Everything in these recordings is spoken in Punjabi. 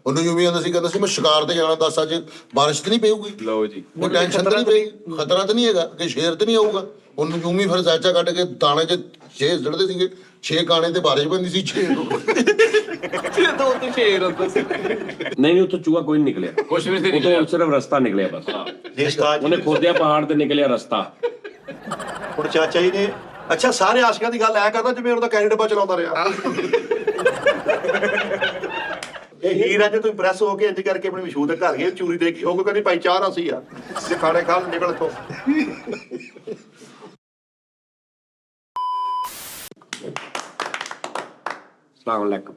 ਉਹਨੂੰ ਯੂਵੀ ਆਂਦਾ ਸੀ, ਕਹਿੰਦਾ ਸੀ ਮੈਂ ਸ਼ਿਕਾਰ ਤੇ ਜਾਣਾ, ਦੱਸ ਅੱਜ ਬਾਰਿਸ਼ ਤੇ ਨਹੀਂ ਪਊਗੀ, ਲਓ ਜੀ ਕੋਈ ਟੈਨਸ਼ਨ ਤਾਂ ਨਹੀਂ ਪਈ, ਖਤਰਾ ਤਾਂ ਨਹੀਂ ਹੈਗਾ ਕਿ ਸ਼ੇਰ ਤੇ ਨਹੀਂ ਆਊਗਾ। ਉਹਨੂੰ ਯੂਵੀ ਫਿਰ ਸੈਚਾ ਕੱਢ ਕੇ ਦਾਣੇ 'ਚ 6 ਜੜਦੇ ਸੀਗੇ, 6 ਕਾਣੇ ਤੇ ਬਾਰਿਸ਼ ਪੈਂਦੀ ਸੀ, 6 ਦੋ ਤੇ ਸ਼ੇਰ ਹੁੰਦਾ ਸੀ। ਨਹੀਂ ਉੱਥੋਂ ਚੂਹਾ ਕੋਈ ਨਹੀਂ ਨਿਕਲਿਆ, ਕੁਛ ਵੀ ਨਹੀਂ ਉਦੋਂ ਸਿਰਫ ਰਸਤਾ ਨਿਕਲਿਆ ਬਸ। ਜੇ ਉਸਤਾਦ ਉਹਨੇ ਜੀ ਖੋਦਿਆ ਪਹਾੜ ਤੇ ਨਿਕਲਿਆ ਰਸਤਾ। ਹੁਣ ਚਾਚਾ ਜੀ ਨੇ ਅੱਛਾ ਸਾਰੇ ਆਸ਼ਿਕਾਂ ਦੀ ਗੱਲ ਐ ਕਰਦਾ ਜਿਵੇਂ ਉਹਦਾ ਕੈਰੀ ਡੱਬਾ ਚਲਾਉਂਦਾ ਰਿਹਾ। ਇਹ ਹੀਰ ਅੱਜ ਤੂੰ ਪ੍ਰੈਸ ਹੋ ਕੇ ਇੰਜ ਕਰਕੇ ਆਪਣੀ ਮਸ਼ਹੂਰ ਦੇ ਘਰ ਗਏ ਚੂਰੀ ਦੇ ਕੇ ਉਹ ਕਹਿੰਦੀ ਭਾਈ ਚਾਹ ਅਸੀਂ ਆ ਤੇ ਖਾਣੇ ਖਾ ਨਿਕਲ ਤੋਂ। ਸਲਾਮ ਅਲੈਕੁਮ।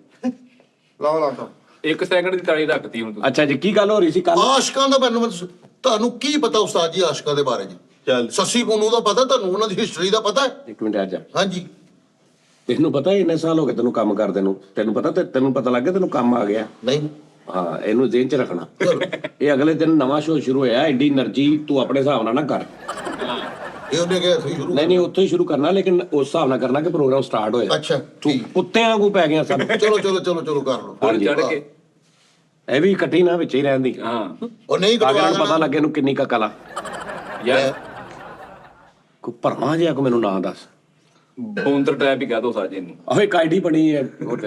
ਲਾਓ ਲਾਓ 1 ਸੈਕਿੰਡ ਦੀ ਤਾਲੀ ਰੱਖਤੀ ਹੁਣ ਤੁਸੀਂ। ਅੱਛਾ ਜੀ, ਕੀ ਗੱਲ ਹੋ ਰਹੀ ਸੀ ਕੱਲ? ਆਸ਼ਕਾਂ ਦਾ ਮੈਨੂੰ ਤੁਹਾਨੂੰ ਕੀ ਪਤਾ ਉਸਤਾਦ ਜੀ ਆਸ਼ਕਾਂ ਦੇ ਬਾਰੇ ਜੀ? ਚੱਲ ਸੱਸੀ ਪੁੰਨੂ ਦਾ ਪਤਾ ਤੁਹਾਨੂੰ, ਉਹਨਾਂ ਦੀ ਹਿਸਟਰੀ ਦਾ ਪਤਾ ਹੈ? ਇੱਕ ਮਿੰਟ ਆ ਜਾ। ਹਾਂਜੀ ਤੈਨੂੰ ਪਤਾ ਇੰਨੇ ਸਾਲ ਹੋ ਗਏ ਤੈਨੂੰ ਕੰਮ ਕਰਦੇ ਨੂੰ, ਤੈਨੂੰ ਪਤਾ ਤੈਨੂੰ ਪਤਾ ਲੱਗ ਗਿਆ ਤੈਨੂੰ ਕੰਮ ਆ ਗਿਆ। ਨਹੀਂ ਹਾਂ, ਇਹਨੂੰ ਜ਼ਿਹਨ 'ਚ ਰੱਖਣਾ। ਇਹ ਅਗਲੇ ਦਿਨ ਨਵਾਂ ਸ਼ੋਅ ਸ਼ੁਰੂ ਹੋਇਆ, ਐਡੀ એનર્ਜੀ ਤੂੰ ਆਪਣੇ ਹਿਸਾਬ ਨਾਲ ਨਾ ਕਰ। ਇਹ ਉਹਨੇ ਕਿਹਾ ਸੀ ਸ਼ੁਰੂ ਨਹੀਂ ਉੱਥੋਂ ਹੀ ਸ਼ੁਰੂ ਕਰਨਾ, ਲੇਕਿਨ ਉਸ ਹਿਸਾਬ ਨਾਲ ਕਰਨਾ ਕਿ ਪ੍ਰੋਗਰਾਮ ਸਟਾਰਟ ਹੋਇਆ। ਅੱਛਾ ਤੂੰ ਕੁੱਤਿਆਂ ਵਾਂਗੂ ਪੈ ਗਿਆ ਸਭ। ਚਲੋ ਚਲੋ ਚਲੋ ਚਲੋ ਕਰ ਲਓ। ਹੋਰ ਚੜ ਕੇ ਇਹ ਵੀ ਇਕੱਠੀ ਨਾ ਵਿੱਚ ਹੀ ਰਹਿੰਦੀ। ਹਾਂ ਉਹ ਨਹੀਂ ਅਗਰ ਕਟਵਾ ਨੂੰ ਪਤਾ ਲੱਗੇ ਇਹਨੂੰ ਕਿੰਨੀ ਕਾ ਕਲਾ। ਯਾਰ ਕੋਈ ਭਰਮਾ ਜਿਹਾ ਕੋ ਮੈਨੂੰ ਨਾਂ ਦੱਸ। ਬੌਂਦਰ ਟੈਪ ਹੀ ਕਹਿ ਦੋ ਸਾਜੇ ਨੂੰ। ਆਹ ਇੱਕ ਆਈਡੀ ਬਣੀ ਹੈ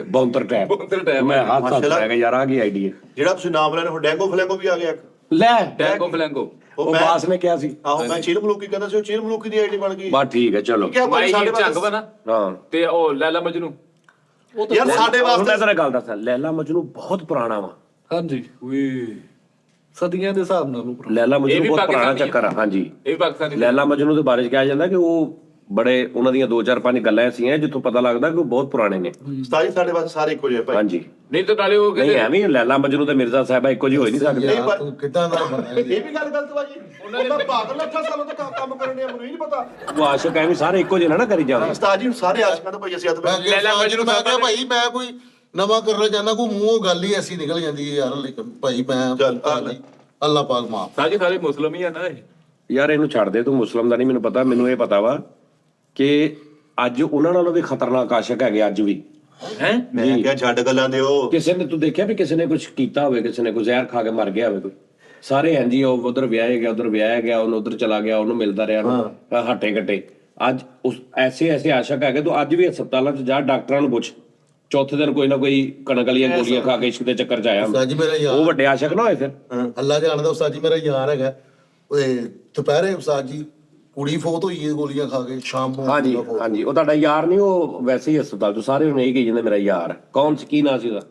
ਬਾਉਂਦਰ ਟੈਪ। ਬੌਂਦਰ ਟੈਪ ਮੈਂ ਹੱਥ ਹੱਥ ਪੈ ਗਿਆ ਯਾਰ, ਆ ਗਈ ਆਈਡੀ ਹੈ। ਜਿਹੜਾ ਤੁਸੀਂ ਨਾਮ ਲੈਣੇ ਹੁਣ ਡੈਂਗੋ ਫਲੈਂਗੋ ਵੀ ਆ ਗਿਆ ਇੱਕ। ਲੈ ਡੈਂਗੋ ਫਲੈਂਗੋ ਉਹ ਬਾਸ ਨੇ ਕਿਹਾ ਸੀ। ਆਹੋ ਮੈਂ ਚੀਲ ਮਲੂਕੀ ਕਹਿੰਦਾ ਸੀ, ਉਹ ਚੀਲ ਮਲੂਕੀ ਦੀ ਆਈਡੀ ਬਣ ਗਈ। ਬਸ ਠੀਕ ਹੈ ਚਲੋ। ਕਿਆ ਮਾਈ ਸਾਡੇ ਝੰਗ ਵਾਸਤੇ ਬਣਾ ਹਾਂ ਤੇ ਉਹ ਲੈਲਾ ਮਜਨੂ। ਯਾਰ ਸਾਡੇ ਹੁਣ ਮੈਂ ਵਾਸਤੇ ਤੇਰੇ ਗੱਲ ਦੱਸਾਂ, ਲੈਲਾ ਮਜਨੂ ਬਹੁਤ ਪੁਰਾਣਾ ਵਾ। ਹਾਂਜੀ ਸਦੀਆਂ ਦੇ ਹਿਸਾਬ ਨਾਲ ਉਹਨੂੰ ਲੈਲਾ ਇਹ ਮਜਨੂ ਵੀ ਬਹੁਤ ਪੁਰਾਣਾ ਪਾਕਿਸਤਾਨੀ ਚੱਕਰ ਆ। ਹਾਂਜੀ ਇਹ ਵੀ ਪਾਕਿਸਤਾਨੀ ਲੈਲਾ ਮਜਨੂ ਦੇ ਬਾਰੇ ਚ ਕਿਹਾ ਜਾਂਦਾ ਕਿ ਉਹ ਬੜੇ ਉਹਨਾਂ ਦੀਆਂ 2-4-5 ਗੱਲਾਂ ਐਸੀਆਂ ਜਿੱਥੋਂ ਪਤਾ ਲੱਗਦਾ ਕਿ ਉਹ ਬਹੁਤ ਪੁਰਾਣੇ ਨੇ। ਉਸਤਾਦ ਜੀ ਸਾਡੇ ਵਾਸਤੇ ਸਾਰੇ ਇੱਕੋ ਜਿਹੇ ਭਾਈ। ਹਾਂਜੀ ਨਹੀਂ ਤਾਂ ਨਾਲੇ ਉਹ ਨਹੀਂ ਕਹਿੰਦੇ ਐਵੇਂ ਲੈਲਾ ਮਜਨੂ ਤੇ ਮਿਰਜ਼ਾ ਸਾਹਿਬਾ ਇੱਕੋ ਜਿਹੇ ਹੋ ਹੀ ਨਹੀਂ ਸਕਦੇ। ਯਾਰ ਤੂੰ ਕਿੱਦਾਂ ਦਾ ਬਣਾਇਆ ਇਹ ਵੀ ਗੱਲ ਗਲਤ ਵਾ ਜੀ। ਉਹਨਾਂ ਨੇ ਪਾਗਲ 8 ਸਾਲਾਂ ਤੋਂ ਕੰਮ ਕਰਨ ਦੇ ਮੈਨੂੰ ਹੀ ਨਹੀਂ ਪਤਾ। ਉਹ ਆਸ਼ਕ ਐਵੇਂ ਸਾਰੇ ਇੱਕੋ ਜਿਹੇ ਨਾ ਕਰੀ ਜਾਵੇ। ਉਸਤਾਦ ਜੀ ਸਾਰੇ ਆਸ਼ਿਕਾਂ ਤੋਂ ਭਾਈ ਅਸੀਂ ਹੱਥ ਮੈਂ ਲੈਲਾ ਮਜਨੂ ਮੈਂ ਕਿਹਾ ਸਾਹਿਬ ਭਾਈ ਮੈਂ ਕੋਈ ਨਵਾਂ ਕਰਨਾ ਚਾਹੁੰਦਾ, ਕੋਈ ਮੂੰਹੋਂ ਗੱਲ ਹੀ ਐਸੀ ਨਿਕਲ ਜਾਂਦੀ ਹੈ ਯਾਰ। ਲੇਕਿਨ ਭਾਈ ਮੈਂ ਚੱਲ, ਅੱਲਾਹ ਪਾਕ ਮਾਫ। ਸਾਜੇ ਸਾਰੇ ਮੁਸਲਮ ਹੀ ਆ ਨਾ ਇਹ। ਯਾਰ ਇਹਨੂੰ ਛੱਡ ਦੇ, ਤੂੰ ਮੁਸਲਮ ਦਾ ਨਹੀਂ ਮੈਨੂੰ ਪਤਾ, ਮੈਨੂੰ ਇਹ ਪਤਾ ਵਾ ਕਿ ਅੱਜ ਉਹਨਾਂ ਨਾਲੋਂ ਵੀ ਖਤਰਨਾਕ ਆਸ਼ਕ ਹੈਗੇ ਅੱਜ ਵੀ। ਹੈ ਮੈਂ ਕਿਹਾ ਛੱਡ ਗੱਲਾਂ ਦੇ ਉਹ। ਕਿਸੇ ਨੇ ਤੂੰ ਦੇਖਿਆ ਵੀ ਕਿਸੇ ਨੇ ਕੁਝ ਕੀਤਾ ਹੋਵੇ, ਕਿਸੇ ਨੇ ਕੋਈ ਜ਼ਹਿਰ ਖਾ ਕੇ ਮਰ ਗਿਆ ਹੋਵੇ ਕੋਈ? ਸਾਰੇ ਇੰਜੀ ਉਹ ਉਧਰ ਵਿਆਹੇ ਗਿਆ, ਉਧਰ ਵਿਆਹਿਆ ਗਿਆ, ਉਹਨੂੰ ਉਧਰ ਚਲਾ ਗਿਆ, ਉਹਨੂੰ ਮਿਲਦਾ ਰਿਹਾ ਉਹਨੂੰ ਹੱਟੇ ਘੱਟੇ। ਅੱਜ ਉਸ ਐਸੇ ਆਸ਼ਕ ਹੈਗੇ, ਤੂੰ ਅੱਜ ਵੀ ਹਸਪਤਾਲਾਂ 'ਚ ਜਾ, ਡਾਕਟਰਾਂ ਨੂੰ ਪੁੱਛ, ਚੌਥੇ ਦਿਨ ਕੋਈ ਨਾ ਕੋਈ ਕਣਕ ਵਾਲੀਆਂ ਗੋਲੀਆਂ ਖਾ ਕੇ ਇਸ਼ਕ ਦੇ ਚੱਕਰ 'ਚ ਆਇਆ ਹੁੰਦਾ। ਉਸਤਾਦ ਜੀ ਮੇਰਾ ਉਹ ਯਾਰ, ਵੱਡੇ ਆਸ਼ਕ ਨਾ ਹੋਏ ਫਿਰ। ਅੱਲਾ ਜਾਣਦਾ ਉਸਤਾਦ ਜੀ ਮੇਰਾ ਯਾਰ ਹੈਗਾ। ਓਏ ਦੁਪਹਿਰੇ ਉਸਤਾਦ ਜੀ ਕੁੜੀ ਫੋਤ ਹੋਈ ਹੈ ਗੋਲੀਆਂ ਖਾ ਕੇ, ਸ਼ਾਮ ਨੂੰ ਹਾਂਜੀ ਹਾਂਜੀ, ਉਹ ਤੁਹਾਡਾ ਯਾਰ ਨਹੀਂ, ਉਹ ਵੈਸੇ ਹੀ ਹਸਪਤਾਲ 'ਚ ਸਾਰੇ ਉਹਨੇ ਇਹ ਕਹੀ ਜਾਂਦੇ ਮੇਰਾ ਯਾਰ। ਕੌਣ ਸੀ, ਕੀ ਨਾਂ ਸੀ ਉਹਦਾ?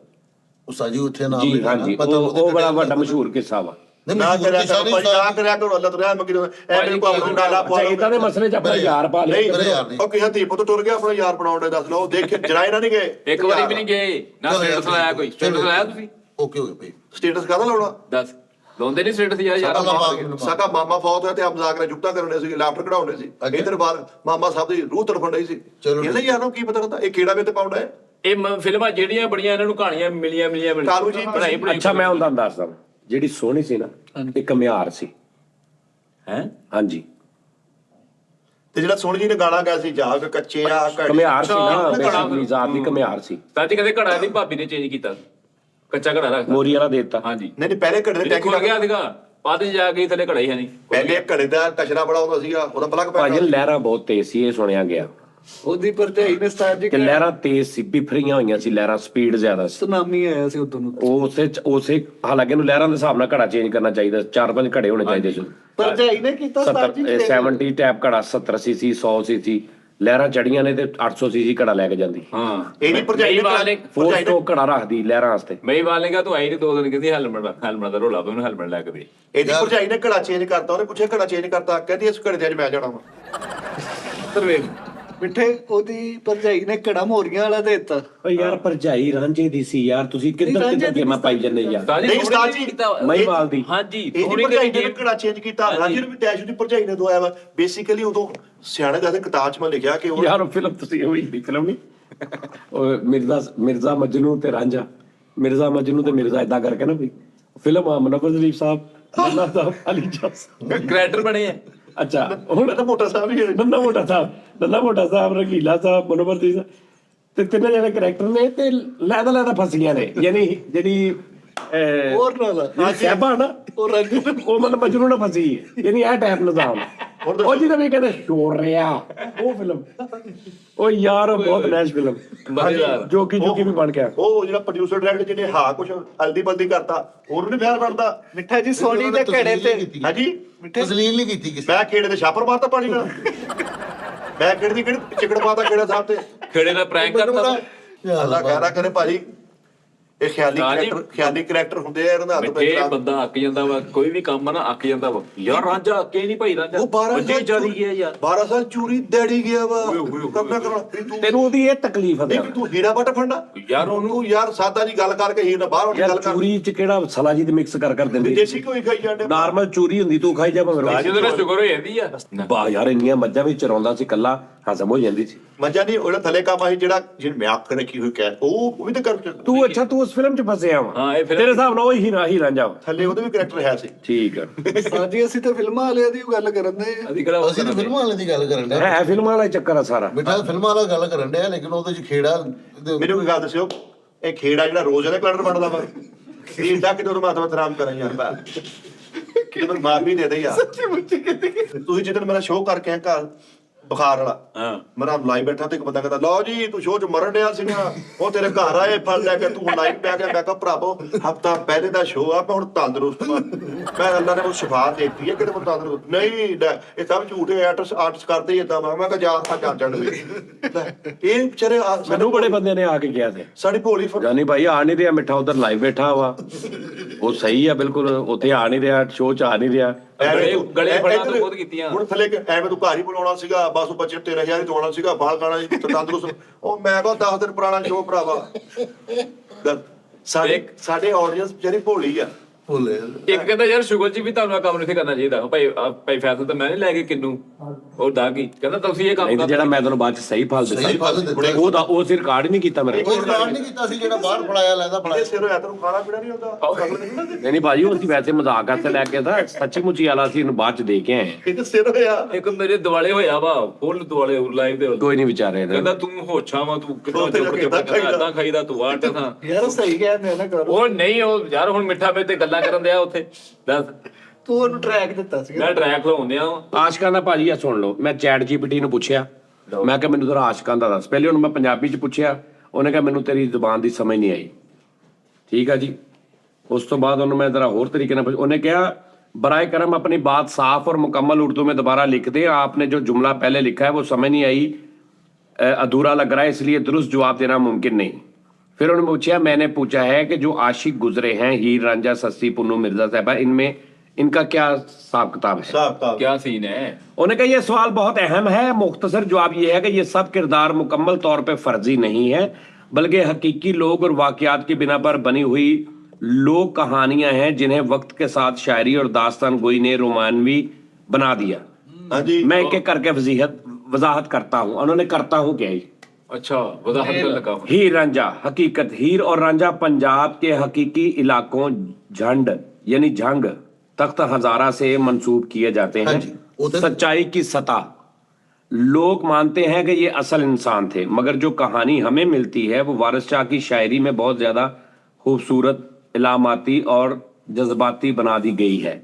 ਉਸਤਾਦ ਜੀ ਉੱਥੇ ਨਾਮ ਜੀ ਹਾਂਜੀ, ਉਹ ਬੜਾ ਵੱਡਾ ਮਸ਼ਹੂਰ ਕਿੱਸਾ ਵਾ। ਨਾ ਕਰਿਆ ਕਰੋ ਭਾਈ, ਨਾ ਕਰਿਆ ਕਰੋ। ਅੱਲਾ ਤੋਂ ਰਹਿ ਮੰਗੀ ਐਵੇਂ ਕੋ ਆਪਣਾ ਡਾਲਾ ਪਾ ਲਓ। ਇਦਾਂ ਦੇ ਮਸਲੇ 'ਚ ਆਪਣਾ ਯਾਰ ਪਾ ਲਿਆ। ਮੇਰਾ ਯਾਰ ਨਹੀਂ। ਉਹ ਕਿਸੇ ਧੀ ਪੁੱਤ ਟੁਰ ਗਿਆ ਆਪਣਾ ਯਾਰ ਬਣਾਉਣ ਦੇ ਦੱਸ ਲਓ। ਦੇਖ ਜਰਾਏ ਨਾ ਨਹੀਂ ਗਏ ਇੱਕ ਵਾਰੀ ਵੀ ਨਹੀਂ ਗਏ ਨਾ। ਸਟੇਟਸ ਲਾਇਆ ਕੋਈ? ਸਟੇਟਸ ਲਾਇਆ ਤੁਸੀਂ? ਓਕੇ ਓਕੇ ਭਾਈ। ਸਟੇਟਸ ਕਾਹਦਾ ਲਾਉਣਾ? ਦੱਸ ਲਾਉਂਦੇ ਨਹੀਂ ਸਟੇਟਸ ਯਾਰ। ਯਾਰ ਅੱਲਾਹ ਪਾਕ ਨੂੰ ਮਾਫ਼। ਸਾਡਾ ਮਾਮਾ ਫੌਤ ਹੋਇਆ ਤੇ ਆਪ ਮਜ਼ਾਕ ਨਾਲ ਜੁਗਤਾ ਕਰਨੇ ਸੀ, ਲਾਫਟਰ ਕਢਾਉਣੇ ਸੀ। ਇਧਰ ਬਾਅਦ ਮਾਮਾ ਸਾਹਿਬ ਦੀ ਰੂਹ ਤੜਫਣ ਰਹੀ ਸੀ। ਇਹਨੇ ਯਾਰ ਨੂੰ ਕੀ ਪਤਾ ਹੁੰਦਾ ਇਹ ਕਿਹੜਾ ਵੇ ਤੇ ਪਾਉਂਦਾ ਹੈ। ਇਹ ਫਿਲਮਾਂ ਜਿਹੜੀਆਂ ਬੜੀਆਂ ਇਹਨਾਂ ਨੂੰ ਕਹਾਣੀਆਂ ਮਿਲੀਆਂ ਕਾਲੂ ਜੀ ਬਣਾਈ ਅੱਛਾ ਮੈਂ ਹੁਣ ਤੁਹਾਨੂੰ ਦੱਸਦਾ, ਜਿਹੜੀ ਸੋਹਣੀ ਸੀ ਨਾ, ਇੱਕ ਘੁਮਿਆਰ ਸੀ। ਹੈ ਹਾਂਜੀ ਤੇ ਜਿਹੜਾ ਸੋਹਣੀ ਜੀ ਨੇ ਗਾਣਾ ਗਾਇਆ ਸੀ ਜਾਗ ਕੱਚੇ ਆ ਘੜੀ। ਘੁਮਿਆਰ ਸੀ ਨਾ, ਅੱਛਾ, ਬੇਸਿਕਲੀ ਜ਼ਾਤ ਦੀ ਘੁਮਿਆਰ ਸੀ। ਸਾਡੀ ਕਦੇ ਘੜਾ ਦੀ ਭਾਬੀ ਨੇ ਚੇਂਜ ਕੀਤਾ, ਕੱਚਾ ਘੜਾ ਰੱਖਦਾ। ਮੋਰੀ ਵਾਲਾ ਦੇ ਦਿੱਤਾ। ਹਾਂਜੀ ਨਹੀਂ ਨਹੀਂ ਪਹਿਲੇ ਘੜੇ ਦੇ ਟੈਂਕੀ ਖੁੱਲ ਗਿਆ ਸੀਗਾ, ਬਾਅਦ ਵਿੱਚ ਜਾ ਕੇ ਥੱਲੇ ਘੜਾ ਹੀ ਹੈ ਨਹੀਂ। ਪਹਿਲੇ ਘੜੇ ਦਾ ਕਚਰਾ ਬੜਾ ਹੁੰਦਾ ਸੀਗਾ, ਉਹਦਾ ਪਲੱਗ ਭਾਜੀ ਪੈਂਦਾ। ਲਹਿਰਾਂ ਬਹੁਤ ਤੇਜ਼ ਸੀ, ਇਹ ਸੁਣਿਆ ਗਿਆ ਉਹਦੀ ਭਰਜਾਈ ਨੇ ਉਸਤਾਦ ਜੀ ਕਿ ਲਹਿਰਾਂ ਤੇਜ਼ ਸੀ, ਬਿਫਰੀਆਂ ਹੋਈਆਂ ਸੀ ਲਹਿਰਾਂ, ਸਪੀਡ ਜ਼ਿਆਦਾ ਸੀ। ਸੁਨਾਮੀ ਆਇਆ ਸੀ ਉਦੋਂ ਨੂੰ। ਉਹ ਉਸੇ ਹਾਲਾਂਕਿ ਇਹਨੂੰ ਲਹਿਰਾਂ ਦੇ ਹਿਸਾਬ ਨਾਲ ਘੜਾ ਚੇਂਜ ਕਰਨਾ ਚਾਹੀਦਾ, 4-5 ਘੜੇ ਹੋਣੇ ਚਾਹੀਦੇ ਸੀ। ਭਰਜਾਈ ਨੇ ਕੀਤਾ ਉਸਤਾਦ ਜੀ। 70 ਟੈਪ ਘੜਾ 70 ਸੀਸੀ 100 ਸੀਸੀ ਲਹਿਰਾਂ ਚੜੀਆਂ ਨੇ ਤੇ 800 ਸੀਸੀ ਘੜਾ ਲੈ ਕੇ ਜਾਂਦੀ। ਹਾਂ ਇਹਦੀ ਭਰਜਾਈ ਨੇ 4 ਸਟ੍ਰੋਕ ਘੜਾ ਰੱਖਦੀ ਲਹਿਰਾਂ ਵਾਸਤੇ। ਮੈਂ ਵਾਲੇਗਾ ਤੂੰ ਆਈ ਨਹੀਂ 2 ਦਿਨ ਕਹਿੰਦੀ ਹੈਲਮਟ ਦਾ ਰੋਲਾ ਉਹਨੂੰ ਹੈਲਮਟ ਲੈ ਕੇ ਦੇ। ਇਹਦੀ ਭਰਜਾਈ ਨੇ ਘੜਾ ਚੇਂਜ ਕਰਤਾ। ਉਹਨੇ ਪੁੱਛਿਆ ਘੜਾ ਚੇਂਜ ਕਰਤਾ, ਕਹਿੰਦੀ ਇਸ ਘੜੇ ਤੇ ਅੱਜ ਮੈਂ ਜਾਣਾ ਵਾ। ਤਰਵੇ ਮਿੱਠੇ ਉਹਦੀ ਭਰਜਾਈ ਨੇ ਘੜਾ ਮੋਰੀਆਂ ਵਾਲਾ ਦੇ ਦਿੱਤਾ। ਓ ਯਾਰ ਭਰਜਾਈ ਰਾਂਝੇ ਦੀ ਸੀ ਯਾਰ, ਤੁਸੀਂ ਕਿੱਧਰ ਗੇਮਾਂ ਪਾਈ ਜਾਂਦੇ ਯਾਰ। ਨਹੀਂ ਉਸਤਾਦ ਜੀ ਮਹੀਵਾਲ ਦੀ। ਹਾਂਜੀ ਇਹਦੀ ਭਰਜਾਈ ਨੇ ਘੜਾ ਚੇਂਜ ਕੀਤਾ। ਰਾਜੀ ਨੂੰ ਵੀ ਟੈਸ਼ ਦੀ ਭਰਜਾਈ ਨੇ ਦਵਾਇਆ ਵਾ। ਬੇਸਿਕਲੀ ਉਦੋਂ ਸਿਆਣੇ ਦਾ ਕਿਤਾਬ 'ਚ ਮੈਂ ਲਿਖਿਆ ਕਿ ਉਹ ਯਾਰ ਫਿਲਮ ਤੁਸੀਂ ਉਹ ਹੀ ਫਿਲਮ ਨਹੀਂ, ਉਹ ਮਿਰਜ਼ਾ ਮਜਨੂ ਤੇ ਰਾਂਝਾ, ਮਿਰਜ਼ਾ ਮਜਨੂ ਤੇ ਮਿਰਜ਼ਾ ਇਦਾਂ ਕਰਕੇ ਨਾ ਵੀ ਫਿਲਮ ਆ। ਮੁਨੱਵਰ ਜ਼ਰੀਫ ਸਾਹਿਬ, ਨੰਨਾ ਸਾਹਿਬ, ਅਲੀ ਜੱਸ ਕਰੈਕਟਰ ਬਣੇ ਆ। ਅੱਛਾ ਹੁਣ ਤਾਂ ਮੋਟਾ ਸਾਹਿਬ ਹੀ ਹੈ। ਨੰਨਾ ਮੋਟਾ ਸਾਹਿਬ, ਰੰਗੀਲਾ ਸਾਹਿਬ, ਮੁਨੱਵਰ ਜ਼ਰੀਫ ਸਾਹਿਬ ਤੇ ਤਿੰਨੇ ਜਿਹੜੇ ਕਰੈਕਟਰ ਨੇ ਤੇ ਲੈਦਾ ਫਸੀਆਂ ਨੇ। ਯਾਨੀ ਜਿਹੜੀ ਹੋਰ ਨਾਲ ਸਹਿਬਾ ਨਾ ਉਹ ਰੰਜਨ ਉਹ ਮਤਲਬ ਮਜਨੂ ਨਾ ਫਸੀ ਯਾਨੀ ਇਹ ਟਾਈਪ ਨਿਜ਼ਾਮ ਉਹ ਜਿਹਦਾ ਵੀ ਕਹਿੰਦੇ ਸ਼ੋਰ ਰਿਹਾ ਉਹ ਫਿਲਮ ਉਹ ਯਾਰ ਉਹ ਬਹੁਤ ਨੈਸ਼ ਫਿਲਮ ਮਜ਼ੇਦਾਰ। ਜੋਗੀ ਵੀ ਬਣ ਗਿਆ ਉਹ ਜਿਹੜਾ ਪ੍ਰੋਡਿਊਸਰ ਡਾਇਰੈਕਟਰ ਜਿਹਨੇ ਹਾਂ ਕੁਛ ਹਲਦੀ ਬਲਦੀ ਕਰਤਾ ਉਹਨੂੰ ਨੀ ਪਿਆਰ ਬਣਦਾ। ਮਿੱਠਾ ਜੀ ਸੋਨੀ ਦੇ ਘੜੇ ਤੇ ਹਾਂਜੀ ਤਸਲੀਲ ਨਹੀਂ ਕੀਤੀ ਕਿਸੇ ਮੈਂ ਖੇੜੇ ਦੇ ਛਾਪਰ ਮਾਰਤਾ ਪਾਣੀ ਨਾਲ। ਮੈਂ ਖੇੜੇ ਦੀ ਕਿਹੜੀ ਚਿਕੜ ਪਾਤਾ ਖੇੜਾ ਸਾਹਿਬ ਤੇ ਖੇੜੇ ਦਾ ਪ੍ਰੈਂਕ ਕਰਤਾ ਅੱਲਾ ਕਹਿਣਾ ਕਰੇ ਭਾਜੀ ਇਹ ਖਿਆਲੀ ਕਰੈਕਟਰ ਹੁੰਦੇ ਆ ਇਹਨਾਂ ਦਾ ਹੱਥ ਮਿੱਠੇ ਪੈਰ ਬੰਦਾ ਅੱਕ ਜਾਂਦਾ ਵਾ ਕੋਈ ਵੀ ਕੰਮ ਆ ਨਾ ਅੱਕ ਜਾਂਦਾ ਵਾ ਯਾਰ ਰਾਂਝਾ ਅੱਕੇ ਨਹੀਂ ਭਾਈ ਰਾਂਝਾ ਉਹ 12 ਵੱਜੀ ਜਾਰੀ ਗਿਆ ਯਾਰ 12 ਸਾਲ ਚੂਰੀ ਡੈਡੀ ਗਿਆ ਵਾ ਕਰਨਾ ਕਰਨਾ ਤੂੰ ਤੈਨੂੰ ਉਹਦੀ ਇਹ ਤਕਲੀਫ ਹੈ ਨਹੀਂ ਵੀ ਤੂੰ ਹੀਰਾ ਬੱਟ ਫੰਡਾ ਯਾਰ ਉਹਨੂੰ ਯਾਰ ਸਾਦਾ ਜੀ ਗੱਲ ਕਰਕੇ ਹੀਰ ਨਾਲ ਬਾਹਰ ਉੱਠ ਯਾਰ ਗੱਲ ਕਰ ਚੂਰੀ ਚ ਕਿਹੜਾ ਸਲਾਜੀ ਦੇ ਮਿਕਸ ਕਰ ਦਿੰਦੇ ਦੇਸੀ ਕੋਈ ਖਾਈ ਜਾਂਦੇ ਨਾਰਮਲ ਚੂਰੀ ਹੁੰਦੀ ਤੂੰ ਖਾਈ ਜਾ ਭਾਵੇਂ ਰਾਜੇ ਦਾ ਸ਼ੁਕਰ ਹੋ ਜਾਂਦੀ ਆ ਵਾਹ ਯਾਰ ਇੰਨੀਆਂ ਮੱਝਾਂ ਵਿੱਚ ਚਰਾਉਂਦਾ ਸੀ ਕੱਲਾ ਹਜ਼ਮ ਹੋ ਜਾਂਦੀ ਸੀ ਮੱਝਾਂ ਨਹੀਂ ਉਹਦਾ ਥੱਲੇ ਕੰਮ ਆਹੀ ਜਿਹੜਾ ਜਿਹਨੂੰ ਮੈਂ ਆਖ ਰੱਖੀ ਹੋਈ ਕਹਿ ਉਹ ਵੀ ਤਾਂ ਕਰ ਤੂੰ ਅੱਛਾ ਤੂੰ ਉਸ ਫਿਲਮ ਚ ਫਸਿਆ ਵਾ ਹਾਂ, ਇਹ film- ਤੇਰੇ ਹਿਸਾਬ ਨਾਲ ਉਹ ਹੀ ਰਾਂਝਾ ਵਾ ਥੱਲੇ ਉਹਦੇ ਵੀ ਕਰੈਕਟਰ ਹੈ ਸੀ ਠੀਕ ਆ ਹਾਂਜੀ ਅਸੀਂ ਤਾਂ ਫਿਲਮਾਂ ਵਾਲਿਆਂ ਦੀ ਗੱਲ ਕਰਨ ਦੇ ਅਸੀਂ ਕਿਹੜਾ ਅਸੀਂ ਤਾਂ ਫਿਲਮਾਂ ਵਾਲੇ ਦੀ ਗੱਲ ਕਰਨ ਡਿਆ ਹੈ ਫਿਲਮਾਂ ਵਾਲਾ ਹੀ ਚੱਕਰ ਆ ਸਾਰਾ ਮਿੱਠਾ ਫਿਲਮਾਂ ਵਾਲਾ ਗੱਲ ਕਰਨ ਡਿਆ ਲੇਕਿਨ ਉਹਦੇ ਚ ਖੇੜਾ ਮੈਨੂੰ ਕੀ ਗੱਲ ਦੱਸਿਓ ਇਹ ਖੇੜਾ ਜਿਹੜਾ ਰੋਜ਼ ਇਹਦਾ ਕਲਰ ਬਣਦਾ ਵਾ ਇਹ ਇੰਦਾ ਕਿਦੋਂ ਮਾਤਮਤ ਰਾਮ ਕਰਾਂ ਯਾਰ ਬਾ ਕਿਦੋਂ ਮੈਨੂੰ ਮਾਰ ਵੀ ਦੇ ਦੇ ਯਾਰ ਤੁਸੀਂ ਜਦੋਂ ਮੇਰਾ ਸ਼ੋਅ ਕਰਕੇ ਆ ਘਰ ਬੁਖਾਰ ਵਾਲਾ ਹਾਂ ਮੇਰਾ ਲਾਈਵ ਬੈਠਾ ਤੇ ਇੱਕ ਬੰਦਾ ਕਹਿੰਦਾ ਲਓ ਜੀ ਤੂੰ ਸ਼ੋਅ 'ਚ ਮਰਨ ਡਿਆ ਸੀਗਾ ਉਹ ਤੇਰੇ ਘਰ ਆਏ ਫੜ ਲੈ ਕੇ ਤੂੰ ਲਾਈਵ ਪੈ ਗਿਆ ਮੈਂ ਕਿਹਾ ਭਰਾਵੋ ਹਫਤਾ ਪਹਿਲੇ ਦਾ ਸ਼ੋਅ ਆ ਮੈਂ ਹੁਣ ਤੰਦਰੁਸਤ ਵਾਂ ਮੈਂ ਅੱਲਾ ਨੇ ਮੈਨੂੰ ਸ਼ਿਫਾ ਦੇਤੀ ਹੈ ਕਿਤੇ ਮੈਂ ਤੰਦਰੁਸਤ ਨਹੀਂ ਲੈ, ਇਹ ਸਭ ਝੂਠੇ ਆਰਟਿਸਟ ਕਰਦੇ ਹੀ ਏਦਾਂ ਵਾ ਮੈਂ ਕਿਹਾ ਜਾ ਆ ਚੜ ਇਹ ਵਿਚਾਰੇ ਮੈਨੂੰ ਬੜੇ ਬੰਦੇ ਨੇ ਆ ਕੇ ਕਿਹਾ ਤੇ ਸਾਡੀ ਭੋਲੀ ਜਾਨੀ ਭਾਈ ਆ ਨਹੀਂ ਰਿਹਾ ਮਿੱਠਾ ਉਧਰ ਲਾਈਵ ਬੈਠਾ ਵਾ ਉਹ ਸਹੀ ਆ ਬਿਲਕੁਲ ਉੱਥੇ ਆ ਨਹੀਂ ਰਿਹਾ ਸ਼ੋਅ ਚ ਆ ਨਹੀਂ ਰਿਹਾ ਗਲੇ ਫੜਾ ਤੋਂ ਬਹੁਤ ਕੀਤੀਆਂ ਹੁਣ ਥੱਲੇ ਐਵੇਂ ਤੂੰ ਘਰ ਹੀ ਬੁਲਾਉਣਾ ਸੀਗਾ ਬਸ ਉਹ ਬੱਚੇ 13000 ਹੀ ਦਵਾਉਣਾ ਸੀਗਾ ਬਾਲ ਗਾਣਾ ਜੀ ਤੰਦਰੁਸਤ ਉਹ ਮੈਂ ਕਹਾਂ 10 ਦਿਨ ਪੁਰਾਣਾ ਸ਼ੋਅ ਭਰਾਵਾ ਸਾਡੇ ਆਡੀਅנס ਜਿਹੜੀ ਭੋਲੀ ਆ ਭੁੱਲੇ ਇੱਕ ਕਹਿੰਦਾ ਯਾਰ ਸ਼ੁਗਰ ਜੀ ਵੀ ਤੁਹਾਨੂੰ ਆ ਕੰਮ ਨਹੀਂ ਕਰਨਾ ਚਾਹੀਦਾ ਭਾਈ ਫੈਸਲਾ ਤਾਂ ਮੈਂ ਨਹੀਂ ਲੈ ਕੇ ਕਿੰਨੂ ਉਹ ਦਾਗੀ ਕਹਿੰਦਾ ਤੁਸੀਂ ਇਹ ਕੰਮ ਨਹੀਂ ਤੇ ਜਿਹੜਾ ਮੈਂ ਤੁਹਾਨੂੰ ਬਾਅਦ ਚ ਸਹੀ ਫਲ ਸਹੀ ਦਿੱਤਾ ਫਲ ਦਿੱਤਾ ਉਹਦਾ ਉਹ ਸਿਰ ਰਿਕਾਰਡ ਹੀ ਨਹੀਂ ਕੀਤਾ ਮੇਰੇ ਕੋਈ ਰਿਕਾਰਡ ਨਹੀਂ ਕੀਤਾ ਸੀ ਜਿਹੜਾ ਬਾਹਰ ਫੜਾਇਆ ਲੈਂਦਾ ਇਹ ਫੜਾਇਆ ਸਿਰ ਹੋਇਆ ਤੈਨੂੰ ਖਾਣਾ ਪੀਣਾ ਨਹੀਂ ਹੁੰਦਾ ਨਹੀਂ ਨਹੀਂ ਭਾਜੀ ਉਹ ਅਸੀਂ ਵੈਸੇ ਮਜ਼ਾਕ ਕਰਕੇ ਲੈ ਕੇ ਤਾਂ ਸੱਚੀ ਮੁੱਚੀ ਵਾਲਾ ਸੀ ਇਹਨੂੰ ਬਾਅਦ ਚ ਦੇ ਕੇ ਆਏ ਇਹ ਤਾਂ ਸਿਰ ਹੋਇਆ ਇੱਕ ਮੇਰੇ ਦਿਵਾਲੇ ਹੋਇਆ ਵਾ ਫੁੱਲ ਦਿਵਾਲੇ ਲਾਈਵ ਦੇ ਕੋਈ ਨਹੀਂ ਵਿਚਾਰੇ ਕਹਿੰਦਾ ਤੂੰ ਹੋਛਾ ਵਾ ਤੂੰ ਕਿੱਦਾਂ ਚੁੱਪ ਏਦਾਂ ਖਾਈਦਾ ਤੂੰ ਆਟ ਥਾਂ ਯਾਰ ਸਹੀ ਕਹਿੰਦੇ ਨਾ ਕਰੋ ਉਹ ਨਹੀਂ ਉਹ ਯਾਰ ਹੁਣ ਮਿੱਠਾ ਮੇਰੇ ਤੇ ਗੱਲਾਂ ਕਰਨ ਦਿਆ ਉੱਥੇ ਦੱਸ ਤੂੰ ਉਹਨੂੰ ਟਰੈਕ ਦਿੱਤਾ ਸੀ ਮੈਂ ਟਰੈਕ ਲਾਉਂਦਿਆ ਆਸ਼ਕਾਂ ਦਾ ਭਾਜੀ ਆ ਸੁਣ ਲਓ ਮੈਂ ਚੈਟ ਜੀਪੀਟੀ ਨੂੰ ਪੁੱਛਿਆ ਮੈਂ ਕਿਹਾ ਮੈਨੂੰ ਤੇਰਾ ਆਸ਼ਕਾਂ ਦਾ ਦੱਸ ਪਹਿਲੇ ਉਹਨੂੰ ਮੈਂ ਪੰਜਾਬੀ ਚ ਪੁੱਛਿਆ ਉਹਨੇ ਕਿਹਾ ਮੈਨੂੰ ਤੇਰੀ ਜ਼ੁਬਾਨ ਦੀ ਸਮਝ ਨਹੀਂ ਆਈ ਠੀਕ ਆ ਜੀ ਉਸ ਤੋਂ ਬਾਅਦ ਉਹਨੂੰ ਮੈਂ ਜ਼ਰਾ ਹੋਰ ਤਰੀਕੇ ਨਾਲ ਉਹਨੇ ਕਿਹਾ बराए करम अपनी बात साफ और मुकम्मल उर्दू में दोबारा लिख दें आपने जो जुमला पहले लिखा है वो समझ नहीं आई अधूरा लग रहा है इसलिए दुरुस्त जवाब देना मुमकिन नहीं फिर उन्होंने पूछा मैंने पूछा है कि जो आशिक गुजरे हैं हीर रांझा सस्सी पुन्नू मिर्जा साहबा इनमें इनका क्या हिसाब किताब है क्या सीन है उन्होंने कहा यह सवाल बहुत अहम है मुख्तसर जवाब यह है कि ये सब किरदार मुकम्मल तौर पे फर्जी नहीं है बल्कि हकीकी लोग और वाकयात की बिना पर बनी हुई लोग कहानियां हैं जिन्हें वक्त के साथ शायरी और दास्तान गोई ने रोमानवी बना दिया मैं एक एक करके वजाहत करता हूँ उन्होंने करता हूँ क्या ही अच्छा वजाहत कर लगा हीर रांझा हकीकत हीर और रांझा पंजाब के हकीकी इलाकों झंड यानी झंग तख्त हजारा से मंसूब किए जाते हैं सच्चाई की सतह लोग मानते हैं कि ये असल इंसान थे मगर जो कहानी हमें मिलती है वो वारिस शाह की शायरी में बहुत ज्यादा खूबसूरत इलामाती और जज्बाती बना दी गई है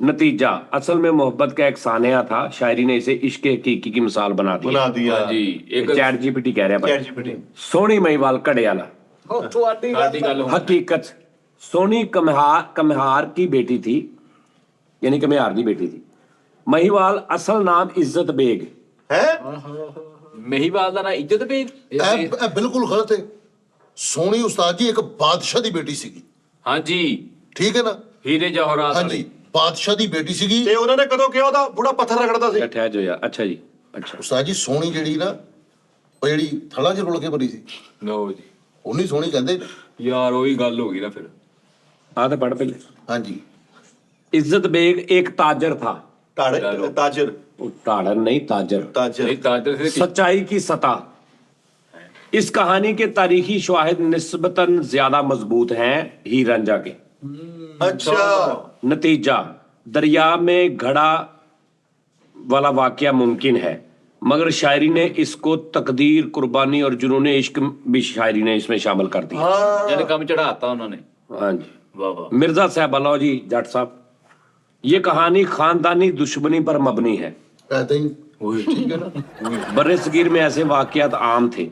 नतीजा असल में मोहब्बत का एक सानिया था शायरी ने इसे इश्क हकीकी की मिसाल बना दिया जी एक चैट जीपीटी कह रहा है सोनी महिवाल कड़ेयाला हकीकत सोनी कम्हार की बेटी थी यानी कम्हार की बेटी थी महिवाल असल नाम इज्जत बेग है महिवाल का नाम इज्जत बेग ਇਹ ਬਿਲਕੁਲ ਗਲਤ ਹੈ ਸੋਹਣੀ ਉਸਤਾਦ ਜੀ ਇੱਕ ਬਾਦਸ਼ਾਹ ਦੀ ਬੇਟੀ ਸੀਗੀ हाँ जी ਠੀਕ ਹੈ ਨਾ हीरे जवाहरात ਹਾਂਜੀ ਬਾਦਸ਼ਾਹ ਦੀ ਬੇਟੀ ਸੀਗੀ ਤੇ ਉਹਨਾਂ ਨੇ ਕਦੋਂ ਕਿਹਾ ਉਹਦਾ ਬੁੜਾ ਪੱਥਰ ਰਗੜਦਾ ਸੀ ठहर जो यार अच्छा जी अच्छा ਉਸਤਾਦ ਜੀ ਸੋਹਣੀ ਜਿਹੜੀ ਨਾ ਉਹ ਜਿਹੜੀ ਥਲਾਂ 'ਚ ਰੁਲ ਕੇ ਭਰੀ ਸੀ नो जी ਉਹਨੀ ਸੋਹਣੀ ਕਹਿੰਦੇ यार वही गल होगी ना फिर आते पढ़ पहले ਹਾਂਜੀ इज्जत बेग एक ताजर था ਤਾਜਰ ताड़न नहीं ताजर ਤਾਜਰ नहीं ताजर से सच्चाई की सतह इस कहानी के तारीखी शवाहिद निस्बतन ज्यादा मजबूत हैं हीर रांझा के अच्छा नतीजा दरिया में घड़ा वाला वाकया मुमकिन है मगर शायरी ने इसको तकदीर कुर्बानी और जुनून इश्क भी शायरी ने इसमें शामिल कर दिया जन कम चढ़ाता उन्होंने हाँ जी। वाह वाह। मिर्जा साहब, लो जी जट साहब, ये कहानी खानदानी दुश्मनी पर मबनी है। ऐसे ही ठीक है ना। बर्रे सगीर में ऐसे वाकयात आम थे।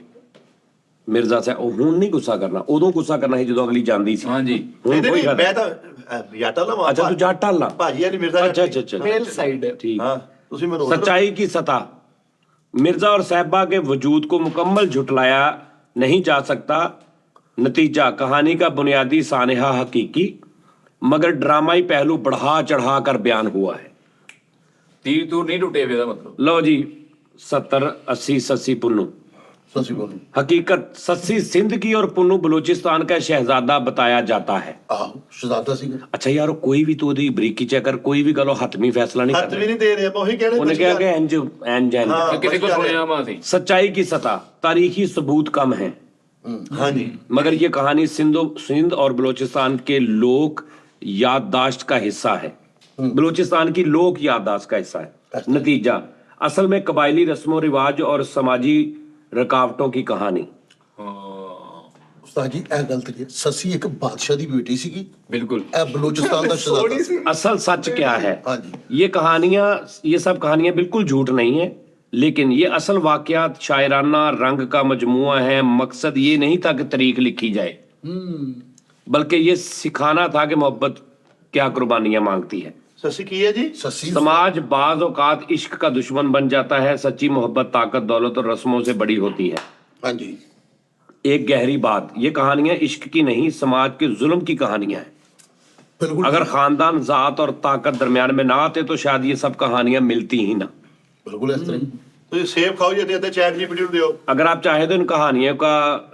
मिर्ਜ਼ਾ ਸਾਹਿਬ ਹੁਣ ਨਹੀਂ ਗੁੱਸਾ ਕਰਨਾ, ਉਦੋਂ ਗੁੱਸਾ ਕਰਨਾ ਸੀ ਜਦੋਂ ਅਗਲੀ ਜਾਂਦੀ ਸੀ। ਹਾਂਜੀ। ਹੁਣ ਨਹੀਂ ਕੋਈ ਨਹੀਂ ਗੱਲ ਮੈਂ ਤਾਂ ਯਾਟਾ ਲਵਾਂ। ਅੱਛਾ ਤੂੰ ਜੱਟ ਢਾਲਾ। ਭਾਜੀ ਨਹੀਂ ਮਿਰਜ਼ਾ। अच्छा अच्छा अच्छा ਮੇਲ ਸਾਈਡ ठीक। ਹਾਂ ਤੁਸੀਂ ਮੈਨੂੰ सच्चाई की सतह, मिर्जा और साहिबा के वजूद को मुकम्मल झुटलाया नहीं जा सकता। नतीजा कहानी का बुनियादी सानहा हकीकी मगर ड्रामाई पहलू बढ़ा चढ़ा कर बयान हुआ है। ਤੀਰ ਤੂਰ ਨਹੀਂ ਟੁੱਟੇ ਵੇ ਦਾ ਮਤਲਬ। लो जी 70 80 सस्सी पुन्नू। ਸਸੀ ਬੋਲ हकीकत, सस्सी सिंध की और पुन्नू बलूचिस्तान का शहजादा बताया जाता है। ਆਹੋ ਸ਼ਹਜ਼ਾਦਾ ਸੀਗਾ। अच्छा यार कोई भी तो ਉਹਦੀ ਬਰੀਕੀ ਚੈੱਕ ਕਰ, ਕੋਈ ਵੀ ਗੱਲ ਉਹ ਹੱਥਵੀਂ ਫੈਸਲਾ ਨਹੀਂ ਹੱਥ ਕਰਦਾ। ਵੀ ਨਹੀਂ ਦੇ ਰਹੇ ਆਪਾਂ ਉਹੀ ਕਹਿਣੇ। ਉਹਨੇ ਕਿਹਾ ਕਿ ਇੰਜ ਇੰਜ ਇੰਜ। ਹਾਂ। ਕਿਸੇ ਕੋ ਸੁਣਿਆ ਮਾ ਸੀ। सच्चाई की सतह, तारीखी सबूत कम है ਹਾਂਜੀ मगर ये कहानी सिंध और बलूचिस्तान के लोक याददाश्त का हिस्सा है। बलूचिस्तान की लोक याददाश्त का हिस्सा है। नतीजा असल में कबायली रस्मों रिवाज और समाजी रुकावटों की कहानी। ਉਸਤਾਦ ਜੀ ਇਹ ਗਲਤ ਜੀ, ਸੱਸੀ ਇੱਕ ਬਾਦਸ਼ਾਹ ਦੀ ਬੇਟੀ ਸੀਗੀ। ਬਿਲਕੁਲ। ਇਹ ਬਲੋਚਿਸਤਾਨ ਦਾ ਸ਼ਹਜ਼ਾਦਾ ਸੀ। असल सच क्या है? हाँ जी। ये सब कहानियां बिल्कुल झूठ नहीं है, लेकिन ये असल वाकयात शायराना रंग का मजमुआ है। मकसद ये नहीं था कि तारीख लिखी जाए, बल्कि ये सिखाना था कि मोहब्बत क्या कुर्बानियां मांगती है। ਸੱਸੀ ਕੀ ਹੈ ਜੀ? ਸੱਸੀ समाज बाज औकात इश्क का दुश्मन बन जाता है। सच्ची मोहब्बत ताकत दौलत और रस्मों से बड़ी होती है। ਹਾਂਜੀ एक गहरी बात, ये कहानियां इश्क की नहीं, समाज के जुल्म की कहानियां हैं। ਬਿਲਕੁਲ अगर खानदान जात और ताकत दरमियान में ना आते तो शायद ये सब कहानियां मिलती ही ना। ਬਿਲਕੁਲ ਇਸ ਤਰ੍ਹਾਂ ਹੀ। ਤੁਸੀਂ ਸੇਬ ਖਾਓ ਜੀ ਤੇ ਚੈਟ ਜੀਪੀਟੀ ਨੂੰ ਦਿਓ। अगर आप चाहे तो इन कहानियों का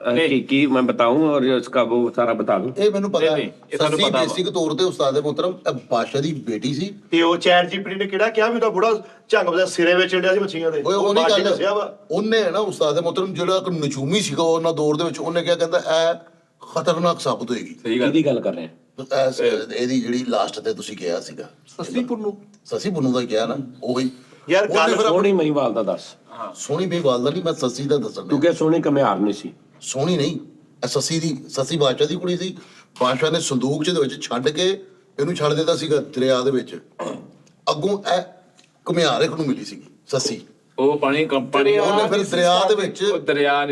हकीकी मैं बताऊं और इसका वो सारा बता दूं। ਇਹ ਮੈਨੂੰ ਪਤਾ ਨਹੀਂ, ਹੈ। ਇਹ ਸਾਨੂੰ ਸੱਸੀ ਪਤਾ ਵਾ। ਬੇਸਿਕ ਤੌਰ ਤੇ ਉਸਤਾਦ ਦੇ ਮੁਹਤਰਮ ਇਹ ਬਾਦਸ਼ਾਹ ਦੀ ਬੇਟੀ ਸੀ। ਤੇ ਉਹ ਚੈਟ ਜੀਪੀਟੀ ਨੇ ਕਿਹੜਾ ਕਿਹਾ ਵੀ ਉਹਦਾ ਬੁੜਾ ਝੰਗ ਵਜਾ ਸਿਰੇ ਵਿੱਚ ਡਿਆ ਸੀ ਮੱਛੀਆਂ ਦੇ। ਓਏ ਉਹ ਨਹੀਂ ਬਾਦਸ਼ਾਹ ਗੱਲ, ਦੱਸਿਆ ਵਾ। ਉਹਨੇ ਨਾ ਉਸਤਾਦ ਦੇ ਮੁਹਤਰਮ ਜਿਹੜਾ ਇੱਕ ਨਜੂਮੀ ਸੀਗਾ ਉਹਨਾਂ ਦੌਰ ਦੇ ਵਿੱਚ, ਉਹਨੇ ਕਿਹਾ ਕਹਿੰਦਾ ਇਹ ਖਤਰਨਾਕ ਸਾਬਤ ਹੋਏਗੀ। ਸਹੀ ਗੱਲ। ਇਹਦੀ ਗੱਲ ਕਰ ਰਹੇ ਹਾਂ। ਇਹਦੀ ਜਿਹੜੀ ਲਾਸਟ ਤੇ ਤੁਸੀਂ ਕਿਹਾ ਸੀਗਾ ਸਸਤੀ ਪੁੰਨੂ ਸਸੀ ਬੁੰਨੂ ਦਾ ਕਿਹਾ ਨਾ ਉਹੀ ਯਾਰ ਉਹਨੇ ਗੱਲ ਫਿਰ ਸੋਹਣੀ ਮਹੀਵਾਲ ਦਾ ਦੱਸ, ਸੋਹਣੀ ਬੇਵਾਲ ਦਾ ਨਹੀਂ, ਮੈਂ ਸੱਸੀ ਦਾ ਦੱਸਣਾ। ਕਿਉਂਕਿ ਸੋਹਣੀ ਕਮਿਆਰ ਨਹੀਂ ਸੀ। ਸੋਹਣੀ ਨਹੀਂ, ਇਹ ਸੱਸੀ ਬਾਦਸ਼ਾਹ ਦੀ ਕੁੜੀ ਸੀ। ਬਾਦਸ਼ਾਹ ਨੇ ਸੰਦੂਕ ਚ ਦੇ ਵਿੱਚ ਛੱਡ ਕੇ ਇਹਨੂੰ ਛੱਡ ਦਿੱਤਾ ਸੀਗਾ ਦਰਿਆ ਦੇ ਵਿੱਚ। ਅੱਗੋਂ ਇਹ ਘੁਮਿਆਰ ਇੱਕ ਨੂੰ ਮਿਲੀ ਸੀਗੀ ਸੱਸੀ। ਉਹ ਪਾਣੀ ਕੰਪਨੀ ਉਹਨੇ ਫਿਰ ਦਰਿਆ ਦੇ ਵਿੱਚ ਦਰਿਆ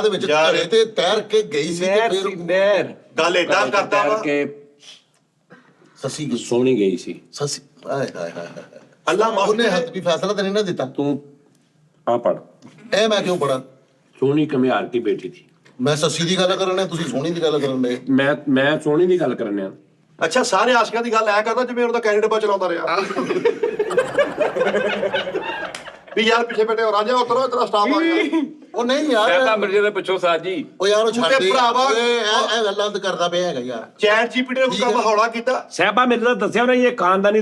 ਦੇ ਵਿੱਚ ਯਾਰ, ਘਰੇ ਤੇ ਤੈਰ ਕੇ ਗਈ ਸੀ ਤੇ ਫਿਰ ਨਹਿਰ ਗੱਲ ਏਦਾਂ ਕਰਦਾ ਵਾ। ਕਿ ਸੱਸੀ ਗਈ। ਸੋਹਣੀ ਗਈ ਸੀ। ਸੱਸੀ ਹਾਏ ਹਾਏ ਹਾਏ ਹਾਏ। ਅੱਲਾ ਮਾਫ ਉਹਨੇ ਹੱਥ ਵੀ ਫੈਸਲਾ ਤਾਂ ਨਹੀਂ ਨਾ ਦਿੱਤਾ। ਤੂੰ ਆ ਪੜ, ਇਹ ਮੈਂ ਕਿਉਂ ਪੜਾ? ਸੋਹਣੀ ਕਮਿਆਰ ਦੀ ਬੇਟੀ ਥੀ। ਮੈਂ ਸੱਸੀ ਦੀ ਗੱਲ ਕਰਨ ਡਿਆ, ਤੁਸੀਂ ਸੋਹਣੀ ਦੀ ਗੱਲ ਕਰਨ ਡਏ। ਮੈਂ ਸੋਹਣੀ ਦੀ ਗੱਲ ਕਰਨੇ ਆ। ਅੱਛਾ ਸਾਰੇ ਆਸ਼ਿਕਾਂ ਦੀ ਗੱਲ ਐ ਕਰਦਾ ਜਿਵੇਂ ਉਹਦਾ ਕੈਂਡੀਡੇਟ ਚਲਾਉਂਦਾ ਰਿਹਾ ਵੀ ਯਾਰ ਪਿੱਛੇ ਬੈਠੇ ਹੋ ਰਾਜਾ ਉਤਰੋ ਤੇਰਾ ਸਟਾਫ ਆ ਗਿਆ। ਉਹ ਨਹੀਂ ਯਾਰ, ਸਹਿਬਾ ਮਿਰਜ਼ੇ ਦੇ ਪਿੱਛੋਂ ਸਾਜੀ। ਉਹ ਯਾਰ ਉਹ ਤੂੰ ਛੱਡ ਤੇ ਦੇ ਭਰਾਵਾ- ਓਏ, ਇਹ ਗੱਲਾਂ ਤਾਂ ਕਰਦਾ ਪਿਆ ਹੈਗਾ ਯਾਰ। ਚੈਟ ਜੀਪੀਟੀ ਨੇ ਕੋਈ ਕੰਮ ਹੌਲਾ ਕੀਤਾ। ਸਹਿਬਾ ਮੇਰੇ ਤਾਂ ਦੱਸਿਆ ਉਹਨੇ, ਇਹ ਖਾਨਦਾਨੀ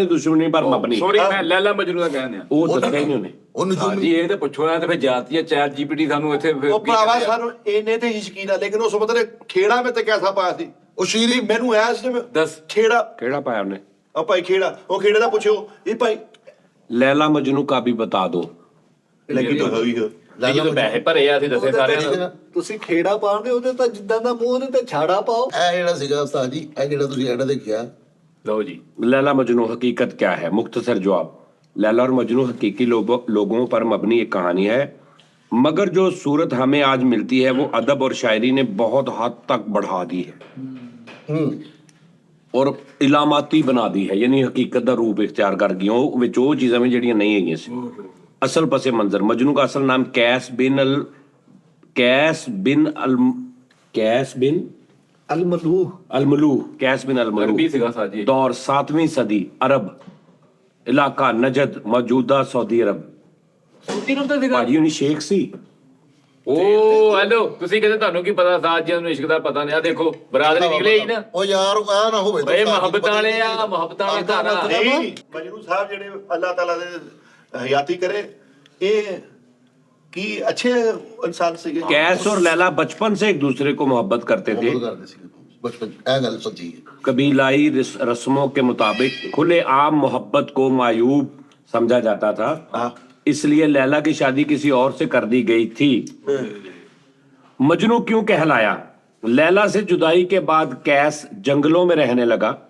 ਦੁਸ਼ਮਣੀ ਪਰ ਮਬਨੀ। ਸੋਰੀ ਮੈਂ ਲੈਲਾ ਮਜਨੂ ਦਾ ਕਹਿੰਦੇ ਆ। ਉਹ ਦੱਸਿਆ ਹੀ ਨਹੀਂ ਉਹਨੇ। ਉਹ ਜੀ ਨਜੂਮੀ ਇਹ ਤੇ ਪੁੱਛੋ ਨਾ ਤੇ ਫਿਰ ਜਾਤੀ ਹੈ ਚੈਟ ਜੀਪੀਟੀ ਸਾਨੂੰ ਇੱਥੇ ਫਿਰ ਉਹ ਕੀ ਭਰਾਵਾ ਕਹਿੰਦੇ ਆ? ਸਾਨੂੰ ਇਹਨੇ ਤੇ ਹੀ ਯਕੀਨ ਆ, ਲੇਕਿਨ ਉਸ ਬੰਦੇ ਨੇ ਖੇੜਾ ਮੇ ਤੇ ਕੈਸਾ ਪਾਇਆ ਸੀ। ਉਹ ਸ਼ੀਰੀ ਮੈਨੂੰ ਐ ਸੀ ਜਿਵੇਂ ਦੱਸ। ਖੇੜਾ ਕਿਹੜਾ ਪਾਇਆ ਉਹਨੇ? ਆ ਭਾਈ ਖੇੜਾ, ਉਹ ਖੇੜੇ ਦਾ ਪੁੱਛਿਓ ਇਹ ਭਾਈ लैला मजनू का भी बता दो। ਲੇਕਿਨ ਤਾਂ ਹੋਈ ਹੈ ਇਹ ਜਦੋਂ ਪੈਸੇ ਭਰੇ ਆ ਅਸੀਂ ਦੱਸੇ ਸਾਰਿਆਂ ਨੂੰ। ਤੁਸੀਂ ਖੇੜਾ ਪਾਉਂਦੇ ਉਹਦੇ ਤਾਂ ਜਿੱਦਾਂ ਦਾ ਮੂੰਹ ਉਹਦੇ ਤੇ ਛਾੜਾ ਪਾਓ। ਇਹ ਜਿਹੜਾ ਸੀਗਾ ਉਸਤਾਦ ਜੀ, ਇਹ ਜਿਹੜਾ ਤੁਸੀਂ ਐਡ ਦੇਖਿਆ, ਲਓ ਜੀ। लैला मजनू हकीकत क्या है? मुख्तसर जवाब, लैला और मजनू हकीकी लोगों पर मबनी एक कहानी है, मगर जो सूरत हमें आज मिलती है वो अदब और शायरी ने बहुत हद तक बढ़ा दी है और इलामाती बना दी है। यानी हकीकत का रूप इख्तियार कर गई ਉਹ ਵਿੱਚ ਉਹ ਚੀਜ਼ਾਂ ਵੀ ਜਿਹੜੀਆਂ ਨਹੀਂ ਹੈਗੀਆਂ ਸੀ। असल पसे मंजर, मजनू का असल नाम कैस बिन अलमलूह, कैस बिन ਅਰਬੀ अलमलूह। ਸੀਗਾ ਸਾਜੀ। दौर 7वीं सदी, अरब इलाका नजद, मौजूदा सऊदी अरब। ਸੂਤੀ ਨੂੰ ਤਾਂ ਸੀਗਾ। ਭਾਜੀ ਉਹਨੀ ਸ਼ੇਖ ਸੀ। ਓ ਹੈਲੋ, ਤੁਸੀਂ ਕਹਿੰਦੇ ਤੁਹਾਨੂੰ ਕੀ ਪਤਾ ਸਾਜੀਆਂ ਨੂੰ ਇਸ਼ਕ ਦਾ ਪਤਾ ਨਹੀਂ। ਆ ਦੇਖੋ ਬਰਾਦਰੀ ਨਿਕਲੇ ਹੀ ਨਾ। ਉਹ ਯਾਰ ਉਹ ਆ ਨਾ ਹੋਵੇ ਓਏ ਮੁਹੱਬਤਾਂ ਵਾਲੇ ਆ, ਮੁਹੱਬਤਾਂ ਵਾਲੇ ਘਰ ਆ। ਨਹੀਂ ਮਜਨੂ ਸਾਹਿਬ ਜਿਹੜੇ ਅੱਲਾਹ ਤਾਲਾ ਦੇ ਹਯਾਤੀ ਕਰੇ ਇਹ ਕੀ ਅੱਛੇ ਇਨਸਾਨ ਸੀਗੇ। कैस और लैला बचपन से एक दूसरे को मोहब्बत करते थे। ਬਹੁਤ ਕਰਦੇ ਸੀਗੇ ਬਚਪਨ। ਇਹ ਗੱਲ ਸੱਚੀ ਹੈ। कबीलाई रस्मों के मुताबिक खुले आम मोहब्बत को मायूब समझा जाता था, हाँ। इसलिए लैला की शादी किसी और से कर दी गई थी। मजनू क्यों कहलाया? लैला से जुदाई के बाद कैस जंगलों में रहने लगा।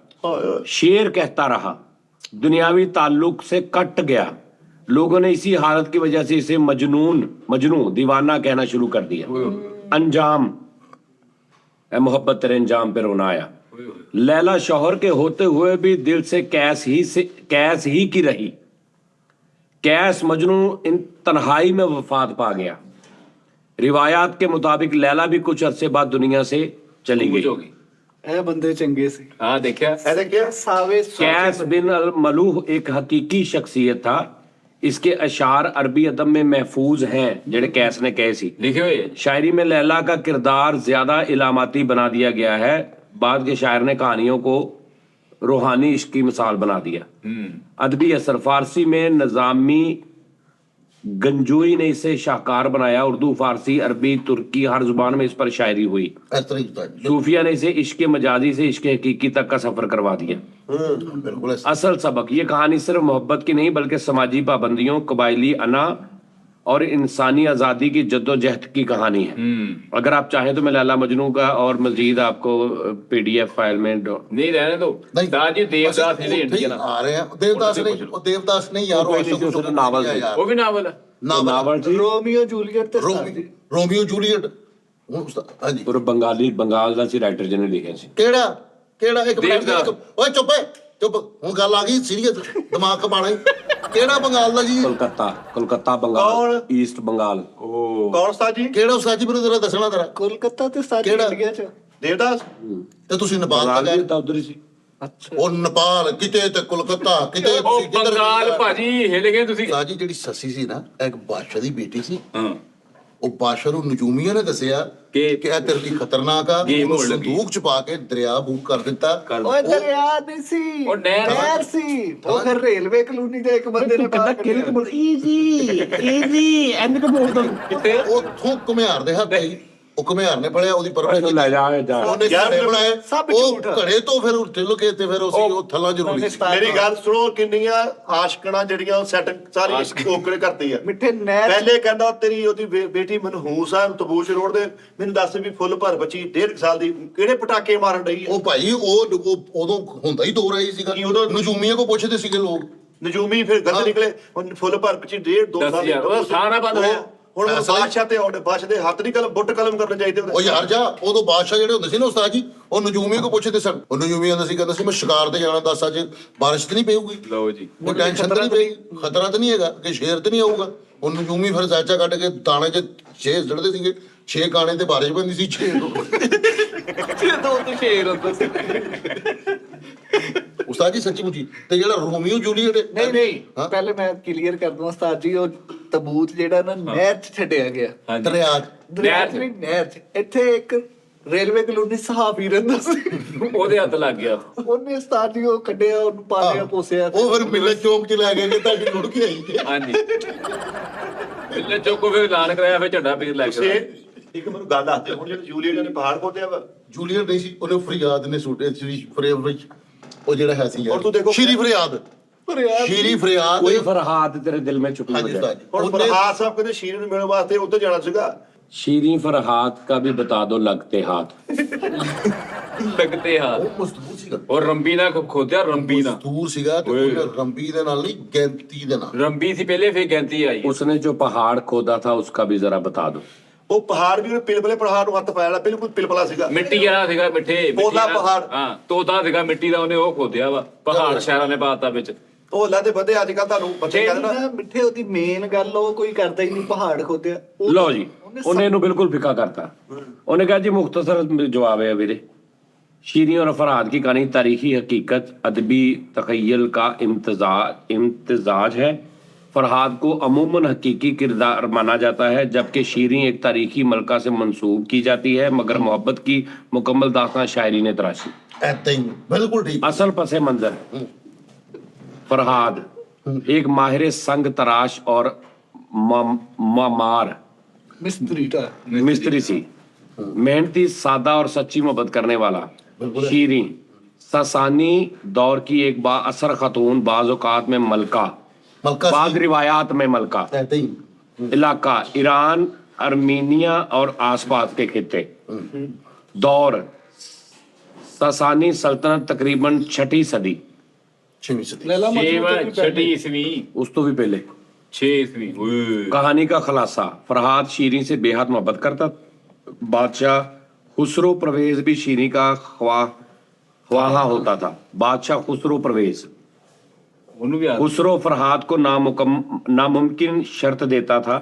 शेर कहता रहा, दुनियावी ताल्लुक से कट गया। लोगों ने इसी हालत की वजह से इसे मजनू दीवाना कहना शुरू कर दिया। अंजाम, ए मोहब्बत तेरे अंजाम पे रोना आया। लैला शौहर के होते हुए भी दिल से कैस ही की रही। कैस मजनू इन तन्हाई में वफात पा गया। रिवायात के मुताबिक लैला भी कुछ अरसे बाद दुनिया से चली ਕੁਝ ਹੋ गई। ਗਈ ਇਹ ਬੰਦੇ ਚੰਗੇ ਸੀ ਹਾਂ ਦੇਖਿਆ ਇਹਦੇ ਕੀ ਸਾਵੇ कैस बिन अल मलूह एक हकीकी शख्सियत था। इसके अशार अरबी अदब में महफूज हैं, जेड़े कैस ने कहे सी। ਲਿਖੇ ਹੋਏ ਆ। शायरी में लैला का किरदार ज्यादा इलामाती बना दिया गया है। बाद के शायर ने कहानियों को रूहानी इश्क की मिसाल बना दिया। अदबी असर, फारसी में नज़ामी गंजोई ने इसे शाहकार बनाया। उर्दू, फारसी, अरबी, तुर्की हर जुबान में इस पर शायरी हुई। ਇਸ ਤਰ੍ਹਾਂ ਹੀ ਹੁੰਦਾ ਜੀ। सूफिया ने इसे इश्क मजाजी से इश्क हकीकी तक का सफर करवा दिया। ਬਿਲकुल ਇਸ असल सबक, ये कहानी सिर्फ मोहब्बत की नहीं बल्कि समाजी पाबंदियों, कबायली अना और इंसानी आज़ादी की जद्दोजहद की कहानी है। अगर आप चाहें तो मैं लैला मजनू का और मजीद आपको PDF फाइल में ਨਹੀਂ ਰਹਿਣੇ ਦੋ ਨਹੀਂ ਤਾਂ ਜੀ ਦੇਵਦਾਸ ਅਸੀਂ ਜਿਹੜੇ ਉੱਥੇ ਹੀ ਇੰਡੀਅਨ ਆ ਰਹੇ ਆ। ਦੇਵਦਾਸ ਨਹੀਂ, ਉਹ ਦੇਵਦਾਸ ਨਹੀਂ ਯਾਰ, ਕੋਈ ਨਹੀਂ ਸੀ, ਉਸ ਦਾ ਨਾਵਲ ਸੀ। ਯਾਰ। ਉਹ ਵੀ ਨਾਵਲ ਆ। नावल थी। ਰੋਮੀਓ ਜੂਲੀਅਟ ਤੇ ਸਾਜੀ ਰੋਮੀਓ ਜੂਲੀਅਟ। ਹੁਣ ਹਾਂਜੀ और बंगाल ਦਾ ਸੀ ਰਾਈਟਰ ਜਿਹਨੇ ਲਿਖਿਆ ਸੀ। ਕਿਹੜਾ ਇੱਕ ਮਿੰਟ ਦੇਵਦਾਸ। ਓਏ ਚੁੱਪ ਹੁਣ ਗੱਲ ਆ ਗਈ ਸੀਰੀਅਸ, ਦਿਮਾਗ ਕਮਾਣਾ ਹੀ। ਕਿਹੜਾ ਬੰਗਾਲ ਦਾ ਜੀ? कोलकाता बंगाल, ईस्ट बंगाल। ਕੌਣ ਸਤਾ ਜੀ? ਕਿਹੜਾ ਉਸਤਾਦ ਜੀ ਮੈਨੂੰ ਜ਼ਰਾ ਦੱਸਣਾ ਜ਼ਰਾ। ਕੋਲਕਾਤਾ ਤੇ ਸਾਜੀ ਕਿਹੜਾ? ਇੰਡੀਆ ਚ ਦੇਵਦਾਸ ਤੇ ਤੁਸੀਂ ਨੇਪਾਲ बंगाल ਦਾ भी ਗਏ? था उधर ही सी। ਉਹ ਨੇਪਾਲ ਕਿਤੇ ਤੇ ਕੋਲਕਾਤਾ ਕਿਤੇ। ਉਹ ਤੁਸੀਂ ਕਿੱਧਰ ਬੰਗਾਲ ਗਏ? ਭਾਜੀ ਹਿੱਲ ਗਏ ਤੁਸੀਂ। ਉਸਤਾਦ ਜੀ ਜਿਹੜੀ ਸੱਸੀ ਸੀ ਨਾ, ਇੱਕ ਬਾਦਸ਼ਾਹ ਦੀ ਬੇਟੀ ਸੀ। ਹਾਂ ਉਹ ਬਾਦਸ਼ਾਹ ਨੂੰ ਨਜੂਮੀਆਂ ਨੇ ਦੱਸਿਆ ਕਿ ਕਿ ਇਹ ਤੇਰੇ ਲਈ ਖਤਰਨਾਕ ਆ। ਗੇਮ ਉਹਨੂੰ ਹੋਣ ਲੱਗੀ। ਸੰਦੂਕ ਚ ਪਾ ਕੇ ਦਰਿਆ ਬੂਕ ਕਰ ਦਿੱਤਾ। ਓਏ ਦਰਿਆ ਨਹੀਂ ਸੀ ਉਹ ਨਹਿਰ ਸੀ। ਉਹ ਫਿਰ ਰੇਲਵੇ ਕਲੋਨੀ ਦੇ ਇੱਕ ਬੰਦੇ ਨੇ ਬਾਹਰ ਕੱਢਿਆ। इजी एंड को बोल दो। ਕਿਤੇ ਉੱਥੋਂ ਘੁਮਿਆਰ ਦੇ ਹੱਥ ਆਈ। ਉਹ ਘੁਮਿਆਰ ਨੇ ਫੜਿਆ, ਉਹਦੀ ਪਰਵਰਿਸ਼ ले जा जा। ਉਹਨੇ ਯਾਰ ਘੜੇ ਬਣਾਏ। ਸਭ ਉਹ ਝੂਠ। ਘੜੇ ਤੋਂ ਫਿਰ ਉੱਤੇ ਲੁਕੇ ਤੇ ਫਿਰ ਉਹ ਥੱਲਾਂ ਜ਼ਰੂਰੀ ਸੀ। ਮੇਰੀ ਗੱਲ ਸੁਣੋ, ਕਿੰਨੀਆਂ ਆਸ਼ਕਣਾ ਜਿਹੜੀਆਂ ਸੈਟਿੰਗ ਸਾਰੀ ਕੋਕੜੇ ਕਰਦੀ ਆ। ਮਿੱਠੇ ਨਹਿਰ ਪਹਿਲੇ ਕਹਿੰਦਾ ਤੇਰੀ ਉਹਦੀ ਬੇਟੀ ਮਨਹੂਸ ਆ ਤਬੂਸ਼ ਰੋਡ ਦੇ, ਮੈਨੂੰ ਦੱਸ ਵੀ ਫੁੱਲ ਭਰ ਬੱਚੀ 1.5 ਸਾਲ ਦੀ ਕਿਹੜੇ ਪਟਾਕੇ ਮਾਰਨ ਡਈ ਆ? ਉਹ ਭਾਈ ਉਹ ਉਦੋਂ ਹੁੰਦਾ ਹੀ ਦੋ ਰਹੀ ਸੀਗਾ। ਕੀ ਉਦੋਂ? ਨਜੂਮੀਆਂ ਕੋ ਪੁੱਛਦੇ ਸੀਗੇ ਲੋਕ। ਨਜੂਮੀ ਫਿਰ ਗੰਦ ਨਿਕਲੇ। ਹੁਣ ਫੁੱਲ ਭਰ ਬੱਚੀ 1.5 2 ਦੱਸ ਸਾਲ ਯਾਰ, ਉਹਦਾ ਸਾਹ ਨਾ ਬੰਦ ਹੋਇਆ। ਹੁਣ ਫੈਸਲਾ ਹੀ- ਬਾਦਸ਼ਾਹ ਤੇ ਆਉਂਦੇ ਬਾਦਸ਼ਾਹ ਦੇ ਹੱਥ ਨਹੀਂ ਕਲਮ ਬੁੱਟ ਕਲਮ ਕਰਨੇ ਚਾਹੀਦੇ ਉਹ ਯਾਰ ਜਾ, ਉਦੋਂ ਬਾਦਸ਼ਾਹ ਜਿਹੜੇ ਹੁੰਦੇ ਸੀ ਨਾ ਉਸਤਾਦ ਜੀ, ਉਹ ਨਜੂਮੀਆਂ ਕੋ ਪੁੱਛਦੇ ਸਨ। ਉਹ ਨਜੂਮੀ ਆਂਦਾ ਸੀ, ਕਹਿੰਦਾ ਸੀ ਮੈਂ ਸ਼ਿਕਾਰ ਤੇ ਜਾਣਾ, ਦੱਸ ਅੱਜ ਬਾਰਿਸ਼ ਤੇ ਨਹੀਂ ਪਊਗੀ, ਲਓ ਜੀ। ਕੋਈ ਟੈਨਸ਼ਨ ਤਾਂ ਨਹੀਂ ਪਈ, ਖਤਰਾ ਤਾਂ ਨਹੀਂ ਹੈਗਾ ਕਿ ਸ਼ੇਰ ਤੇ ਨਹੀਂ ਆਊਗਾ। ਉਹ ਨਜੂਮੀ ਫਿਰ ਚਾਚਾ ਕੱਢ ਕੇ ਦਾਣੇ 'ਚ 6 ਜੜਦੇ ਸੀਗੇ। 6 ਕਾਣੇ ਤੇ ਬਾਰਿਸ਼ ਪੈਂਦੀ ਸੀ। 6 ਦੋ ਤੇ ਸ਼ੇਰ ਹੁੰਦਾ ਸੀ। ਉਸਤਾਦ ਜੀ ਸੱਚੀ ਮੁੱਚੀ। ਤੇ ਜਿਹੜਾ ਰੋਮੀਓ ਜੂਲੀਅਟ ਨਹੀਂ ਹਾਂ? ਪਹਿਲੇ ਮੈਂ ਕਲੀਅਰ ਕਰ ਦਵਾਂ ਉਸਤਾਦ ਜੀ, ਉਹ ਤਬੂਤ ਜਿਹੜਾ ਨਾ ਨਹਿਰ ਚ ਛੱਡਿਆ ਗਿਆ। ਹਾਂਜੀ ਦਰਿਆ 'ਚ। ਦਰਿਆ ਨਹਿਰ ਚ ਚ। ਨਹੀਂ, ਨਹਿਰ ਚ। ਇੱਥੇ ਇੱਕ ਰੇਲਵੇ ਕਲੋਨੀ ਸਹਾਬੀ ਰਹਿੰਦਾ ਸੀ। ਉਹਦੇ ਹੱਥ ਲੱਗ ਗਿਆ। ਉਹਨੇ ਉਸਤਾਦ ਜੀ ਉਹ ਕੱਢਿਆ, ਉਹਨੂੰ ਪਾਲਿਆ ਪੋਸਿਆ। ਉਹ ਫਿਰ ਮਿਲਤ ਚੌਂਕ 'ਚ ਲੈ ਗਏ ਕਿ ਤੁਹਾਡੀ ਲੁੜ ਕੇ ਆਈ ਹੈ। ਹਾਂਜੀ ਲੈ ਚੋਕੋ ਫਿਰ ਐਲਾਨ ਕਰਾਇਆ, ਫਿਰ ਝੰਡਾ ਪੀਰ ਲੈ ਕੇ ਆਇਆ। ਇੱਕ ਮੈਨੂੰ ਗੱਲ ਦੱਸ ਦੇ, ਹੁਣ ਜਿਹੜੇ ਜੂਲੀਅਟ ਨੇ ਪਹਾੜ ਖੋਦਿਆ ਵਾ, ਜੂਲੀਅਟ ਨਹੀਂ ਸੀ, ਉਹਨੇ ਫਰਿਆਦ ਨੇ ਸੂਟੇ ਸੀ ਫਰੇਮ ਵਿੱਚ। ਉਹ ਜਿਹੜਾ ਹੈ ਸੀ ਔਰ ਤੂੰ ਦੇਖੋ- ਸ਼ੀਰੀ ਫਰਿਆਦ। ਪਰ ਯਾਰ ਸ਼ੀਰੀ ਫਰਿਆਦ। कोई फरहाद तेरे दिल में छुपी ਹਾਂਜੀ हो ਉਸਤਾਦ जाए। ਜੀ। ਹੁਣ ਉਹਨੇ- ਫਰਹਾਦ ਸਾਹਿਬ ਕਹਿੰਦੇ ਸ਼ੀਰ ਨੂੰ ਮਿਲਣ ਵਾਸਤੇ ਉੱਥੇ ਜਾਣਾ ਸੀਗਾ। शीरी फरहाद का भी बता दो लगते हाथ। ਲੱਗਦੇ ਹਾਂ। ਉਹ ਮਜ਼ਦੂਰ ਸੀਗਾ। ਔਰ ਰੰਬੀ ਨਾਲ ਖੋਦਿਆ, ਰੰਬੀ ਨਾਲ। ਮਜ਼ਦੂਰ ਸੀਗਾ ਤੇ ਉਹਨੇ ਰੰਬੀ ਦੇ ਨਾਲ ਨਹੀਂ, ਗੈਂਤੀ ਦੇ ਨਾਲ। ਰੰਬੀ ਸੀ ਪਹਿਲੇ, ਫਿਰ ਗੈਂਤੀ ਆਈ। उसने जो पहाड़ खोदा था उसका भी जरा बता दो। ਉਹ ਪਹਾੜ ਵੀ ਉਹਨੇ ਪਿਲਪਲੇ ਪਹਾੜ ਨੂੰ ਹੱਥ ਪਾਇਆ, ਬਿਲਕੁਲ ਪਿਲਪਲਾ ਸੀਗਾ। ਮਿੱਟੀ ਵਾਲਾ ਸੀਗਾ, ਮਿੱਠੇ ਮਿੱਟੀ ਤੋਤਾ ਵਾਲਾ। ਪਹਾੜ। ਹਾਂ ਤੋਤਾ ਸੀਗਾ ਮਿੱਟੀ ਦਾ, ਉਹਨੇ ਉਹ ਖੋਦਿਆ ਵਾ। ਪਹਾੜ ਸ਼ਹਿਰਾਂ ਨੇ ਪਾਤਾ ਵਿੱਚ। ਉਹ ਅੱਲਾ ਦੇ ਬੰਦੇ ਅੱਜ ਕੱਲ ਤੁਹਾਨੂੰ ਬੱਚੇ ਕਹਿੰਦੇ ਨਾ ਨਾ ਮਿੱਠੇ ਉਹਦੀ ਮੇਨ ਗੱਲ ਉਹ ਕੋਈ ਕਰਦਾ ਹੀ ਨਹੀਂ, ਪਹਾੜ ਖੋਦਿਆ। ਉਹ- लो जी, ਉਹਨੇ उन्हें नु बिल्कुल फिका करता। उन्हें कहा जी मुख्तसर जवाब है वीरे। शीरी और फरहाद की कहानी तारीखी हकीकत अदबी तखय्युल का इम्तिजाज है। फरहाद को अमूमन हकीकी किरदार माना जाता है, जबकि शीरी एक तारीखी मलका से मंसूब की जाती है, मगर मोहब्बत की मुकम्मल दास्तान शायरी ने तराशी। ਐਦਾਂ ਹੀ ਬਿਲकुल ठीक। असल पस मंजर, फरहाद एक माहिर संग तराश और मामार ਮਿਸਤਰੀ ਦਾ मिस्त्री सी, मेहनती, सादा और सच्ची मोहब्बत करने वाला। शीरी ससानी दौर की एक बाअसर खतून, बाज़ औक़ात में मलका, ਮਲਕਾ बाद ਸੀ रिवायात में मलका। ਐਦਾਂ ਹੀ। इलाका ईरान, आर्मीनिया और आसपास के खित्ते। दौर सासानी सल्तनत तकरीबन 6वीं सदी, 6ਵੀਂ ਸਦੀ। ਲੈਲਾ ਛੇਵਾਂ ਮਜਨੂ ਛठी ਈਸਵੀ उस तो भी पहले। 6 ਈਸਵੀ ਓਏ कहानी का खुलासा, फरहाद शीरी से बेहद मोहब्बत करता। बादशाह खुसरो परवेज भी शीरी का ख्वाहा होता था। बादशाह खुसरो परवेज ਉਹਨੂੰ ਵੀ ਆ खुसरो फरहाद को नामुमकिन शर्त देता था,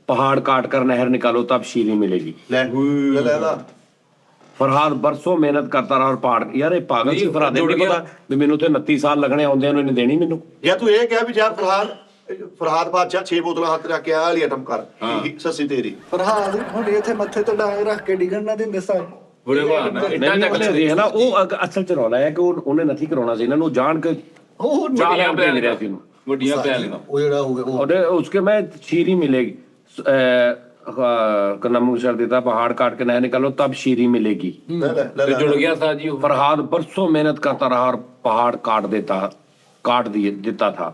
पहाड़ काट कर नहर निकालो तब शीरी मिलेगी। ਲੈ ਲਾ फरहाद बरसों मेहनत करता रहा और पहाड़, यार ये पागल सी नहीं, फरहाद जुड़ नहीं गया। पता भी मैनू तो 29 साल लगने आउंदे ने देनी मैनू। ਜਾਂ ਤੂੰ ਇਹ ਕਿਹਾ ਵੀ ਯਾਰ ਫਰਹਾਦ ਬਾਦਸ਼ਾਹ 6 ਬੋਤਲਾਂ ਹੱਥ ਰੱਖ ਕੇ ਆ ਵਾਲੀ ਆਟਮ ਕਰ ਸੱਸੀ ਤੇਰੀ ਫਰਹਾਦ ਹੁਣ ਇੱਥੇ ਮੱਥੇ ਤੇ ਡਾਂਗ ਰੱਖ ਕੇ ਡਿਗਣ ਨਾ ਦਿੰਦੇ ਸਾਂ। ਬੁਰੇ ਭਾਅ ਨਾਲ ਇੱਦਾਂ नहीं, ਤੱਕ ਉਹਨੇ ਦੇਖ ਨਾ ਉਹ ਅਸਲ ਚ ਰੌਲਾ ਹੈ ਕਿ ਉਹਨੇ ਨਹੀਂ ਕਰਾਉਣਾ ਸੀ ਇਹਨਾਂ ਨੂੰ ਜਾਣ ਕੇ ਉਹ ਚਾਹ ਵੱਡੀਆਂ ਭੇਜ ਰਿਹਾ ਸੀ ਉਹਨੂੰ। ਵੱਡੀਆਂ ਪੈਲੀਆਂ ਉਹ ਜਿਹੜਾ ਹੋ ਗਿਆ ਉਹ और उसके में शीरी मिलेगी, नमक शर देता, पहाड़ काट के नहर निकालो तब शीरी मिलेगी। ਲੈ ਲੈ ਤੇ ਲੈ ਜੁੜ ਗਿਆ ਸਾਹ ਜੀ ਉਹ फरहाद बरसों मेहनत करता रहा और पहाड़ काट देता था।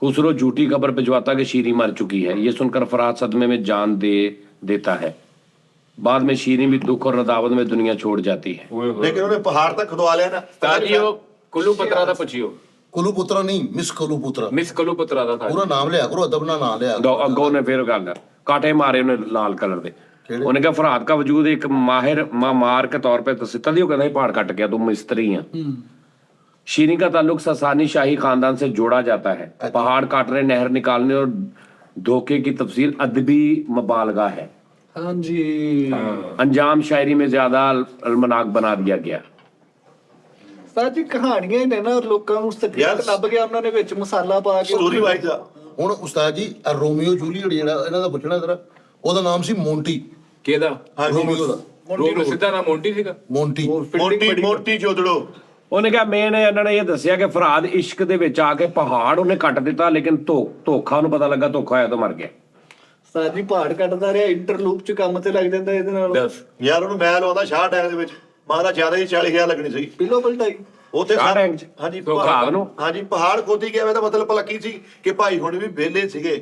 खुसरो झूठी खबर भिजवाता कि शीरी मर चुकी है। ये सुनकर फरहाद सदमे में जान देता है। बाद में शीरी भी दुख और रदावत में दुनिया छोड़ जाती है। ਓਏ ਹੋਏ ਲੇਕਿਨ ਉਹਨੇ ਪਹਾੜ ਤੱਕ ਖਦਵਾ ਲਿਆ ਨਾ ਤਾਂ ਜੀ ਉਹ ਕੁੱਲੂ ਪੁੱਤਰਾ ਦਾ ਪੁੱਛਿਓ ਕੁਲੂ ਪੁੱਤਰਾ ਨਹੀਂ, ਮਿਸ ਕੁਲੂ ਪੁੱਤਰਾ। ਮਿਸ ਕੁੱਲੂ ਪੁੱਤਰਾ ਦਾ ਪੂਰਾ ਨਾਮ ਲਿਆ ਕਰੋ, ਅਦਬ ਨਾਲ ਨਾਮ ਲਿਆ ਕਰੋ। ਅੱਗੋਂ ਨੇ ਫਿਰ ਗੱਲ ਕਾਟੇ ਮਾਰੇ ਉਹਨੇ ਲਾਲ ਕਲਰ ਦੇ। ਉਹਨੇ ਕਿਹਾ फरहाद का वजूद एक मार के तौर पे तसिता दी, कहता पहाड़ कट गया, तुम मिस्त्री हैं। शीरी का ताल्लुक ससानी शाही खानदान से जोड़ा जाता है। पहाड़ काटने, नहर निकालने और धोखे की तफसीर अदबी मुबालगा है। ਹਾਂਜੀ अंजाम शायरी में ज्यादा अलमनाक बना दिया गया। ਸਾਹ ਜੀ ਕਹਾਣੀਆਂ ਹੀ ਨੇ ਨਾ, ਲੋਕਾਂ ਨੂੰ ਸਟੀਕ ਲੱਭ ਗਿਆ ਉਹਨਾਂ ਨੇ ਵਿੱਚ ਮਸਾਲਾ ਪਾ ਕੇ ਸਟੋਰੀ ਵਾਈਜ਼ ਆ ਹੁਣ ਉਸਤਾਦ ਜੀ ਆਹ ਰੋਮੀਓ ਜੂਲੀਅਟ ਜਿਹੜਾ ਇਹਨਾਂ ਦਾ ਪੁੱਛਣਾ ਜ਼ਰਾ, ਉਹਦਾ ਨਾਮ ਸੀ ਮੋਂਟੀ। ਕਿਹਦਾ ਰੋਮੀਓ ਦਾ ਰੋਮੀਓ ਸਿੱਧਾ ਨਾਮ ਮੋਂਟੀ ਸੀਗਾ ਮੋਂਟੀ। ਮੋਟੀ ਚੋਦੜੋ ਉਹਨੇ ਕਿਹਾ ਮੇਨ ਇਹਨਾਂ ਨੇ ਇਹ ਦੱਸਿਆ ਕਿ ਫਰਹਾਦ ਇਸ਼ਕ ਦੇ ਵਿੱਚ ਆ ਕੇ ਪਹਾੜ ਉਹਨੇ ਕੱਟ ਦਿੱਤਾ, ਲੇਕਿਨ ਧੋਖਾ ਉਹਨੂੰ ਪਤਾ ਲੱਗਾ, ਧੋਖਾ ਹੋਇਆ ਤਾਂ ਮਰ ਗਿਆ। ਸਾਹ ਜੀ ਪਹਾੜ ਕੱਟਦਾ ਰਿਹਾ, ਇੰਟਰਲੂਪ ਚ ਕੰਮ ਤੇ ਲੱਗ ਜਾਂਦਾ ਇਹਦੇ ਨਾਲ। ਦੱਸ ਯਾਰ ਉਹਨੂੰ ਮੈਂ ਲਾਉਂਦਾ ਸ਼ਾਹ ਟੈਂਕ ਦੇ ਵਿੱਚ ਮਾਰਾ ਜ਼ਿਆਦਾ ਹੀ 40,000 ਲੱਗਣੀ ਸੀ ਪਿਲੋ ਪਲਟਾਈ ਉੱਥੇ ਸ਼ਾਹ ਟੈਂਕ ਚ? ਹਾਂਜੀ ਫਰਹਾਦ ਨੂੰ? ਹਾਂਜੀ ਪਹਾੜ ਖੋਦੀ ਗਿਆ ਇਹਦਾ ਮਤਲਬ ਭਲਾ ਕੀ ਸੀ ਕਿ ਭਾਈ ਹੁਣ ਵੀ ਵਿਹਲੇ ਸੀਗੇ,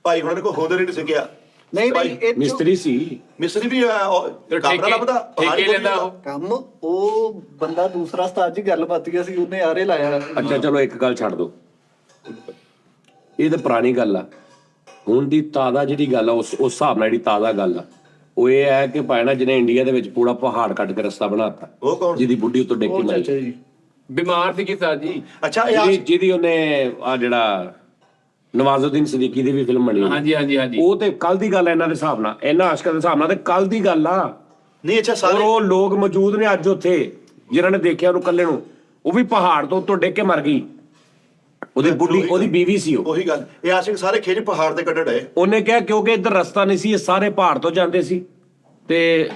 ਭਾਈ ਹੁਣ ਕੋ ਹੋਦਰ ਹੀ ਨਹੀਂ ਸਿੱਕਿਆ ਨਹੀਂ ਨਹੀਂ ਇਹ ਚੋਂ ਮਿਸਤਰੀ ਸੀ। ਮਿਸਰੀ ਵੀ ਤੇ ਕਾਬਰਾ ਲੱਭਦਾ ਪਹਾੜ ਠੇਕੇ ਲੈਂਦਾ ਉਹ ਕੰਮ ਉਹ ਬੰਦਾ ਦੂਸਰਾ ਸਤਾਜ ਜੀ ਗੱਲ ਬਾਤ ਗਿਆ ਸੀ, ਉਹਨੇ ਆਰੇ ਲਾਇਆ। ਅੱਛਾ ਚਲੋ ਇੱਕ ਗੱਲ ਛੱਡ ਦੋ, ਇਹ ਤਾਂ ਪੁਰਾਣੀ ਗੱਲ ਆ। ਹੁਣ ਦੀ ਤਾਜ਼ਾ ਜਿਹੜੀ ਗੱਲ ਆ ਉਸ ਹਿਸਾਬ ਨਾਲ ਜਿਹੜੀ ਤਾਜ਼ਾ ਗੱਲ ਆ ਉਹ ਇਹ ਹੈ ਕਿ ਭਾਈ ਨਾ ਜਿਹਨੇ ਇੰਡੀਆ ਦੇ ਵਿੱਚ ਪੂਰਾ ਪਹਾੜ ਕੱਟ ਕੇ ਰਸਤਾ ਬਣਾਤਾ, ਉਹ ਕੌਣ ਜਿਹਦੀ ਬੁੱਢੀ ਉੱਤੋਂ ਡਿੱਗ ਕੇ ਉਹ ਮਰੀ, ਚਾਚਾ ਜੀ ਬਿਮਾਰ ਸੀ ਕਿ ਸਾਹ ਜੀ ਅੱਛਾ ਇਹ ਜਿਹਦੀ ਉਹਨੇ ਆ ਜਿਹੜਾ ਨਵਾਜ਼ੁਦੀਨ ਸਦੀਕੀ ਦੀ ਵੀ ਫਿਲਮ ਬਣੀ ਹੋਈ। ਹਾਂਜੀ ਹਾਂਜੀ ਹਾਂਜੀ ਉਹ ਤੇ ਕੱਲ ਦੀ ਗੱਲ ਹੈ ਇਹਨਾਂ ਦੇ ਹਿਸਾਬ ਨਾਲ, ਇਹਨਾਂ ਆਸ਼ਕਾਂ ਦੇ ਹਿਸਾਬ ਨਾਲ ਤੇ ਕੱਲ ਦੀ ਗੱਲ ਆ। ਨਹੀਂ ਅੱਛਾ ਔਰ ਸਾਰੇ ਉਹ ਲੋਕ ਮੌਜੂਦ ਨੇ ਅੱਜ ਉੱਥੇ ਜਿਨ੍ਹਾਂ ਨੇ ਦੇਖਿਆ ਉਹਨੂੰ ਕੱਲੇ ਨੂੰ, ਉਹ ਵੀ ਪਹਾੜ ਤੋਂ ਉੱਤੋਂ ਡਿੱਗ ਕੇ ਮਰ ਗਈ। ਉਹਦੀ ਬੁੱਢੀ, ਉਹਦੀ ਬੀਵੀ ਸੀ ਉਹ। ਉਹੀ ਗੱਲ ਇਹ ਆਸ਼ਿਕ ਸਾਰੇ ਖੇਜ ਪਹਾੜ ਤੇ ਕੱਢ ਡਏ ਉਹਨੇ ਕਿਹਾ ਕਿਉਂਕਿ ਇੱਧਰ ਰਸਤਾ ਨਹੀਂ ਸੀ, ਇਹ ਸਾਰੇ ਪਹਾੜ ਤੋਂ ਜਾਂਦੇ ਸੀ, ਤੇ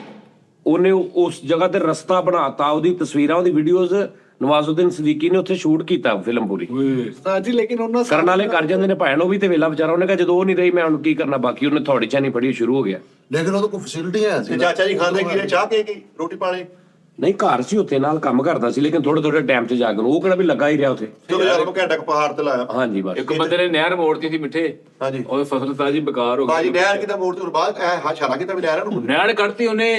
ਉਹਨੇ ਉਸ ਜਗ੍ਹਾ ਤੇ ਰਸਤਾ ਬਣਾਤਾ। ਉਹਦੀ ਤਸਵੀਰਾਂ, ਉਹਦੀ ਵੀਡੀਓਜ਼ ਨਵਾਜ਼ੁਦੀਨ ਸਦੀਕੀ ਨੇ ਉੱਥੇ ਸ਼ੂਟ ਕੀਤਾ ਫਿਲਮ ਪੂਰੀ। ਸਤਾਜ ਜੀ ਲੇਕਿਨ ਉਹਨਾਂ ਕਰਨ ਵਾਲੇ ਕਰ ਜਾਂਦੇ ਨੇ ਭੈਣ, ਉਹ ਵੀ ਤੇ ਵੇਲਾ ਵਿਚਾਰਾ। ਉਹਨੇ ਕਿਹਾ ਜਦੋਂ ਉਹ ਨਹੀਂ ਰਹੀ ਮੈਂ ਹੁਣ ਕੀ ਕਰਨਾ, ਬਾਕੀ ਉਹਨੇ ਥੋੜੀ ਚਾਨੀ ਫੜੀ, ਸ਼ੁਰੂ ਹੋ ਗਿਆ। ਲੇਕਿਨ ਉਹਦੇ ਕੋਲ ਫੈਸਿਲਿਟੀਆਂ ਸੀ ਤੇ ਨਾ। ਚਾਚਾ ਜੀ ਖਾਂਦੇ ਕੀ ਨੇ ਚਾਹ ਕੇ ਕੀ ਰੋਟੀ ਪਾਣੀ ਨਹੀਂ ਘਰ ਸੀ ਉੱਥੇ, ਨਾਲ ਕੰਮ ਕਰਦਾ ਸੀ, ਲੇਕਿਨ ਥੋੜੇ ਥੋੜੇ ਟਾਈਮ ਤੇ ਜਾ ਕੇ ਉਹ ਕਿਹੜਾ ਵੀ ਲੱਗਾ ਹੀ ਰਿਹਾ ਉੱਥੇ। ਚਲੋ ਯਾਰ ਉਹ ਘੰਟਾ ਕੁ ਪਹਾੜ ਤੇ ਲਾਇਆ ਹਾਂਜੀ ਬਸ। ਇੱਕ ਬੰਦੇ ਨੇ ਨਹਿਰ ਮੋੜਤੀ ਸੀ ਮਿੱਠੇ, ਹਾਂਜੀ ਉਹਦੀ ਫਸਲ ਤਾਜੀ ਬੇਕਾਰ ਹੋ ਬਾਜੀ ਗਈ। ਨਹਿਰ ਕਿਤਾ ਮੋੜ ਤੋਂ ਬਾਅਦ ਐ ਛਾਲਾ ਕਿਤਾ ਵੀ ਨਹਿਰ ਨੂੰ ਨਹਿਰ ਕੱਢਤੀ ਉਹਨੇ,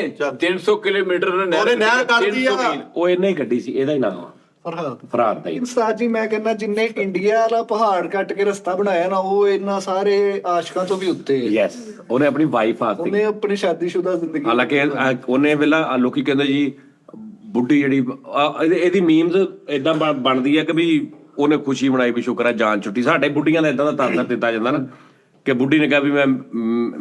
300 ਕਿਲੋਮੀਟਰ ਉਹਨੇ ਨਹਿਰ ਕੱਢਤੀ ਆ। 300 ਮੀਲ। ਉਹ ਇਹਨੇ ਹੀ ਕੱਢੀ ਸੀ, ਇਹਦਾ ਹੀ ਨਾਮ ਆ ਫਰਹਾਦ। ਫਰਾਰ ਦਾ ਹੀ। ਸਤਾਜ ਜੀ ਮੈਂ ਕਹਿੰਦਾ ਜਿੰਨੇ ਇੰਡੀਆ ਵਾਲਾ ਪਹਾੜ ਕੱਟ ਕੇ ਰਸਤਾ ਬਣਾਇਆ ਨਾ, ਉਹ ਇਹਨਾਂ ਸਾਰੇ ਆਸ਼ਕਾਂ ਤੋਂ ਵੀ ਉੱਤੇ ਹੈ। ਯੈਸ, ਉਹਨੇ ਆਪਣੀ ਵਾਈਫ ਆਸਤੇ। ਉਹਨੇ ਆਪਣੀ ਸ਼ਾਦੀशुदा ਜ਼ਿੰਦਗੀ ਹਾਲਾਂਕਿ ਉਹਨੇ ਵੇਲਾ ਲੋਕੀ ਕਹਿੰਦੇ ਜੀ ਬੁੱਢੀ ਜਿਹੜੀ ਇਹਦੀ ਮੀਮਸ ਇਦਾਂ ਬਣਦੀ ਹੈ ਕਿ ਵੀ ਉਹਨੇ ਖੁਸ਼ੀ ਮਨਾਈ ਵੀ ਸ਼ੁਕਰ ਹੈ ਜਾਨ ਛੁੱਟੀ। ਸਾਡੇ ਬੁੱਢੀਆਂ ਦਾ ਇਦਾਂ ਦਾ ਤਾਸਰ ਦਿੱਤਾ ਜਾਂਦਾ ਨਾ ਕਿ ਬੁੱਢੀ ਨੇ ਕਿਹਾ ਵੀ ਮੈਂ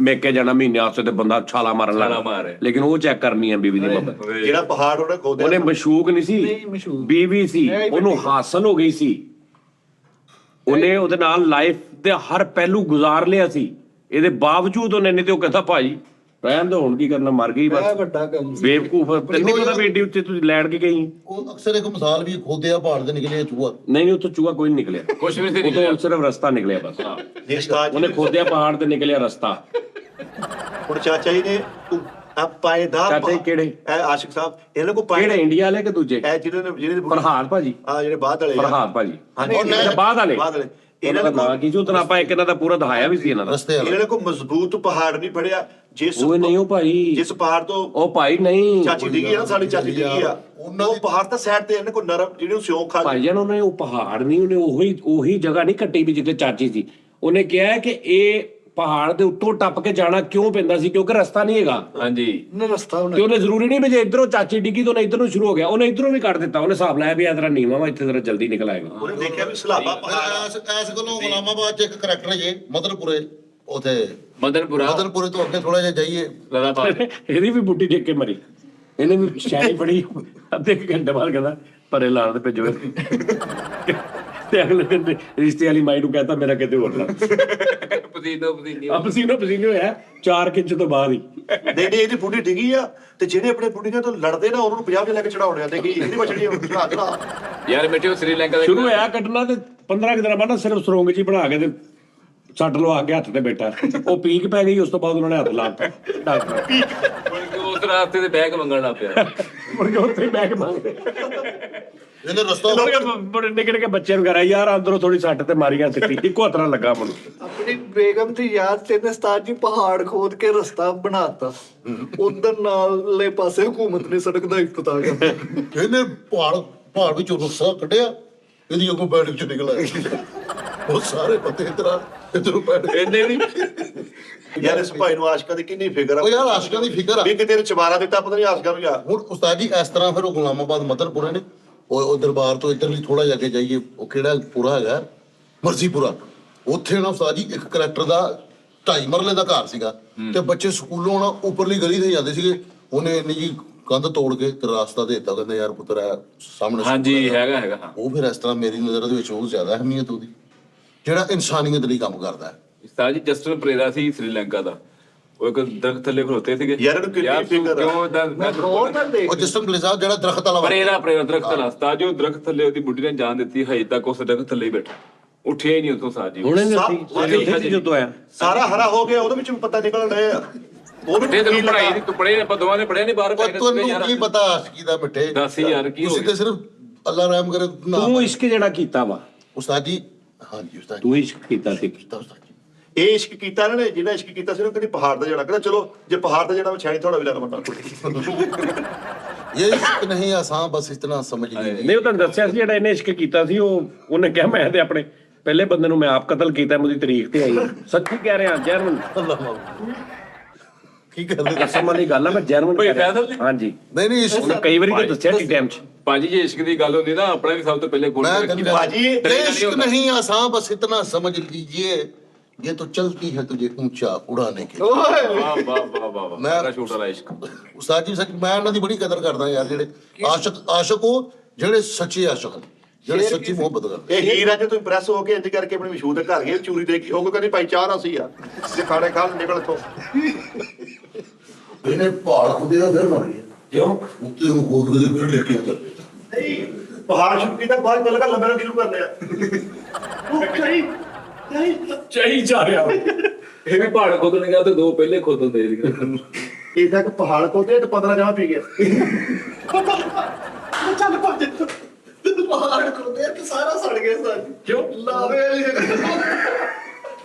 ਮੇਕੇ ਜਾਣਾ ਮਹੀਨੇ ਵਾਸਤੇ ਤੇ ਬੰਦਾ ਛਾਲਾ ਮਾਰਨ ਲੱਗਾ, ਲੇਕਿਨ ਉਹ ਚੈੱਕ ਕਰਨੀ ਹੈ ਬੀਵੀ ਦੀ ਮਦਦ। ਜਿਹੜਾ ਪਹਾੜ ਉਹਨੇ ਖੋਦਿਆ ਉਹਨੇ ਮਸ਼ੂਕ ਨਹੀਂ ਸੀ, ਨਹੀਂ ਮਸ਼ਹੂਰ ਬੀਵੀ ਸੀ, ਉਹਨੂੰ ਹਾਸਲ ਹੋ ਗਈ ਸੀ। ਉਹਨੇ ਉਹਦੇ ਨਾਲ ਲਾਈਫ ਦੇ ਹਰ ਪਹਿਲੂ ਗੁਜ਼ਾਰ ਲਿਆ ਸੀ, ਇਹਦੇ ਬਾਵਜੂਦ ਉਹਨੇ ਨਹੀਂ ਤੇ ਉਹ ਕਹਿੰਦਾ ਭਾਈ ਰਹਿਣ ਦੋ, ਹੁਣ ਕੀ ਕਰਨਾ, ਮਰ ਗਈ ਇਹ ਬਸ। ਵੱਡਾ ਕੰਮ ਸੀ। ਬੇਵਕੂਫ ਤੈਨੂੰ ਨਹੀਂ ਪਤਾ ਵੀ ਏਡੀ ਉੱਤੇ ਤੁਸੀਂ ਲੈਣ ਕੇ ਗਈ। ਉਹ ਅਕਸਰ ਇੱਕ ਮਿਸਾਲ ਵੀ ਖੋਦਿਆ ਪਹਾੜ ਦੇ ਨਿਕਲੇ ਚੂਹਾ। ਨਹੀਂ ਉੱਥੋਂ ਚੂਹਾ ਕੋਈ ਨਹੀਂ ਨਿਕਲਿਆ, ਕੁਛ ਵੀ ਨਹੀਂ ਉਦੋਂ ਸਿਰਫ ਰਸਤਾ ਨਿਕਲਿਆ ਬਸ। ਜਿਸ ਤਾਜ ਉਹਨੇ ਖੋਦਿਆ ਪਹਾੜ ਤੇ ਨਿਕਲਿਆ ਰਸਤਾ। ਹੁਣ ਚਾਚਾ ਜੀ ਨੇ ਆ ਪਾਏਦਾਰ ਚਾਚਾ ਜੀ ਕਿਹੜੇ? ਇਹ ਆਸ਼ਿਕ ਸਾਹਿਬ ਇਹਨਾਂ ਕੋ ਕਿਹੜੇ, ਇੰਡੀਆ ਵਾਲੇ ਕਿ ਦੂਜੇ? ਇਹ ਜਿਹਨੇ ਫਰਹਾਦ ਭਾਜੀ। ਆ ਜਿਹੜੇ ਬਾਅਦ ਵਾਲੇ ਫਰਹਾਦ ਭਾਜੀ, ਹਾਂਜੀ ਅੱਛਾ ਬਾਅਦ ਵਾਲੇ। ਬਾਅਦ ਵਾਲੇ ਇਹਨਾਂ ਦਾ ਨਾਂ ਕੀ ਸੀ? ਉਤਨਾ ਆਪਾਂ ਇੱਕ ਇਹਨਾਂ ਦਾ ਪੂਰਾ ਦਿਖਾਇਆ ਵੀ ਸੀ ਇਹਨਾਂ ਦਾ। ਰਸਤੇ ਵਾਲਾ ਇਹਨਾਂ ਨੇ ਕੋ ਮਜ਼ਬੂਤ ਪਹਾੜ ਨਹੀਂ ਫੜਿਆ ਉਹ ਨਹੀਂ ਉਹ ਭਾਈ ਜਿਸ ਪਹਾੜ ਤੋਂ ਉਹ ਭਾਈ ਨਹੀਂ ਚਾਚੀ ਡਿੱਗੀ ਆ ਨਾ, ਸਾਡੀ ਚਾਚੀ ਡਿੱਗੀ ਆ, ਉਹ ਪਹਾੜ ਤਾਂ ਸਾਈਡ ਤੇ ਇਹਨੇ ਕੋਈ ਨਰਮ ਜਿਹੜੀ ਉਹ ਸਿਉਂਖ ਖਾ ਭਾਈ ਜਾਨ ਉਹਨੇ ਉਹ ਪਹਾੜ ਨਹੀਂ ਉਹਨੇ ਉਹੀ ਜਗ੍ਹਾ ਨਹੀਂ ਕੱਟੀ ਵੀ ਜਿੱਥੇ ਚਾਚੀ ਸੀ। ਉਹਨੇ ਕਿਹਾ ਕਿ ਇਹ ਪਹਾੜ ਦੇ ਉੱਤੋਂ ਟੱਪ ਕੇ ਜਾਣਾ ਕਿਉਂ ਪੈਂਦਾ ਸੀ, ਕਿਉਂਕਿ ਰਸਤਾ ਨਹੀਂ ਹੈਗਾ। ਹਾਂਜੀ ਨਾ ਰਸਤਾ ਤੇ ਹੋਣਾ। ਉਹਨੇ ਜ਼ਰੂਰੀ ਨਹੀਂ ਵੀ ਜੇ ਇਧਰੋਂ ਚਾਚੀ ਡਿੱਗੀ ਤਾਂ ਉਹਨੇ ਇਧਰੋਂ ਸ਼ੁਰੂ ਹੋ ਗਿਆ, ਉਹਨੇ ਇਧਰੋਂ ਵੀ ਕੱਢ ਦਿੱਤਾ। ਉਹਨੇ ਹਿਸਾਬ ਲਾਇਆ ਵੀ ਇਹ ਤੇਰਾ ਨੀਵਾਂ ਵਾ, ਇੱਥੇ ਤੇਰਾ ਜਲਦੀ ਨਿਕਲ ਆਏਗਾ। ਉਹਨੇ ਦੇਖਿਆ ਵੀ ਸਲਾਬਾ ਪਹਾੜ ਐਸ ਕੋਲੋਂ ਗੁਲਾਮਾਬਾਦ ਚ ਇੱਕ ਕਰੈਕਟਰ ਜੇ ਮਦਨਪੁਰੇ, ਉਥੇ ਮਦਨਪੁਰਾ ਮਦਨਪੁਰੇ ਤੋਂ ਅੱਗੇ ਥੋੜਾ ਜਿਹਾ ਜਾਈਏ, ਲਦਾ ਪਾ ਇਹਦੀ ਵੀ ਬੁੱਢੀ ਡਿੱਗ ਕੇ ਮਰੀ। ਇਹਨੇ ਵੀ ਸ਼ਾਇਰੀ ਬੜੀ ਅੱਧੇ ਕੁ ਘੰਟੇ ਬਾਅਦ ਕਹਿੰਦਾ ਪਰੇ ਲਾਣ ਤੇ ਭੇਜੋ ਤੇ ਅਗਲੇ ਦਿਨ ਰਿਸ਼ਤੇ ਵਾਲੀ ਮਾਈ ਨੂੰ ਕਹਿੰਦਾ ਮੇਰਾ ਕਿਤੇ ਹੋਰ ਲਾ। ਪਸੀਨੋ ਪਸੀਨੇ ਹੋਇਆ 4 ਇੰਚ ਤੋਂ ਬਾਅਦ ਹੀ। ਨਹੀਂ ਇਹਦੀ ਬੁੱਢੀ ਡਿੱਗੀ ਆ, ਤੇ ਜਿਹੜੇ ਆਪਣੇ ਬੁੱਢੀਆਂ ਤੋਂ ਲੜਦੇ ਨਾ ਉਹਨਾਂ ਨੂੰ 50 ਦੇ ਲੈ ਕੇ ਚੜਾਉਣੇ ਆ। ਦੇਖੀ ਇਹਦੀ ਬਚੜੀ ਚੜਾ ਯਾਰ ਮਿੱਟੇ ਸ੍ਰੀਲੰਕਾ ਦਾ ਸ਼ੁਰੂ ਹੋਇਆ ਕੱਟਣਾ ਤੇ 15 ਕੁ ਦਿਨਾਂ ਬਾਅਦ ਨਾ ਸਿਰਫ ਸਰੋਂਗ ਜੀ ਬਣਾ ਕੇ ਤੇ ਛੱਡ ਲਵਾ ਕੇ ਹੱਥ ਤੇ ਬੈਠਾ। ਉਹ ਪੀਕ ਪੈ ਗਈ, ਉਸ ਤੋਂ ਬਾਅਦ ਉਹਨਾਂ ਨੇ ਹੱਥ ਲਾਤਾ ਡਾਕਟਰ। ਉਸ ਰਾਸਤੇ ਤੇ ਬੈਗ ਮੰਗਣ ਲੱਗ ਪਿਆ। ਮੁੜ ਕੇ ਉੱਥੇ ਬੈਗ ਮੰਗਦੇ ਇਹਨੇ ਰਸਤਾ ਬੜੇ ਨਿੱਕੇ ਨਿੱਕੇ ਬੱਚੇ ਵਗੈਰਾ ਯਾਰ ਅੰਦਰੋਂ ਥੋੜੀ ਸੱਟ ਤੇ ਮਾਰੀਆਂ ਸਿੱਟੀ, ਇੱਕੋ ਤਰ੍ਹਾਂ ਲੱਗਾ ਮੈਨੂੰ। ਆਪਣੀ ਬੇਗਮ ਦੀ ਯਾਦ ਤੇ ਨੇ ਉਸਤਾਦ ਜੀ ਪਹਾੜ ਖੋਦ ਕੇ ਰਸਤਾ ਬਣਾਤਾ। ਉਧਰ ਨਾਲੇ ਪਾਸੇ ਹਕੂਮਤ ਨੇ ਸੜਕ ਦਾ ਇਫਤਤਾਹ ਕਰ ਦਿੱਤਾ। ਇਹਨੇ ਪਹਾੜ ਵਿੱਚੋਂ ਰਸਤਾ ਕੱਢਿਆ, ਇਹਦੀ ਅੱਗੋਂ ਬੈਠ ਚ ਨਿਕਲ ਆਇਆ। ਉਹ ਸਾਰੇ ਪੱਤੇ ਇਧਰੋਂ ਬੈਠ ਇਹਨੇ ਵੀ ਯਾਰ ਇਸ ਭਾਈ ਨੂੰ ਆਸ਼ਕਾਂ ਦੀ ਕਿੰਨੀ ਫਿਕਰ ਆ। ਉਹ ਯਾਰ ਆਸ਼ਕਾਂ ਦੀ ਫਿਕਰ ਆ ਵੀ ਕਿਤੇ ਨੇ ਚਵਾਰਾ ਦਿੱਤਾ, ਪਤਾ ਨਹੀਂ ਆਸ਼ਕਾਂ ਨੂੰ ਯਾਰ। ਹੁਣ ਉਸਤਾਦ ਜੀ ਇਸ ਤਰ੍ਹਾਂ ਫਿਰ ਉਹ ਗੁਲਾਮਾਬਾਦ ਮਦਨਪੁਰੇ ਨੇ, ਉਹ ਦਰਬਾਰ ਤੋਂ ਇੱਧਰਲੀ ਥੋੜਾ ਜਿਹਾ ਅੱਗੇ ਜਾਈਏ, ਉਹ ਕਿਹੜਾ ਪੂਰਾ ਹੈਗਾ ਮਰਜ਼ੀਪੁਰਾ, ਉੱਥੇ ਨਾ ਉਸਤਾਦ ਜੀ ਇੱਕ ਕਰੈਕਟਰ ਦਾ 2.5 ਮਰਲੇ ਦਾ ਘਰ ਸੀਗਾ, ਤੇ ਬੱਚੇ ਸਕੂਲੋਂ ਨਾ ਉੱਪਰਲੀ ਗਲੀ ਤੇ ਜਾਂਦੇ ਸੀਗੇ। ਉਹਨੇ ਇੰਨੀ ਜੀ ਕੰਧ ਤੋੜ ਕੇ ਤੇ ਰਾਸਤਾ ਦੇ ਦਿੱਤਾ, ਕਹਿੰਦਾ ਯਾਰ ਪੁੱਤਰ ਹੈ ਸਾਹਮਣੇ ਹਾਂਜੀ ਸਕੂਲ ਹੈਗਾ ਹਾਂ। ਉਹ ਫਿਰ ਇਸ ਤਰ੍ਹਾਂ ਮੇਰੀ ਨਜ਼ਰ ਦੇ ਵਿੱਚ ਉਹ ਜ਼ਿਆਦਾ ਅਹਿਮੀਅਤ ਉਹਦੀ, ਜਿਹੜਾ ਇਨਸਾਨੀਅਤ ਲਈ ਕੰਮ ਕਰਦਾ ਹੈ। ਉਸਤਾਦ ਜੀ ਜਸਟਨ ਪ੍ਰੇਰਾ ਸੀ ਸ੍ਰੀਲੰਕਾ ਦਾ, ਉਹ ਇੱਕ ਦਰਖਤ ਥੱਲੇ ਖਲੋਤੇ ਸੀਗੇ। ਯਾਰ ਇਹਨੂੰ ਕਿੰਨੀ ਯਾਰ ਤੂੰ ਫਿਕਰ ਆ। ਕਿਉਂ ਏਦਾਂ- ਮੈਂ ਹੋਰ ਤਾਂ ਦੇਖ ਉਹ ਜਸਟਨ ਪਲੇਜ਼ਾ ਜਿਹੜਾ ਦਰਖਤ ਵਾਲਾ ਪ੍ਰੇਰਾ ਦਰਖਤ ਵਾਲਾ ਉਸਤਾਦ ਜੀ, ਉਹ ਦਰਖਤ ਥੱਲੇ ਉਹਦੀ ਬੁੱਢੀ ਨੇ ਜਾਨ ਦਿੱਤੀ, ਹਜੇ ਤੱਕ ਉਸ ਦਰਖਤ ਥੱਲੇ ਹੀ ਬੈਠਾ, ਉੱਠਿਆ ਹੀ ਨਹੀਂ ਉੱਥੋਂ ਉਸਤਾਦ ਜੀ। ਹੁਣੇ ਸਭ ਜਦੋਂ ਆਇਆ ਸਾਰਾ ਹਰਾ ਹੋ ਗਿਆ, ਉਹਦੇ ਵਿੱਚ ਵੀ ਪਤਾ ਨਿਕਲ ਰਹੇ ਆ। ਉਹ ਤੇ ਤੈਨੂੰ ਪੜਾਈ ਦੀ ਤੂੰ ਪੜ੍ਹੇ ਆਪਾਂ ਦੋਵਾਂ ਨੇ ਪੜਿਆ ਨਹੀਂ ਬਾਹਰ ਤੁਹਾਨੂੰ ਕੀ ਪਤਾ ਆਸ਼ਕੀ ਦਾ ਮਿੱਠੇ, ਦੱਸ ਯਾਰ ਕੀ ਹੋ ਤੁਸੀਂ ਤੇ ਸਿਰਫ ਅੱਲਾ ਰਹਿਮ ਕਰੇ ਤੂੰ ਇਸ਼ਕ ਜਿਹੜਾ ਕੀਤਾ ਵਾ, ਉਸਤਾਦ ਜੀ। ਹਾਂਜੀ ਉਸਤਾਦ ਜੀ, ਤੂੰ ਇਸ਼ਕ ਕੀਤਾ ਸੀ। ਉਸਤਾਦ ਜੀ ਇਹ ਇਸ਼ਕ ਕੀਤਾ ਇਹਨਾਂ ਨੇ, ਜਿਹੜਾ ਇਸ਼ਕ ਕੀਤਾ ਸੀ ਉਹ ਕਹਿੰਦੀ ਪਹਾੜ ਦਾ ਜਾਣਾ। ਕਹਿੰਦਾ ਚਲੋ ਜੇ ਪਹਾੜ ਦਾ ਜਾਣਾ ਮੈਂ ਛਾਣੀ ਥੋੜਾ ਵੀ ਲੈਣਾ ਬੰਦਾ। ਇਹ ਇਸ਼ਕ ਨਹੀਂ ਆਸਾਂ, ਬਸ ਇਤਨਾ ਸਮਝ ਲੀजिए। ਨਹੀਂ ਉਹ ਤੁਹਾਨੂੰ ਦੱਸਿਆ ਸੀ ਜਿਹੜਾ ਇਹਨੇ ਇਸ਼ਕ ਕੀਤਾ ਸੀ, ਉਹ ਉਹਨੇ ਕਿਹਾ ਮੈਂ ਤੇ ਆਪਣੇ ਪਹਿਲੇ ਬੰਦੇ ਨੂੰ ਮੈਂ ਆਪ ਕਤਲ ਕੀਤਾ, ਮੇਰੀ ਤਾਰੀਖ ਤੇ ਆਈ। ਸੱਚੀ ਕਹਿ ਰਿਹਾ ਜਰਮਨ, ਕੀ ਕਰਦੇ ਕਸਮ ਵਾਲੀ ਗੱਲ ਆ, ਮੈਂ ਜਰਮਨ ਕੋਈ ਕਹਿ ਰਿਹਾ। ਫਾਇਦਾ ਨਹੀਂ। ਹਾਂਜੀ ਨਹੀਂ ਨਹੀਂ ਇਸ਼ਕ ਉਹਨੇ ਕਈ ਵਾਰੀ ਤਾਂ ਦੱਸਿਆ ਟੀ ਟਾਈਮ 'ਚ। ਭਾਜੀ ਜੇ ਇਸ਼ਕ ਦੀ ਗੱਲ ਹੁੰਦੀ ਨਾ, ਆਪਣਾ ਵੀ ਸਭ ਤੋਂ ਪਹਿਲੇ ਗੋਲ मैं कहना भाजी, ये इश्क नहीं आसान, बस इतना समझ लीजिए ये तो चलती है तुझे ऊंचा उड़ाने के लिए। ਓਏ ਵਾਹ ਵਾਹ ਵਾਹ ਵਾਹ ਮੈਂ- ਮੇਰਾ ਛੋਟਾ ਵਾਲਾ ਇਸ਼ਕ। ਉਸਤਾਦ ਜੀ ਸੱਚ ਮੈਂ ਇਹਨਾਂ ਦੀ ਬੜੀ ਕਦਰ ਕਰਦਾ ਯਾਰ, ਜਿਹੜੇ ਆਸ਼ਕ ਉਹ ਜਿਹੜੇ ਸੱਚੇ ਆਸ਼ਕ ਨੇ, ਜਿਹੜੇ ਸੱਚੀ ਮੁਹੱਬਤ ਕਰਦੇ। ਇਹ ਹੀਰ ਅੱਜ ਤੂੰ ਇੰਪ੍ਰੈਸ ਹੋ ਕੇ ਇੰਜ ਕਰਕੇ ਆਪਣੇ ਮਸ਼ਹੂਰ ਦੇ ਘਰ ਗਏ, ਚੂਰੀ ਦੇ ਕੇ ਉਹ ਕਹਿੰਦੀ ਭਾਈ ਚਾਹ ਨਾ ਸੀ ਯਾਰ, ਜੇ ਖਾਣੇ ਖਾਣ ਨਿਕਲ ਇੱਥੋਂ। ਇਹਨੇ ਪਹਾੜ ਖੁਦੇ ਦਾ ਫਿਰ ਬਣ ਗਿਆ, ਕਿਉਂ? ਉੱਤੇ ਨੂੰ ਖੋਦ ਕੇ ਫਿਰ ਲੈ ਕੇ ਆਉਂਦਾ। ਨਹੀਂ ਪਹਾੜ ਸ਼ੁਰੂ ਕੀਤਾ, ਬਾਅਦ ਚ ਲਗਾ ਲੰਬੇ ਸ਼ੁਰੂ ਕਰ ਲਿਆ। ਉਹ ਚਾਹੀ ਚਾਹੀ ਜਾ ਰਿਹਾ ਇਹ ਵੀ ਪਹਾੜ ਖੋਦਣ ਗਿਆ ਤੇ ਦੋ ਪਹਿਲੇ ਖੋਦ ਹੁੰਦੇ ਸੀ। ਇਹ ਤੱਕ ਪਹਾੜ ਕੋਤੇ ਤੇ 15 ਜਮਾ ਪੀ ਗਿਆ। ਚੱਲ ਭੱਜ। ਪਹਾੜ ਖੋਦੇ ਤੇ ਸਾਰਾ ਸੜ ਗਿਆ ਸਾਡੀ। ਕਿਉਂ? ਲਾਵੇ ਵਾਲੀ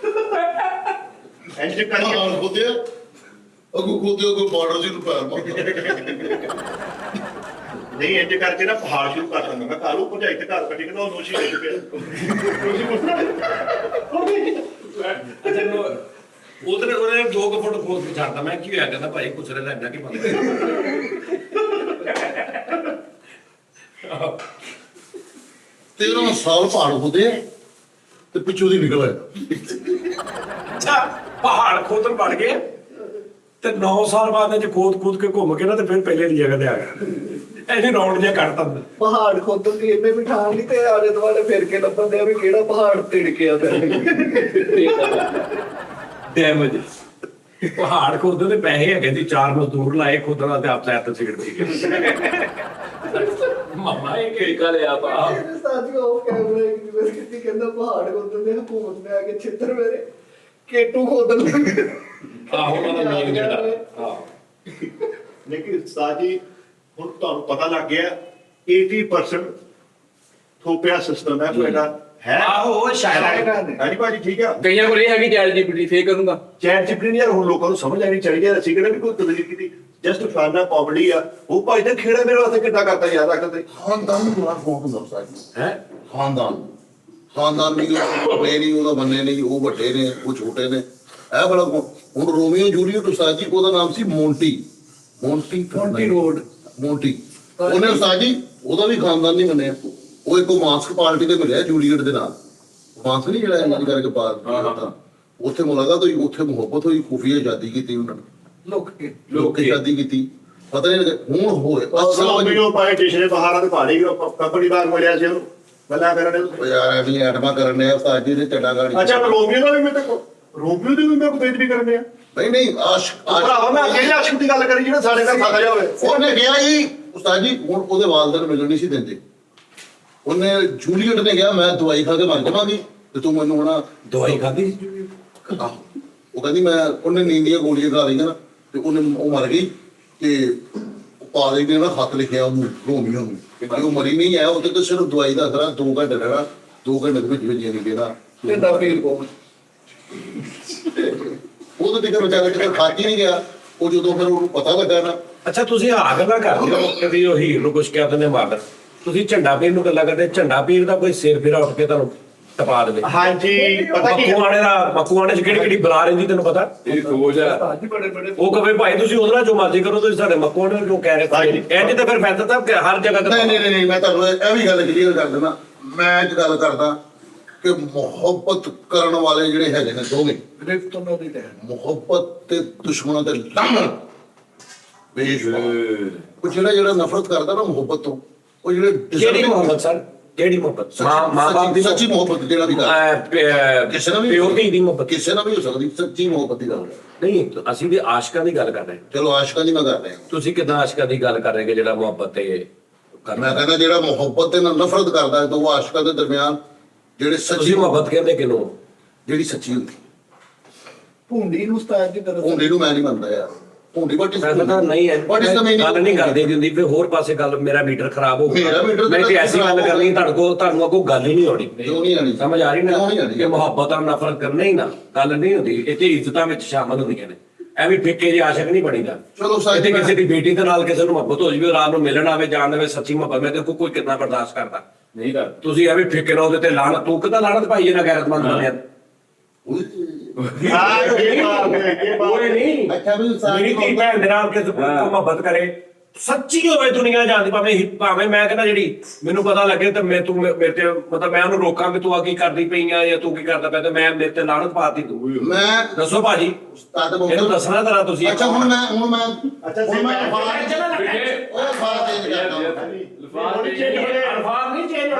ਇੰਜ ਕਰਕੇ ਪਹਾੜ ਖੁਦੇ ਅਗੂ ਖੋਦੇ ਕੋ ਬਾਰਡਰ ਜੀ ਨੂੰ ਪੈਰ ਮਾਰਦਾ। ਨਹੀਂ ਇੰਜ ਕਰਕੇ ਨਾ ਪਹਾੜ ਸ਼ੁਰੂ ਕਰ ਦਿੰਦਾ। ਮੈਂ ਕਾਲੂ ਭਜਾਈ ਤੇ ਘਰ ਕੱਢੀ ਕਹਿੰਦਾ ਉਹ ਨੋਸ਼ੀ ਲੈ ਪਿਆ। ਉਹਨੇ 2 ਫੁੱਟ ਖੋਦ ਕੇ ਛੱਡਦਾ। ਮੈਂ ਕੀ ਹੋਇਆ? ਕਹਿੰਦਾ ਭਾਈ ਕੁਛ ਰਹਿ ਇੰਨਾ ਕੀ ਪਤਾ। 13 ਸਾਲ ਪਹਾੜ ਖੁਦੇ ਤੇ ਪਿੱਛੋਂ ਦੀ ਨਿਕਲ ਆਇਆ। ਅੱਛਾ ਪਹਾੜ ਖੋਦਣ ਬਣ ਗਏ ਤੇ 9 ਸਾਲ ਬਾਅਦ ਇਹ ਖੋਦ ਕੇ ਘੁੰਮ ਕੇ ਨਾ ਤੇ ਫਿਰ ਪਹਿਲੇ ਦੀ ਜਗ੍ਹਾ ਤੇ ਆ ਗਿਆ। ਇਹਨੇ ਰੌਂਡ ਜਿਹਾ ਕੱਢ ਦਿੰਦਾ। ਪਹਾੜ ਖੋਦਣ ਦੀ ਇਹਨੇ ਬਿਠਾਣ ਲਈ ਤੇ ਆਲੇ ਦੁਆਲੇ ਫਿਰ ਕੇ ਲੱਭਣ ਦੇ ਵੀ ਕਿਹੜਾ ਪਹਾੜ ਤਿੜਕਿਆ ਤੇ ਡੈਮੇਜ ਪਹਾੜ ਖੋਦਣ ਦੇ ਪੈਸੇ ਹੈਗੇ ਸੀ, 4 ਮਜ਼ਦੂਰ ਲਾਏ ਖੋਦਣ ਤੇ ਆਪ ਸਾਇਦ ਸਿਗਰਟ ਪੀ ਗਏ। ਮਾਮਾ ਇਹ ਕੀ ਗੱਲ ਆ ਪਾ ਇਹਨੇ ਸਾਥੀ ਉਹ ਕੈਮਰੇ ਯੂਨੀਵਰਸਿਟੀ ਕਹਿੰਦਾ ਪਹਾੜ ਖੋਦਣ ਦੇ ਹਕੂਮਤ ਨੇ ਆ ਕੇ ਛਿੱਤਰ ਮੇਰੇ ਕੇਟੂ ਖੋਦਣ ਲੱਗੇ। ਆਹੋ ਉਹਨਾਂ ਦਾ ਮੇਨ ਜਿਹੜਾ ਆਹ ਲੇਕਿਨ ਸਾਜੀ ਹੁਣ ਤੁਹਾਨੂੰ ਪਤਾ ਲੱਗ ਗਿਆ 80% ਥੋਪਿਆ ਸਿਸਟਮ ਹੈ। ਤੁਹਾਡਾ ਹੈ ਆਹੋ ਸ਼ਾਇਦ ਹਾਂਜੀ ਭਾਜੀ ਠੀਕ ਆ ਕਈਆਂ ਕੋਲ ਇਹ ਹੈਗੀ ਚੈਟ ਜੀਪੀਟੀ ਫੇਕ ਕਰੂੰਗਾ ਚੈਟ ਜਿਪਟੀ ਨਹੀਂ ਯਾਰ ਹੁਣ ਲੋਕਾਂ ਨੂੰ ਸਮਝ ਆਣੀ ਚਾਹੀਦੀ ਹੈ ਅਸੀਂ ਕਿਹੜਾ ਵੀ ਕੋਈ ਤਬਦੀਲੀ ਕੀਤੀ ਜਸਟ ਫਾਨਾ ਕਾਮੇਡੀ ਆ ਉਹ ਭਾਈ ਦਾ ਖੇੜਾ ਮੇਰੇ ਵਾਸਤੇ ਕਿੱਦਾਂ ਕਰਤਾ ਯਾਦ ਰੱਖਦੇ ਖਾਨਦਾਨ ਨੂੰ ਬੜਾ ਫੋਨ ਹੁੰਦਾ ਸਾਜੀ ਹੈ ਖਾਨਦਾਨ ਨਹੀਂ ਆਪਣੇ ਨਹੀਂ ਉਹਦਾ ਬੰਨੇ ਨਹੀਂ ਉਹ ਵੱਡੇ ਨੇ ਉਹ ਛੋਟੇ ਨੇ ਇਹ ਬੜਾ ਹੁਣ ਰੋਮੀਓ ਜੂਲੀਅਟ ਉਸਤਾਦ ਜੀ ਉਹਦਾ ਨਾਮ ਸੀ ਮੋਂਟੀ ਰੋਡ ਮੋਂਟੀ ਉਹਨੇ ਉਸਤਾਦ ਜੀ ਉਹਦਾ ਵੀ ਖਾਨਦਾਨ ਨਹੀਂ ਮੰਨਿਆ ਉਹ ਇੱਕੋ ਮਾਸਕ ਪਾਰਟੀ ਤੇ ਮਿਲਿਆ ਜੂਲੀਅਟ ਦੇ ਨਾਲ ਮਾਸਕ ਨਹੀਂ ਜਿਹੜਾ ਇਹਨਾਂ ਕਰਕੇ ਪਾਰ ਉੱਥੇ ਮੁਲਾਕਾਤ ਹੋਈ ਉੱਥੇ ਮੁਹੱਬਤ ਹੋਈ ਖੁਫੀਆ ਸ਼ਾਦੀ ਕੀਤੀ ਉਹਨਾਂ ਨੇ ਲੋਕ ਸ਼ਾਦੀ ਕੀਤੀ ਪਤਾ ਨਹੀਂ ਲੱਗਾ ਹੁਣ ਹੋਏ ਅਸਲ ਵੀਡੀਓ ਪਾਏ ਟਿਸ਼ਰੇ ਬਹਾਰਾਂ ਦੇ ਪਹਾੜੀ ਕੰਪਨੀ ਬਾਗ ਮਿਲਿਆ ਸੀ ਉਹਨੂੰ ਗੱਲਾਂ ਕਰਨ ਉਹ ਯਾਰ ਐਵੇਂ ਐਟਮਾ ਕਰਨ ਨੇ ਉਸਤਾਦ ਜੀ ਦੇ ਚੜਾ ਗਾੜੀ ਅੱਛਾ ਰੋਮੀਓ ਦਾ ਵੀ ਮੇਰੇ ਕੋਲ ਰੋਮੀਓ ਦੀ ਵੀ ਮੈਂ ਕੋਈ ਬੇਇੱਜ਼ਤੀ ਕਰਨ ਡਿਆ ਨਹੀਂ ਆਸ਼ਕ ਭਰਾਵਾ ਮੈਂ ਕਿਹੜੇ ਆਸ਼ਕ ਦੀ ਗੱਲ ਕਰੀ ਜਿਹੜਾ ਸਾਡੇ ਘਰ ਖਾਦਾ ਜਾਵੇ ਉਹਨੇ ਕਿਹਾ ਜੀ ਉਸਤਾਦ ਜੀ ਹੁਣ ਉਹਦੇ ਵਾਲਦਨ ਮਿਲਣ ਨਹੀਂ ਸੀ ਦਿੰਦੇ ਉਹਨੇ ਜੂਲੀਅਟ ਨੇ ਕਿਹਾ ਮੈਂ ਦਵਾਈ ਖਾ ਕੇ ਮਰ ਜਾਵਾਂਗੀ ਤੇ ਤੂੰ ਮੈਨੂੰ ਹੁਣ ਦਵਾਈ ਖਾਧੀ ਉਹ ਕਹਿੰਦੀ ਮੈਂ ਉਹਨੇ ਨੀਂਦ ਦੀਆਂ ਗੋਲੀਆਂ ਖਾ ਲਈਆਂ ਨਾ ਤੇ ਉਹ ਮਰ ਗਈ ਤੇ ਪਾਦਰੀ ਨੇ ਨਾ ਖੱਤ ਲਿਖਿਆ ਉਹਨੂੰ ਰੋਮੀਓ ਨੂੰ ਕਿ ਉਹ ਮਰੀ ਨਹੀਂ ਹੈ ਉਹਦੇ ਤੇ ਸਿਰਫ ਦਵਾਈ ਦਾ ਅਸਰ 2 ਘੰਟੇ ਰਹਿਣਾ 2 ਘੰਟੇ ਦੇ ਵਿੱਚ ਨਹੀਂ ਦੇਣਾ ਤੇ ਦਾ ਫੀਲ ਕੋ ਉਹਦੇ ਤੇ ਵਿਚਾਰਾ ਕਿਤੇ ਖਾਤੀ ਨਹੀਂ ਗਿਆ ਉਹ ਜਦੋਂ ਫਿਰ ਉਹਨੂੰ ਪਤਾ ਲੱਗਾ ਨਾ ਅੱਛਾ ਤੁਸੀਂ ਆ ਗੱਲਾਂ ਕਰਦੇ ਹੋ ਕਿ ਵੀ ਉਹ ਹੀਰ ਨੂੰ ਕੁਝ ਕਹਿ ਦਿੰਦੇ ਮਾਰ ਤੁਸੀਂ ਝੰਡਾ ਪੀਰ ਨੂੰ ਗੱਲਾਂ ਕਰਦੇ ਝੰਡਾ ਪੀਰ ਦਾ ਕੋਈ ਸਿਰ ਫਿਰਾ ਉੱਠ ਕੇ ਤੁਹਾਨੂੰ ਟਪਾ ਦੇਵੇ ਹਾਂਜੀ ਪਤਾ ਕੀ ਮਕੂਆਣੇ ਚ ਕਿਹੜੀ ਬਲਾ ਰਹਿੰਦੀ ਤੈਨੂੰ ਪਤਾ ਇਹ ਸੋਚ ਆ ਉਹ ਕਹੇ ਭਾਈ ਤੁਸੀਂ ਉਹਦੇ ਨਾਲ ਜੋ ਮਰਜ਼ੀ ਕਰੋ ਤੁਸੀਂ ਸਾਡੇ ਮਕੂਆਣੇ ਨੂੰ ਕਿਉਂ ਕਹਿ ਰਹੇ ਇੰਜ ਤਾਂ ਫਿਰ ਫੈਸਲਾ ਤਾਂ ਹਰ ਜਗ੍ਹਾ ਤੇ ਨਹੀਂ ਮੈਂ ਤੁਹਾਨੂੰ ਇਹ ਵੀ ਗੱਲ ਕਲੀਅਰ ਕਰ ਦਿੰਦਾ ਮੈਂ ਅੱਜ ਗੱਲ ਕਰਦਾ ਕਿ ਮੁਹੱਬਤ ਕਰਨ ਵਾਲੇ ਜਿਹੜੇ ਹੈਗੇ ਨੇ ਦੋਵੇਂ ਗ੍ਰਿਫਤ ਉਹਨਾਂ ਦੀ ਹੈ ਮੁਹੱਬਤ ਤੇ ਦੁਸ਼ਮਣਾਂ ਦੇ ਲਾਹਣ ਉਹ ਜਿਹੜਾ ਨਫ਼ਰਤ ਕਰਦਾ ਨਾ ਮੁਹੱਬਤ ਤੋਂ ਉਹ ਜਿਹੜੇ ਕਿਹੜੀ ਮੁਹੱਬਤ ਸਰ ਕਿਹੜੀ ਮੁਹੱਬਤ ਮਾਂ ਬਾਪ ਦੀ ਸੱਚੀ ਮੁਹੱਬਤ ਜਿਹੜਾ ਦੀ ਗੱਲ ਕਿਸੇ ਨਾਲ ਵੀ ਪਿਓ ਦੀ ਮੁਹੱਬਤ ਕਿਸੇ ਨਾਲ ਵੀ ਹੋ ਸਕਦੀ ਸੱਚੀ ਮੁਹੱਬਤ ਦੀ ਗੱਲ ਨਹੀਂ ਅਸੀਂ ਵੀ ਆਸ਼ਕਾਂ ਦੀ ਗੱਲ ਕਰ ਰਹੇ ਹਾਂ ਚਲੋ ਆਸ਼ਕਾਂ ਦੀ ਮੈਂ ਕਰ ਰਿਹਾ ਤੁਸੀਂ ਕਿਦਾਂ ਆਸ਼ਕਾਂ ਦੀ ਗੱਲ ਕਰ ਰਹੇ ਕਿ ਜਿਹੜਾ ਮੁਹੱਬਤ ਤੇ ਮੈਂ ਕਹਿੰਦਾ ਜਿਹੜਾ ਮੁਹੱਬਤ ਤੇ ਨਾਲ ਨਫ਼ਰਤ ਕਰਦਾ ਹੈ ਤਾਂ ਉਹ ਆਸ਼ਕਾਂ ਦੇ ਦਰਮਿਆਨ ਜਿਹੜੇ ਸੱਚੀ ਤੁਸੀਂ ਮੁਹੱਬਤ ਕਹਿੰਦੇ ਕਿਨੂੰ ਜਿਹੜੀ ਸੱਚੀ ਹੁੰਦੀ ਭੁੰਡੀ ਨੂੰ ਉਸਤਾਦ ਦੀ ਤਰ੍ਹਾਂ ਹੁੰਦੀ ਨੂੰ ਮੈਂ ਨਹੀਂ ਮੰਨਦਾ ਯਾਰ ਹੁੰਦੀ ਬਟ ਫੈਸਲਾ ਨਹੀਂ ਹੈ ਗੱਲ ਨਹੀਂ ਕਰਦੇ ਹੁੰਦੀ ਫਿਰ ਹੋਰ ਪਾਸੇ ਗੱਲ ਮੇਰਾ ਮੀਟਰ ਖਰਾਬ ਹੋ ਮੇਰਾ ਮੀਟਰ ਮੈਂ ਤੇ ਐਸੀ ਗੱਲ ਕਰਨੀ ਤੁਹਾਨੂੰ ਅੱਗੋਂ ਗੱਲ ਹੀ ਨਹੀਂ ਹੋਣੀ ਕਿਉਂ ਨਹੀਂ ਆਣੀ ਸਮਝ ਆ ਰਹੀ ਨਾ ਕਿਉਂ ਨਹੀਂ ਆਣੀ? ਕਿ ਮੁਹੱਬਤ ਔਰ ਨਫ਼ਰਤ ਕਰਨਾ ਹੀ ਨਾ ਗੱਲ ਨਹੀਂ ਹੁੰਦੀ ਇਹ ਤੇ ਇੱਜ਼ਤਾਂ ਵਿੱਚ ਸ਼ਾਮਲ ਹੁੰਦੀਆਂ ਨੇ ਐਵੇਂ ਫਿੱਕੇ ਜਿਹੇ ਆਸ਼ਕ ਨਹੀਂ ਬਣੀਦਾ ਚਲੋ ਇੱਥੇ ਕਿਸੇ ਦੀ ਬੇਟੀ ਦੇ ਨਾਲ ਕਿਸੇ ਨੂੰ ਮੁਹੱਬਤ ਹੋ ਜਾਵੇ ਰਾਤ ਨੂੰ ਮਿਲਣ ਆਵੇ ਜਾਣ ਦੇਵੇ ਸੱਚੀ ਮੁਹੱਬਤ ਮੈਂ ਦੇਖੋ ਕੋਈ ਕਿੰਨਾ ਬਰਦਾਸ਼ਤ ਕਰਦਾ ਨਹੀਂ ਕਰ ਤੁਸੀਂ ਐਵੇਂ ਫਿੱਕੇ ਨਾਲ ਉਹਦੇ ਤੇ ਲਾਣ ਤੂੰ ਕਿਦਾਂ ਲਾਣਤ ਪਾਈ ਇਹਨਾਂ ਗੈਰਤਮੰਦ ਬੰਦਿਆਂ ਹਾਂ ਇਹ ਬਾਤ ਹੈ ਓਏ ਨਹੀਂ ਅੱਛਾ ਵੀ ਮੇਰੀ ਧੀ ਭੈਣ ਦੇ ਨਾਲ ਕਿਸੇ ਨੂੰ ਮੁਹੱਬਤ ਕਰੇ ਸੱਚੀ ਹੋਵੇ ਦੁਨੀਆ ਜਾਣਦੀ ਭਾਵੇਂ ਮੈਂ ਕਹਿੰਦਾ ਜਿਹੜੀ ਮੈਨੂੰ ਪਤਾ ਲੱਗੇ ਤੇ ਮੇਰੇ ਤੇ ਮਤਲਬ ਮੈਂ ਉਹਨੂੰ ਰੋਕਾਂ ਕਿ ਤੂੰ ਆ ਕੀ ਕਰਦੀ ਪਈ ਆ ਜਾਂ ਤੂੰ ਕੀ ਕਰਦਾ ਪਿਆ ਤੇ ਮੈਂ ਮੇਰੇ ਤੇ ਲਾਣਤ ਪਾਤੀ ਤੂੰ ਮੈਂ ਦੱਸੋ ਭਾਜੀ ਉਸਤਾਦ ਇਹਨੂੰ ਦੱਸਣਾ ਤਰਾ ਤੁਸੀਂ ਅੱਛਾ ਹੁਣ ਮੈਂ ਅੱਛਾ ਹੁਣ ਮੈਂ ਉਹ ਅਖਬਾਰ ਚੇਂਜ ਕਰਦਾ ਅਲਫਾਜ਼ ਨਹੀਂ ਚੇਂਜ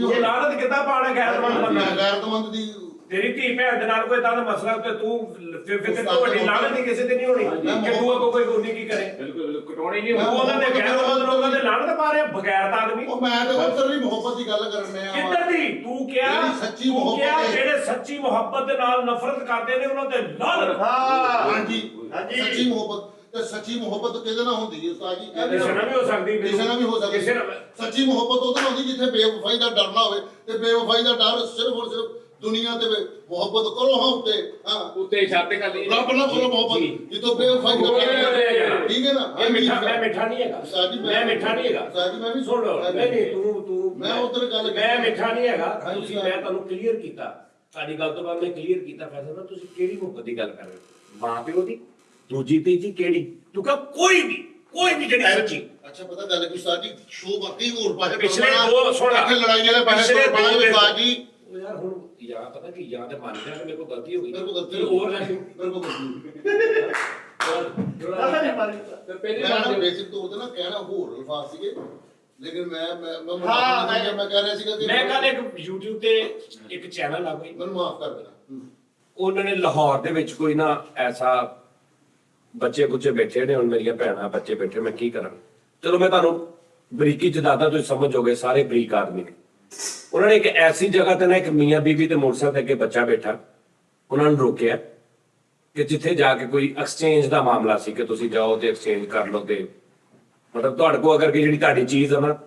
ਹੋਣੇ ਇਹ ਲਾਣਤ ਕਿੱਦਾਂ ਪਾਣਾ ਗੈਰਤਮੰਦ ਬੰਦਾ ਮੈਂ ਗੈਰਤਮੰਦ ਦੀ ਤੇਰੀ ਧੀ ਭੈਣ ਦੇ ਨਾਲ ਕੋਈ ਤਾਂ ਮਸਲਾ ਤੇ ਤੂੰ ਫਿਰ ਤੇ ਕੋਈ ਵੱਡੀ ਲਾਣਤ ਨਹੀਂ ਕਿਸੇ ਤੇ ਨਹੀਂ ਹੋਣੀ ਕਿ ਤੂੰ ਅੱਗੋਂ ਕੋਈ ਗੁਨਾਹ ਕੀ ਕਰੇ ਬਿਲਕੁਲ ਕਟਾਉਣੀ ਨਹੀਂ ਤੂੰ ਉਹਨਾਂ ਦੇ ਗੈਰਤਮੰਦ ਲੋਕਾਂ ਦੇ ਲਾਣਤ ਪਾ ਰਿਹਾ ਬਗੈਰਤ ਆਦਮੀ ਉਹ ਮੈਂ ਤਾਂ ਉਤਰਲੀ ਮੁਹੱਬਤ ਦੀ ਗੱਲ ਕਰਨ ਡਿਆ ਵਾਂ। ਕਿੱਧਰ ਦੀ ਤੂੰ ਕਿਹਾ ਜਿਹੜੀ ਸੱਚੀ ਤੂੰ ਮੁਹੱਬਤ ਕਿਹਾ ਹੈ। ਜਿਹੜੇ ਸੱਚੀ ਮੁਹੱਬਤ ਦੇ ਨਾਲ ਨਫ਼ਰਤ ਕਰਦੇ ਨੇ ਉਹਨਾਂ ਤੇ ਲਾਹਨਤ ਹਾਂਜੀ ਹਾਂਜੀ। ਸੱਚੀ ਮੁਹੱਬਤ ਤੇ ਸੱਚੀ ਮੁਹੱਬਤ ਕਿਹਦੇ ਨਾਲ ਹੁੰਦੀ ਹੈ ਉਸਤਾਦ ਜੀ ਕਿਸੇ ਨਾਲ ਵੀ ਹੋ ਸਕਦੀ ਕਿਸੇ ਨਾਲ ਵੀ ਹੋ ਸਕਦੀ ਕਿਸੇ ਨਾਲ ਸੱਚੀ ਮੁਹੱਬਤ ਉਹਦੇ ਨਾਲ ਹੁੰਦੀ ਜਿੱਥੇ ਬੇਵਫਾਈ ਦਾ ਡਰ ਨਾ ਹੋਵੇ ਤੇ ਬੇਵਫਾਈ ਦਾ ਡਰ ਸਿਰਫ ਔਰ ਸਿਰਫ ਦੁਨੀਆ ਤੇ ਮੁਹੱਬਤ ਕਰੋ ਹਾਂ ਉੱਤੇ ਹਾਂ ਉੱਤੇ ਛੱਤ ਕਰ ਲਈ ਰੱਬ ਨਾਲ ਕਰੋ ਮੁਹੱਬਤ ਜਿੱਦੋਂ ਬੇਵਫਾਈ ਦਾ ਡਰ ਠੀਕ ਹੈ ਨਾ ਇਹ ਮਿੱਠਾ ਮੈਂ ਮਿੱਠਾ ਨਹੀਂ ਹੈਗਾ ਉਸਤਾਦ ਜੀ ਮੈਂ ਮਿੱਠਾ ਨਹੀਂ ਹੈਗਾ ਉਸਤਾਦ ਜੀ ਮੈਂ ਵੀ ਸੁਣ ਲਓ ਨਹੀਂ ਤੂੰ ਮੈਂ ਉੱਧਰ ਗੱਲ ਮੈਂ ਮਿੱਠਾ ਨਹੀਂ ਹੈਗਾ ਹਾਂਜੀ ਤੁਸੀਂ ਮੈਂ ਤੁਹਾਨੂੰ ਕਲੀਅਰ ਕੀਤਾ ਤੁਹਾਡੀ ਗੱਲ ਤੋਂ ਬਾਅਦ ਮੈਂ ਕਲੀਅਰ ਕੀਤਾ ਫੈਸਲਾ ਤੁਸੀਂ ਕਿਹੜੀ ਮੁਹੱਬਤ ਦੀ ਗੱਲ ਕਰ ਰਹੇ ਹੋ ਮਾਂ ਪਿਓ ਦੀ ਦੂਜੀ ਤੀਜੀ ਕਿਹੜੀ ਤੂੰ ਕਹ ਕੋਈ ਵੀ ਜਿਹੜੀ ਸੱਚੀ ਅੱਛਾ ਪਤਾ ਗੱਲ ਕਿ ਉਸਤਾਦ ਜੀ ਸ਼ੋਅ ਬਾਕੀ ਹੋਰ ਪਾਸੇ ਪਿਛਲੇ ਦੋ ਸੁਣ ਇੱਥੇ ਲੜਾਈ ਵਾਲੇ ਪਾਸੇ ਪਿਛਲੇ ਬਣਾ ਦੋ ਉਸਤਾਦ ਜੀ ਉਹ ਯਾਰ ਹੁਣ ਜਾਂ ਪਤਾ ਕੀ ਜਾਂ ਤੇ ਮੰਨ ਜਾ ਕਿ ਮੇਰੇ ਕੋਲ ਗਲਤੀ ਹੋ ਗਈ ਮੇਰੇ ਕੋਲ ਗਲਤੀ ਹੋਰ ਲੈ ਮੇਰੇ ਕੋਲ ਗਲਤੀ ਤੇ ਪਹਿਲੇ ਮੈਂ ਵਾਰ ਬੇਸਿਕ ਤੌਰ ਤੇ ਨਾ ਕਹਿਣਾ ਹੋਰ ਅਲਫਾਜ਼ ਸੀਗੇ ਲੇਕਿਨ ਮੈਂ ਹਾਂ, ਮੈਂ ਕਹਿ ਰਿਹਾ ਸੀਗਾ ਕਿ ਮੈਂ ਕੱਲ ਇੱਕ YouTube ਤੇ ਇੱਕ ਚੈਨਲ ਆ ਕੋਈ ਮੈਨੂੰ ਮਾਫ ਕਰ ਦੇਣਾ ਉਹਨਾਂ ਨੇ ਲਾਹੌਰ ਦੇ ਵਿੱਚ ਕੋਈ ਨਾ ਐਸਾ ਬੱਚੇ ਕੁੱਚੇ ਬੈਠੇ ਨੇ ਹੁਣ ਮੇਰੀਆਂ ਭੈਣਾਂ ਬੱਚੇ ਬੈਠੇ ਮੈਂ ਕੀ ਕਰਾਂ ਚਲੋ ਮੈਂ ਤੁਹਾਨੂੰ ਬਰੀਕੀ ਜਦਾਦਾ ਤੁਸੀਂ ਸਮਝੋਗੇ ਸਾਰੇ ਬਰੀਕ ਆਦਮੀ ਨੇ ਉਹਨਾਂ ਨੇ ਇੱਕ ਐਸੀ ਜਗ੍ਹਾ ਤੇ ਨਾ ਇੱਕ ਮੀਆਂ ਬੀਬੀ ਤੇ ਮੋਟਰਸਾਈਕਲ ਤੇ ਅੱਗੇ ਬੱਚਾ ਬੈਠਾ ਉਹਨਾਂ ਨੂੰ ਰੋਕਿਆ ਕਿ ਜਿੱਥੇ ਜਾ ਕੇ ਕੋਈ ਐਕਸਚੇਂਜ ਦਾ ਮਾਮਲਾ ਸੀ ਕਿ ਤੁਸੀਂ ਜਾਓ ਤੇ ਐਕਸਚੇਂਜ ਕਰ ਲਓ ਤੇ ਮਤਲਬ ਤੁਹਾਡੇ ਕੋਲ ਅਗਰ ਕਿ ਜਿਹੜੀ ਤੁਹਾਡੀ ਚੀਜ਼ ਹੈ ਨਾ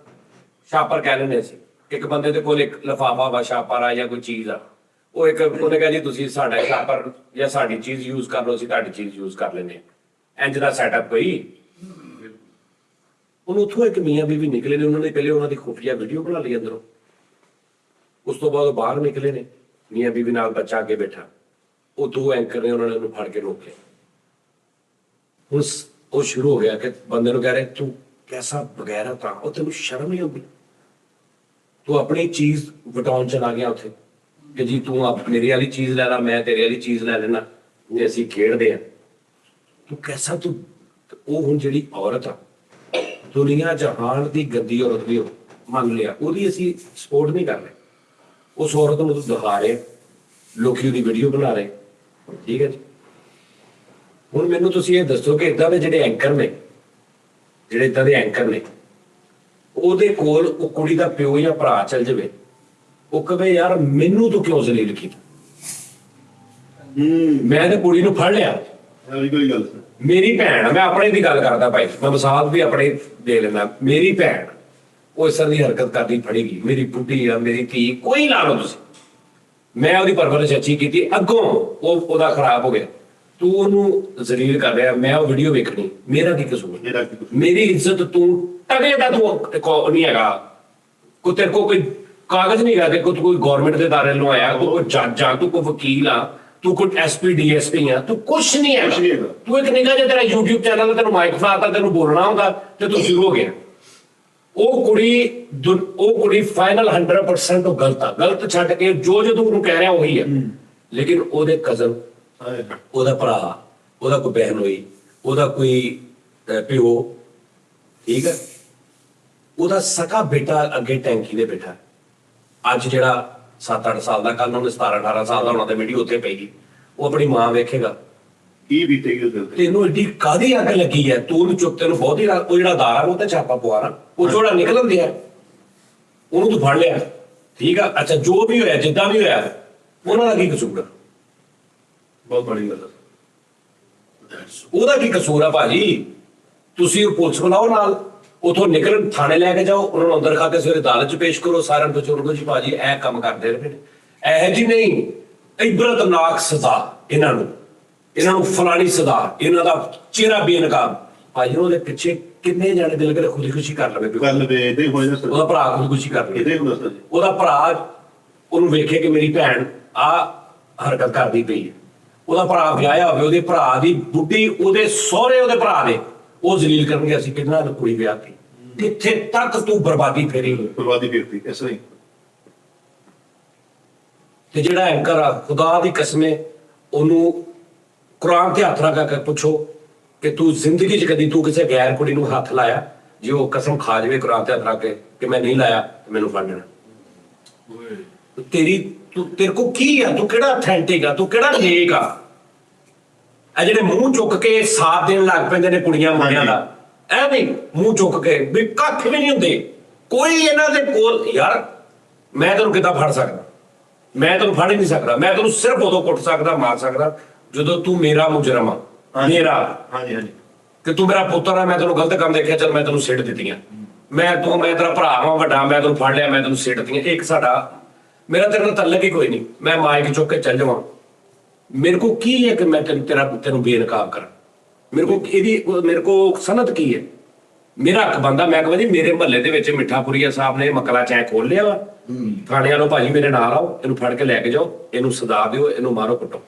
ਸ਼ਾਪਰ ਕਹਿ ਲੈਂਦੇ ਸੀ ਇੱਕ ਬੰਦੇ ਦੇ ਕੋਲ ਇੱਕ ਲਿਫਾਫਾ ਵਾ ਛਾਪਰ ਆ ਜਾਂ ਕੋਈ ਚੀਜ਼ ਆ, ਉਹ ਇੱਕ ਉਹਨੇ ਕਿਹਾ ਜੀ ਤੁਸੀਂ ਸਾਡਾ ਛਾਪਰ ਜਾਂ ਸਾਡੀ ਚੀਜ਼ ਯੂਜ਼ ਕਰ ਲਓ, ਅਸੀਂ ਤੁਹਾਡੀ ਚੀਜ਼ ਯੂਜ਼ ਕਰ ਲੈਂਦੇ ਹਾਂ। ਇੰਜ ਦਾ ਸੈਟਅਪ ਕੋਈ ਉਹਨੂੰ ਉੱਥੋਂ ਇੱਕ ਮੀਆਂ ਬੀਵੀ ਨਿਕਲੇ ਨੇ, ਉਹਨਾਂ ਨੇ ਪਹਿਲੇ ਉਹਨਾਂ ਦੀ ਖੁਫੀਆ ਵੀਡੀਓ ਬਣਾ ਲਈ ਅੰਦਰੋਂ, ਉਸ ਤੋਂ ਬਾਅਦ ਉਹ ਬਾਹਰ ਨਿਕਲੇ ਨੇ, ਮੀਆਂ ਬੀਵੀ ਨਾਲ ਬੱਚਾ ਅੱਗੇ ਬੈਠਾ, ਉਹ ਦੋ ਐਂਕਰ ਨੇ, ਉਹਨਾਂ ਨੇ ਉਹਨੂੰ ਫੜ ਕੇ ਰੋਕਿਆ। ਹੁਣ ਉਹ ਸ਼ੁਰੂ ਹੋ ਗਿਆ ਕਿ ਬੰਦੇ ਨੂੰ ਕਹਿ ਰਹੇ ਤੂੰ ਕੈਸਾ ਬਗੈਰਤ ਆ, ਉਹ ਤੈਨੂੰ ਸ਼ਰਮ ਨਹੀਂ ਆਉਂਦੀ, ਤੂੰ ਆਪਣੀ ਚੀਜ਼ ਵਟਾਉਣ ਚਲਾ ਗਿਆ ਉੱਥੇ ਕਿ ਜੀ ਤੂੰ ਮੇਰੀ ਵਾਲੀ ਚੀਜ਼ ਲੈ ਲਾ, ਮੈਂ ਤੇਰੇ ਵਾਲੀ ਚੀਜ਼ ਲੈ ਲੈਣਾ, ਜੇ ਅਸੀਂ ਖੇਡਦੇ ਆ, ਤੂੰ ਕੈਸਾ ਤੂੰ। ਉਹ ਹੁਣ ਜਿਹੜੀ ਔਰਤ ਆ, ਦੁਨੀਆ ਜਹਾਨ ਦੀ ਗੰਦੀ ਔਰਤ ਵੀ ਉਹ ਮੰਨ ਲਿਆ, ਉਹਦੀ ਅਸੀਂ ਸਪੋਰਟ ਨਹੀਂ ਕਰ ਰਹੇ, ਉਸ ਔਰਤ ਨੂੰ ਦਿਖਾ ਰਹੇ, ਲੋਕੀ ਉਹਦੀ ਵੀਡੀਓ ਬਣਾ ਰਹੇ, ਠੀਕ ਹੈ ਜੀ। ਹੁਣ ਮੈਨੂੰ ਤੁਸੀਂ ਇਹ ਦੱਸੋ ਕਿ ਇਦਾਂ ਦੇ ਜਿਹੜੇ ਐਂਕਰ ਨੇ, ਜਿਹੜੇ ਇਦਾਂ ਦੇ ਐਂਕਰ ਨੇ, ਉਹਦੇ ਕੋਲ ਉਹ ਕੁੜੀ ਦਾ ਪਿਓ ਜਾਂ ਭਰਾ ਚੱਲ ਜਾਵੇ, ਉਹ ਕਹੇ ਯਾਰ ਮੈਨੂੰ ਤੂੰ ਕਿਉਂ ਜ਼ਲੀਲ ਕੀਤਾ, ਮੈਂ ਤੇ ਕੁੜੀ ਨੂੰ ਫੜ ਲਿਆ, ਕੋਈ ਗੱਲ ਸਰ। ਮੇਰੀ ਭੈਣ, ਮੈਂ ਆਪਣੇ ਦੀ ਗੱਲ ਕਰਦਾ ਭਾਈ, ਮੈਂ ਮਿਸਾਲ ਵੀ ਆਪਣੇ ਦੇ ਲੈਣਾ, ਮੇਰੀ ਭੈਣ ਉਹ ਇਸ ਤਰ੍ਹਾਂ ਦੀ ਹਰਕਤ ਕਰਦੀ ਫੜੀ ਗਈ, ਮੇਰੀ ਬੁੱਢੀ ਆ, ਮੇਰੀ ਧੀ, ਕੋਈ ਲਾ ਲਓ ਤੁਸੀਂ, ਮੈਂ ਉਹਦੀ ਪਰਵਰਿਸ਼ ਅੱਛੀ ਕੀਤੀ, ਅੱਗੋਂ ਉਹਦਾ ਖਰਾਬ ਹੋ ਗਿਆ, ਤੂੰ ਉਹਨੂੰ ਜ਼ਲੀਲ ਕਰ ਰਿਹਾ, ਮੈਂ ਉਹ ਵੀਡੀਓ ਵੇਖਣੀ, ਮੇਰਾ ਕੀ ਕਸੂਰ, ਮੇਰੀ ਇੱਜ਼ਤ ਤੂੰ ਟਕੇ ਦਾ ਤੂੰ ਨਹੀਂ ਹੈਗਾ, ਕੋਈ ਤੇਰੇ ਕੋਲ ਕੋਈ ਕਾਗਜ਼ ਨਹੀਂ ਹੈਗਾ, ਤੂੰ ਕੋਈ ਗਵਰਨਮੈਂਟ ਦੇ ਦਾਇਰੇ ਨੂੰ ਆਇਆ, ਤੂੰ ਕੋਈ ਜੱਜ ਆ, ਤੂੰ ਕੋਈ ਵਕੀਲ ਆ, ਤੂੰ ਕੋਈ ਐਸਪੀ ਡੀਐਸਪੀ ਆ, ਤੂੰ ਕੁਛ ਨਹੀਂ ਹੈ, ਤੂੰ ਇੱਕ ਨਿੱਘਾ ਜਿਹਾ ਤੇਰਾ YouTube ਚੈਨਲ, ਤੈਨੂੰ ਮਾਈਕ ਫੜਾਤਾ, ਤੈਨੂੰ ਬੋਲਣਾ ਹੁੰਦਾ ਤੇ ਤੂੰ ਸ਼ੁਰੂ ਹੋ ਗਿਆ। ਉਹ ਕੁੜੀ ਫਾਈਨਲ 100% ਉਹ ਗਲਤ ਆ, ਗਲਤ ਛੱਡ ਕੇ ਜੋ ਤੂੰ ਉਹਨੂੰ ਕਹਿ ਰਿਹਾ ਉਹੀ ਆ, ਲੇਕਿਨ ਉਹਦੇ ਕਜ਼ਨ, ਉਹਦਾ ਭਰਾ, ਉਹਦਾ ਕੋਈ ਬਹਿਨ ਹੋਈ, ਉਹਦਾ ਕੋਈ ਪਿਓ, ਠੀਕ ਹੈ, ਉਹਦਾ ਸਕਾ ਬੇਟਾ ਅੱਗੇ ਟੈਂਕੀ ਦੇ ਬੈਠਾ, ਅੱਜ ਜਿਹੜਾ 7-8 ਸਾਲ ਦਾ, ਕੱਲ ਉਹਨੇ 17-18 ਸਾਲ ਦਾ ਹੋਣਾ ਤੇ ਵੀਡੀਓ ਉੱਥੇ ਪਏਗੀ, ਉਹ ਆਪਣੀ ਮਾਂ ਵੇਖੇਗਾ, ਕੀ ਬੀਤੇਗੀ ਉਹਦੇ ਉੱਤੇ। ਤੈਨੂੰ ਏਡੀ ਕਾਹਦੀ ਅੱਗ ਲੱਗੀ ਹੈ, ਤੂੰ ਉਹਨੂੰ ਚੁੱਪ, ਤੈਨੂੰ ਬਹੁਤ ਹੀ ਉਹ ਜਿਹੜਾ ਦਾਰ ਉਹ ਤੇ ਛਾਪਾ ਪਵਾਣਾ, ਉਹ ਜਿਹੜਾ ਨਿਕਲਣ ਦਿਆ, ਉਹਨੂੰ ਤੂੰ ਫੜ ਲਿਆ, ਠੀਕ ਆ, ਅੱਛਾ ਜੋ ਵੀ ਹੋਇਆ, ਜਿੱਦਾਂ ਵੀ ਹੋਇਆ, ਉਹਨਾਂ ਦਾ ਕੀ ਕਸੂਰ ਆ, ਬਹੁਤ ਬੜੀ ਗੱਲ ਹੈ। ਉਹਦਾ ਕੀ ਕਸੂਰ ਆ ਭਾਜੀ, ਤੁਸੀਂ ਪੁਲਿਸ ਬੁਲਾਓ ਨਾਲ, ਉਥੋਂ ਨਿਕਲਣ ਥਾਣੇ ਲੈ ਕੇ ਜਾਓ, ਉਹਨਾਂ ਨੂੰ ਅੰਦਰ ਖਾ ਕੇ ਸਵੇਰੇ ਅਦਾਲਤ 'ਚ ਪੇਸ਼ ਕਰੋ, ਸਾਰਿਆਂ ਨੂੰ ਪੁੱਛੋ ਜੀ ਭਾਜੀ ਇਹ ਕੰਮ ਕਰਦੇ ਰਹੇ ਨੇ, ਇਹ ਜੀ ਨਹੀਂ, ਇਬਰਤਨਾਕ ਸਜ਼ਾ ਇਹਨਾਂ ਨੂੰ ਫਲਾਣੀ ਸਜ਼ਾ, ਇਹਨਾਂ ਦਾ ਚਿਹਰਾ ਬੇਨਕਾਬ। ਭਾਜੀ ਉਹਦੇ ਪਿੱਛੇ ਕਿੰਨੇ ਜਾਣੇ ਦਿਲ ਕਰੇ ਖੁਦਕੁਸ਼ੀ ਕਰ ਲਵੇ, ਇਦਾਂ ਹੀ ਹੋ ਜਾਂਦਾ ਸਰ, ਉਹਦਾ ਭਰਾ ਖੁਦਕੁਸ਼ੀ ਕਰ ਲਵੇ, ਇਦਾਂ ਹੀ ਹੁੰਦਾ ਸਰ, ਉਹਦਾ ਭਰਾ ਉਹਨੂੰ ਵੇਖੇ ਕਿ ਮੇਰੀ ਭੈਣ ਆ ਹਰਕਤ ਕਰਦੀ ਪਈ ਹੈ, ਉਹਦਾ ਭਰਾ ਵਿਆਹਿਆ ਹੋਵੇ, ਉਹਦੇ ਭਰਾ ਦੀ ਬੁੱਢੀ, ਉਹਦੇ ਸਹੁਰੇ, ਉਹਦੇ ਭਰਾ ਦੇ, ਉਹ ਜ਼ਲੀਲ ਕਰਨਗੇ, ਅਸੀਂ ਕਿੰਨਾ ਕੁੜੀ ਵਿਆਹ ਕੇ, ਕਿੱਥੇ ਤੱਕ ਤੂੰ ਬਰਬਾਦੀ ਫੇਰੀ। ਬਰਬਾਦੀ ਫੇਰਤੀ ਇਸ ਤਰ੍ਹਾਂ ਹੀ। ਤੇ ਜਿਹੜਾ ਐਂਕਰ ਆ, ਖੁਦਾ ਦੀ ਕਸਮੇ, ਉਹਨੂੰ ਕੁਰਾਨ ਤੇ ਹੱਥ ਰੱਖ ਕੇ ਪੁੱਛੋ ਕਿ ਤੂੰ ਜ਼ਿੰਦਗੀ 'ਚ ਕਦੀ ਤੂੰ ਕਿਸੇ ਗੈਰ ਕੁੜੀ ਨੂੰ ਹੱਥ ਲਾਇਆ, ਜੇ ਉਹ ਕਸਮ ਖਾ ਜਾਵੇ ਕੁਰਾਨ ਤੇ ਹੱਥ ਰੱਖ ਕੇ ਕਿ ਮੈਂ ਨਹੀਂ ਲਾਇਆ, ਮੈਨੂੰ ਫੜ ਲੈਣਾ। ਤੇਰੇ ਕੋ ਕੀ ਆ, ਤੂੰ ਕਿਹੜਾ ਅਥੈਂਟਿਕ ਆ, ਤੂੰ ਕਿਹੜਾ ਨੇਕ ਆ? ਇਹ ਜਿਹੜੇ ਮੂੰਹ ਚੁੱਕ ਕੇ ਸਾਥ ਦੇਣ ਲੱਗ ਪੈਂਦੇ ਨੇ ਕੁੜੀਆਂ ਮੁੰਡਿਆਂ ਦਾ, ਐ ਨਹੀਂ ਮੂੰਹ ਚੁੱਕ ਕੇ ਵੀ ਕੱਖ ਵੀ ਨਹੀਂ ਹੁੰਦੇ, ਕੋਈ ਇਹਨਾਂ ਦੇ ਕੋਲ। ਯਾਰ ਮੈਂ ਤੈਨੂੰ ਕਿੱਦਾਂ ਫੜ ਸਕਦਾ? ਮੈਂ ਤੈਨੂੰ ਫੜ ਹੀ ਨਹੀਂ ਸਕਦਾ, ਮੈਂ ਤੈਨੂੰ ਸਿਰਫ ਉਦੋਂ ਕੁੱਟ ਸਕਦਾ, ਮਾਰ ਸਕਦਾ ਜਦੋਂ ਤੂੰ ਮੇਰਾ ਮੁਜਰਮ ਆ, ਮੇਰਾ, ਹਾਂਜੀ ਹਾਂਜੀ, ਕਿ ਤੂੰ ਮੇਰਾ ਪੁੱਤਰ ਆ, ਮੈਂ ਤੈਨੂੰ ਗਲਤ ਕੰਮ ਦੇਖਿਆ, ਚਲ ਮੈਂ ਤੈਨੂੰ ਸਿੱਟ ਦਿੱਤੀਆਂ, ਮੈਂ ਤੇਰਾ ਭਰਾ ਵਾਂ ਵੱਡਾ, ਮੈਂ ਤੈਨੂੰ ਫੜ ਲਿਆ, ਮੈਂ ਤੈਨੂੰ ਸਿੱਟ ਦਿੱਤੀਆਂ। ਇੱਕ ਮੇਰਾ ਤੇਰੇ ਨਾਲ ਤਾਲੁਕ ਹੀ ਕੋਈ ਨਹੀਂ, ਮੈਂ ਮਾਈਕ ਚੁੱਕ ਕੇ ਚੱਲ ਜਾਵਾਂ, ਮੇਰੇ ਕੋ ਕੀ ਹੈ ਕਿ ਮੈਂ ਤੈਨੂੰ ਬੇਨਕਾਬ ਕਰਾਂ? ਮੇਰੇ ਕੋ ਸਨਅਤ ਕੀ ਹੈ? ਮੇਰਾ ਹੱਕ ਬਣਦਾ, ਮੈਂ ਕਹਿੰਦਾ ਜੀ ਮੇਰੇ ਮਹੱਲੇ ਦੇ ਵਿੱਚ ਮਿੱਠਾਪੁਰੀਆ ਸਾਹਿਬ ਨੇ ਮਕਲਾ ਚੈਂ ਖੋਲ ਲਿਆ ਵਾ, ਥਾਣੇ ਵਾਲੋਂ ਭਾਜੀ ਮੇਰੇ ਨਾਲ ਆਓ, ਇਹਨੂੰ ਫੜ ਕੇ ਲੈ ਕੇ ਜਾਓ, ਇਹਨੂੰ ਸਜ਼ਾ ਦਿਓ, ਇਹਨੂੰ ਮਾਰੋ ਕੁੱਟੋ।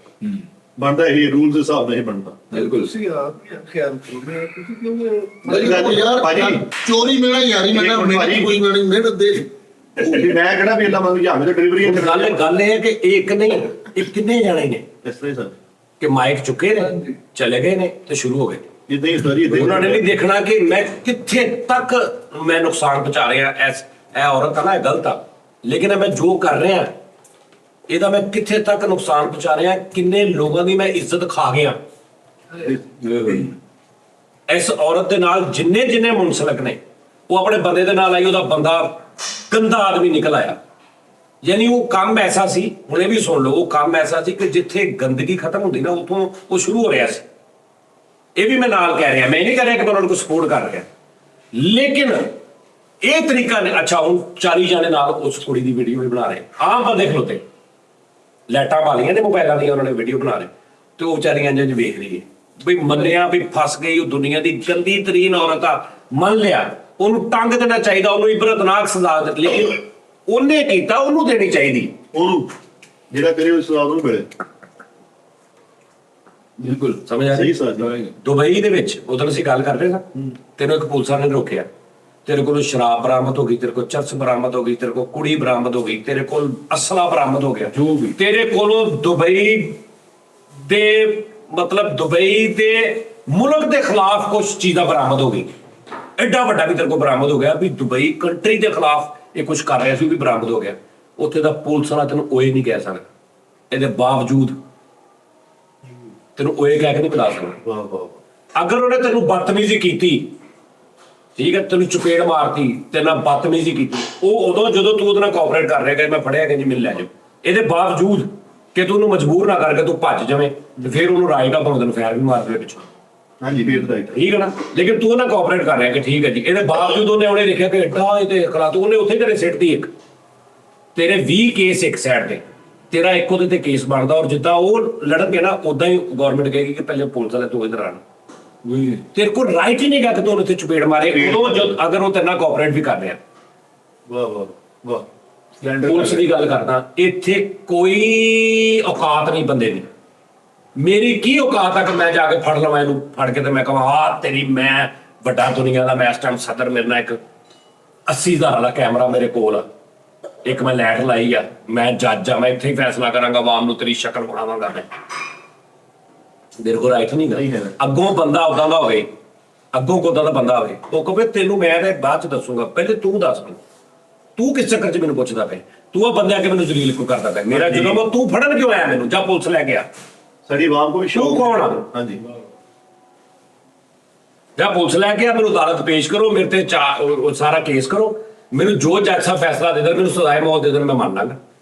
ਬਣਦਾ ਇਹ ਰੂਲਸ ਦੇ ਹਿਸਾਬ ਨਾਲ ਹੀ ਬਣਦਾ। ਬਿਲਕੁਲ। ਤੁਸੀਂ ਆਪ ਖਿਆਲ ਕਰੋ, ਮੈਂ ਤੁਸੀਂ ਕਿਉਂ ਯਾਰ ਭਾਜੀ, ਚੋਰੀ ਮੇਰਾ ਯਾਰੀ ਮੈਂ ਮੇਰੀ ਕੋਈ ਮਿਹਨਤ ਦੇ, ਮੈਂ ਕਿਹੜਾ ਵੀ ਅੱਲਾ ਮੰਗ ਜਾਵੇ ਤੇ ਡਿਲੀਵਰੀ ਗੱਲ ਇਹ ਹੈ ਕਿ ਇੱਕ ਨਹੀਂ, ਇਹ ਕਿੰਨੇ ਜਾਣੇ ਨੇ ਇਸ ਤਰ੍ਹਾਂ ਹੀ ਸਰ, ਕਿ ਮਾਈਕ ਚੁੱਕੇ ਨੇ, ਚਲੇ ਗਏ ਨੇ ਤੇ ਸ਼ੁਰੂ ਹੋ ਗਏ। ਜਿੱਦਾਂ ਹੀ ਸਾਰੀ ਉਹਨਾਂ ਨੇ ਨਹੀਂ ਦੇਖਣਾ ਕਿ ਮੈਂ ਕਿੱਥੇ ਤੱਕ ਮੈਂ ਨੁਕਸਾਨ ਪਹੁੰਚਾ ਰਿਹਾ, ਇਹ ਔਰਤ ਆ ਨਾ, ਇਹ ਗਲਤ ਆ, ਲੇਕਿਨ ਮੈਂ ਜੋ ਕਰ ਰਿਹਾ ਇਹਦਾ ਮੈਂ ਕਿੱਥੇ ਤੱਕ ਨੁਕਸਾਨ ਪਹੁੰਚਾ ਰਿਹਾ, ਕਿੰਨੇ ਲੋਕਾਂ ਦੀ ਮੈਂ ਇੱਜ਼ਤ ਖਾ ਗਿਆ। ਇਸ ਔਰਤ ਦੇ ਨਾਲ ਜਿੰਨੇ ਮੁਨਸਲਕ ਨੇ, ਉਹ ਆਪਣੇ ਬੰਦੇ ਦੇ ਨਾਲ ਆਈ, ਉਹਦਾ ਬੰਦਾ ਗੰਦਾ ਆਦਮੀ ਨਿਕਲ ਆਇਆ। ਯਾਨੀ ਉਹ ਕੰਮ ਐਸਾ ਸੀ, ਹੁਣ ਇਹ ਵੀ ਸੁਣ ਲਓ, ਉਹ ਕੰਮ ਐਸਾ ਸੀ ਕਿ ਜਿੱਥੇ ਗੰਦਗੀ ਖਤਮ ਹੁੰਦੀ ਨਾ, ਉੱਥੋਂ ਉਹ ਸ਼ੁਰੂ ਹੋ ਰਿਹਾ ਸੀ। ਇਹ ਵੀ ਮੈਂ ਨਾਲ ਕਹਿ ਰਿਹਾ, ਮੈਂ ਨਹੀਂ ਕਹਿ ਰਿਹਾ ਕਿ ਮੈਂ ਉਹਨਾਂ ਨੂੰ ਸਪੋਰਟ ਕਰ ਰਿਹਾ, ਲੇਕਿਨ ਇਹ ਤਰੀਕਾ ਨੇ। ਅੱਛਾ ਹੁਣ 40 ਜਾਣੇ ਨਾਲ ਉਸ ਕੁੜੀ ਦੀ ਵੀਡੀਓ ਵੀ ਬਣਾ ਰਹੇ, ਆਮ ਬੰਦੇ ਖਲੋਤੇ, ਲਾਈਟਾਂ ਵਾਲੀਆਂ ਨੇ ਮੋਬਾਈਲਾਂ ਦੀਆਂ, ਉਹਨਾਂ ਨੇ ਵੀਡੀਓ ਬਣਾ ਰਹੇ ਤੇ ਉਹ ਵਿਚਾਰੀਆਂ ਇੰਝ ਵੇਖ ਰਹੀ ਹੈ ਬਈ ਮੰਨਿਆ ਵੀ ਫਸ ਗਈ, ਉਹ ਦੁਨੀਆ ਦੀ ਗੰਦੀ ਤਰੀਨ ਔਰਤ ਆ, ਮੰਨ ਲਿਆ, ਉਹਨੂੰ ਟੰਗ ਦੇਣਾ ਚਾਹੀਦਾ, ਉਹਨੂੰ ਇਬਰਤਨਾਕ ਸਜ਼ਾ ਦਿੱਤੀ, ਲੇਕਿਨ ਉਹਨੇ ਕੀਤਾ, ਉਹਨੂੰ ਦੇਣੀ ਚਾਹੀਦੀ ਉਹਨੂੰ ਜਿਹੜਾ ਕਰੇ ਉਸ ਸਵਾਦ ਨੂੰ ਮਿਲੇ। ਬਿਲਕੁਲ ਸਮਝ ਆ ਸਹੀ ਰਹੀ। ਸਰ ਦੁਬਈ ਦੇ ਵਿੱਚ ਉਦੋਂ ਅਸੀਂ ਗੱਲ ਕਰ ਰਹੇ ਸਾਂ, ਤੈਨੂੰ ਇੱਕ ਪੁਲਿਸ ਵਾਲੇ ਨੇ ਰੋਕਿਆ, ਤੇਰੇ ਕੋਲ ਸ਼ਰਾਬ ਬਰਾਮਦ ਹੋ ਗਈ, ਤੇਰੇ ਕੋਲ ਚਰਸ ਬਰਾਮਦ ਹੋ ਗਈ, ਤੇਰੇ ਕੋਲ ਕੁੜੀ ਬਰਾਮਦ ਹੋ ਗਈ, ਤੇਰੇ ਕੋਲ ਅਸਲਾ ਬਰਾਮਦ ਹੋ ਗਿਆ, ਜੋ ਵੀ ਤੇਰੇ ਕੋਲੋਂ ਦੁਬਈ ਦੇ ਮਤਲਬ ਦੁਬਈ ਦੇ ਮੁਲਕ ਦੇ ਖਿਲਾਫ ਕੁਝ ਚੀਜ਼ਾਂ ਬਰਾਮਦ ਹੋ ਗਈ। ਐਡਾ ਵੱਡਾ ਵੀ ਤੇਰੇ ਕੋਲ ਬਰਾਮਦ ਹੋ ਗਿਆ ਵੀ ਦੁਬਈ ਕੰਟਰੀ ਦੇ ਖਿਲਾਫ ਇਹ ਕੁਝ ਕਰ ਰਿਹਾ ਸੀ, ਉਹ ਵੀ ਬਰਾਮਦ ਹੋ ਗਿਆ। ਉੱਥੇ ਦਾ ਪੁਲਿਸ ਵਾਲਾ ਤੈਨੂੰ ਓਏ ਨਹੀਂ ਕਹਿ ਸਕਦਾ, ਇਹਦੇ ਬਾਵਜੂਦ ਤੈਨੂੰ ਓਏ ਕਹਿ ਕੇ ਨਹੀਂ ਬੁਲਾ ਸਕਦਾ। ਵਾਹ ਵਾਹ। ਅਗਰ ਉਹਨੇ ਤੈਨੂੰ ਬਦਤਮੀਜ਼ੀ ਕੀਤੀ, ਠੀਕ ਹੈ, ਤੈਨੂੰ ਚਪੇੜ ਮਾਰਤੀ, ਤੇਰੇ ਨਾਲ ਬਦਤਮੀਜ਼ੀ ਕੀਤੀ, ਉਹ ਉਦੋਂ ਜਦੋਂ ਤੂੰ ਉਹਦੇ ਨਾਲ ਕੋਆਪਰੇਟ ਕਰ ਰਿਹਾ ਕਿ ਮੈਂ ਫੜਿਆ ਕਿ ਜੀ ਮੈਨੂੰ ਲੈ ਜਾਓ, ਇਹਦੇ ਬਾਵਜੂਦ ਕਿ ਤੂੰ ਉਹਨੂੰ ਮਜਬੂਰ ਨਾ ਕਰਕੇ ਤੂੰ ਭੱਜ ਜਾਵੇਂ, ਤੇ ਫਿਰ ਉਹਨੂੰ ਰਾਈਟ ਆ ਭਾਵੇਂ ਤੈਨੂੰ ਫੈਰ ਵੀ ਮਾਰ ਦੇਵੇ ਪਿੱਛੋਂ, ਹਾਂਜੀ ਫੇਰ ਤਾਂ ਠੀਕ ਹੈ ਨਾ। ਲੇਕਿਨ ਤੂੰ ਉਹਨਾਂ ਕੋਆਪਰੇਟ ਕਰ ਰਿਹਾ ਕਿ ਠੀਕ ਹੈ ਜੀ, ਇਹਦੇ ਬਾਵਜੂਦ ਉਹਨੇ ਦੇਖਿਆ ਕਿ ਐਡਾ ਇਹ ਤੇ ਖਲਾ, ਤੂੰ ਉਹਨੇ ਉੱਥੇ ਤੇਰੇ ਸਿੱਟਦੀ ਇੱਕ, ਤੇਰੇ 20 ਕੇਸ ਇੱਕ ਸਾਈਡ ਤੇ, ਤੇਰਾ ਇੱਕ ਉਹਦੇ ਤੇ ਕੇਸ ਬਣਦਾ, ਔਰ ਜਿੱਦਾਂ ਉਹ ਲੜਨਗੇ ਨਾ ਉਦਾਂ ਹੀ ਗਵਰਨਮੈਂਟ ਕਹੇਗੀ ਕਿ ਪਹਿਲੇ ਪੁਲਿਸ ਵਾਲੇ ਤੂੰ ਇਧਰ ਆਣ। ਤੇਰੇ ਕੋਲ ਰਾਈਟ ਹੀ ਨਹੀਂ ਗਾ ਕਿ ਤੂੰ ਉੱਥੇ ਚਪੇੜ ਮਾਰੇ, ਉਦੋਂ ਜਦ ਅਗਰ ਉਹ ਤੇਰੇ ਨਾਲ ਕੋਆਪਰੇਟ ਵੀ ਕਰ ਰਿਹਾ। ਵਾਹ ਵਾਹ ਵਾਹ। ਪੁਲਿਸ ਦੀ ਗੱਲ ਕਰਦਾ, ਇੱਥੇ ਕੋਈ ਔਕਾਤ ਨਹੀਂ ਬੰਦੇ ਦੀ। ਮੇਰੀ ਕੀ ਔਕਾਤ ਆ ਕਿ ਮੈਂ ਜਾ ਕੇ ਫੜ ਲਵਾਂ ਇਹਨੂੰ, ਫੜ ਕੇ ਤੇ ਮੈਂ ਕਹਾਂ ਆ ਤੇਰੀ, ਮੈਂ ਵੱਡਾ ਦੁਨੀਆ ਦਾ, ਮੈਂ ਇਸ ਟਾਈਮ ਸਦਰ, ਮੇਰੇ ਨਾਲ ਇੱਕ 80,000 ਵਾਲਾ ਕੈਮਰਾ ਮੇਰੇ ਕੋਲ ਆ, ਇੱਕ ਮੈਂ ਲਾਈਟ ਲਾਈ ਆ, ਮੈਂ ਜੱਜ ਆ, ਮੈਂ ਇੱਥੇ ਹੀ ਫੈਸਲਾ ਕਰਾਂਗਾ, ਆਵਾਮ ਨੂੰ ਤੇਰੀ ਸ਼ਕਲ ਬਣਾਵਾਂਗਾ ਮੈਂ। ਮੇਰੇ ਕੋਲ ਰਾਈਟ ਨਹੀਂ ਗਾ। ਅੱਗੋਂ ਬੰਦਾ ਉਦਾਂ ਦਾ ਹੋਵੇ, ਅੱਗੋਂ ਕੋਦਾਂ ਦਾ ਬੰਦਾ ਹੋਵੇ, ਉਹ ਕਹੇ ਤੈਨੂੰ ਮੈਂ ਤੇ ਬਾਅਦ ਚ ਦੱਸੂਗਾ, ਪਹਿਲੇ ਤੂੰ ਦੱਸ ਮੈਨੂੰ, ਤੂੰ ਕਿਸ ਚੱਕਰ 'ਚ ਮੈਨੂੰ ਪੁੱਛਦਾ ਪਿਆ, ਤੂੰ ਆ ਬੰਦੇ ਆ ਕੇ ਮੈਨੂੰ ਜ਼ਲੀਲ ਕਿਉਂ ਕਰਦਾ ਪਿਆ, ਮੇਰਾ ਜਦੋਂ ਤੂੰ ਫੜਨ ਕਿਉਂ ਆਇਆ ਮੈਨੂੰ, ਜਾਂ ਪੁਲਿਸ ਲੈ ਗਿਆ, ਸਾਡੀ ਆਵਾਮ ਕੋ ਵੀ ਤੂੰ ਕੌਣ ਆ? ਹਾਂਜੀ ਜਾਂ ਪੁਲਿਸ ਲੈ ਕੇ ਆ, ਮੈਨੂੰ ਅਦਾਲਤ ਪੇਸ਼ ਕਰੋ, ਮੇਰੇ ਤੇ ਉਹ ਸਾਰਾ ਕੇਸ ਕਰੋ, ਮੈਨੂੰ ਜੋ ਜੱਜ ਸਾਹਿਬ ਫੈਸਲਾ ਦੇ ਦੇਣ, ਮੈਨੂੰ ਸਜ਼ਾਏ ਮੌਤ ਦੇ ਦੇਣ, ਮੈਂ ਮੰਨ ਲਾਂਗਾ।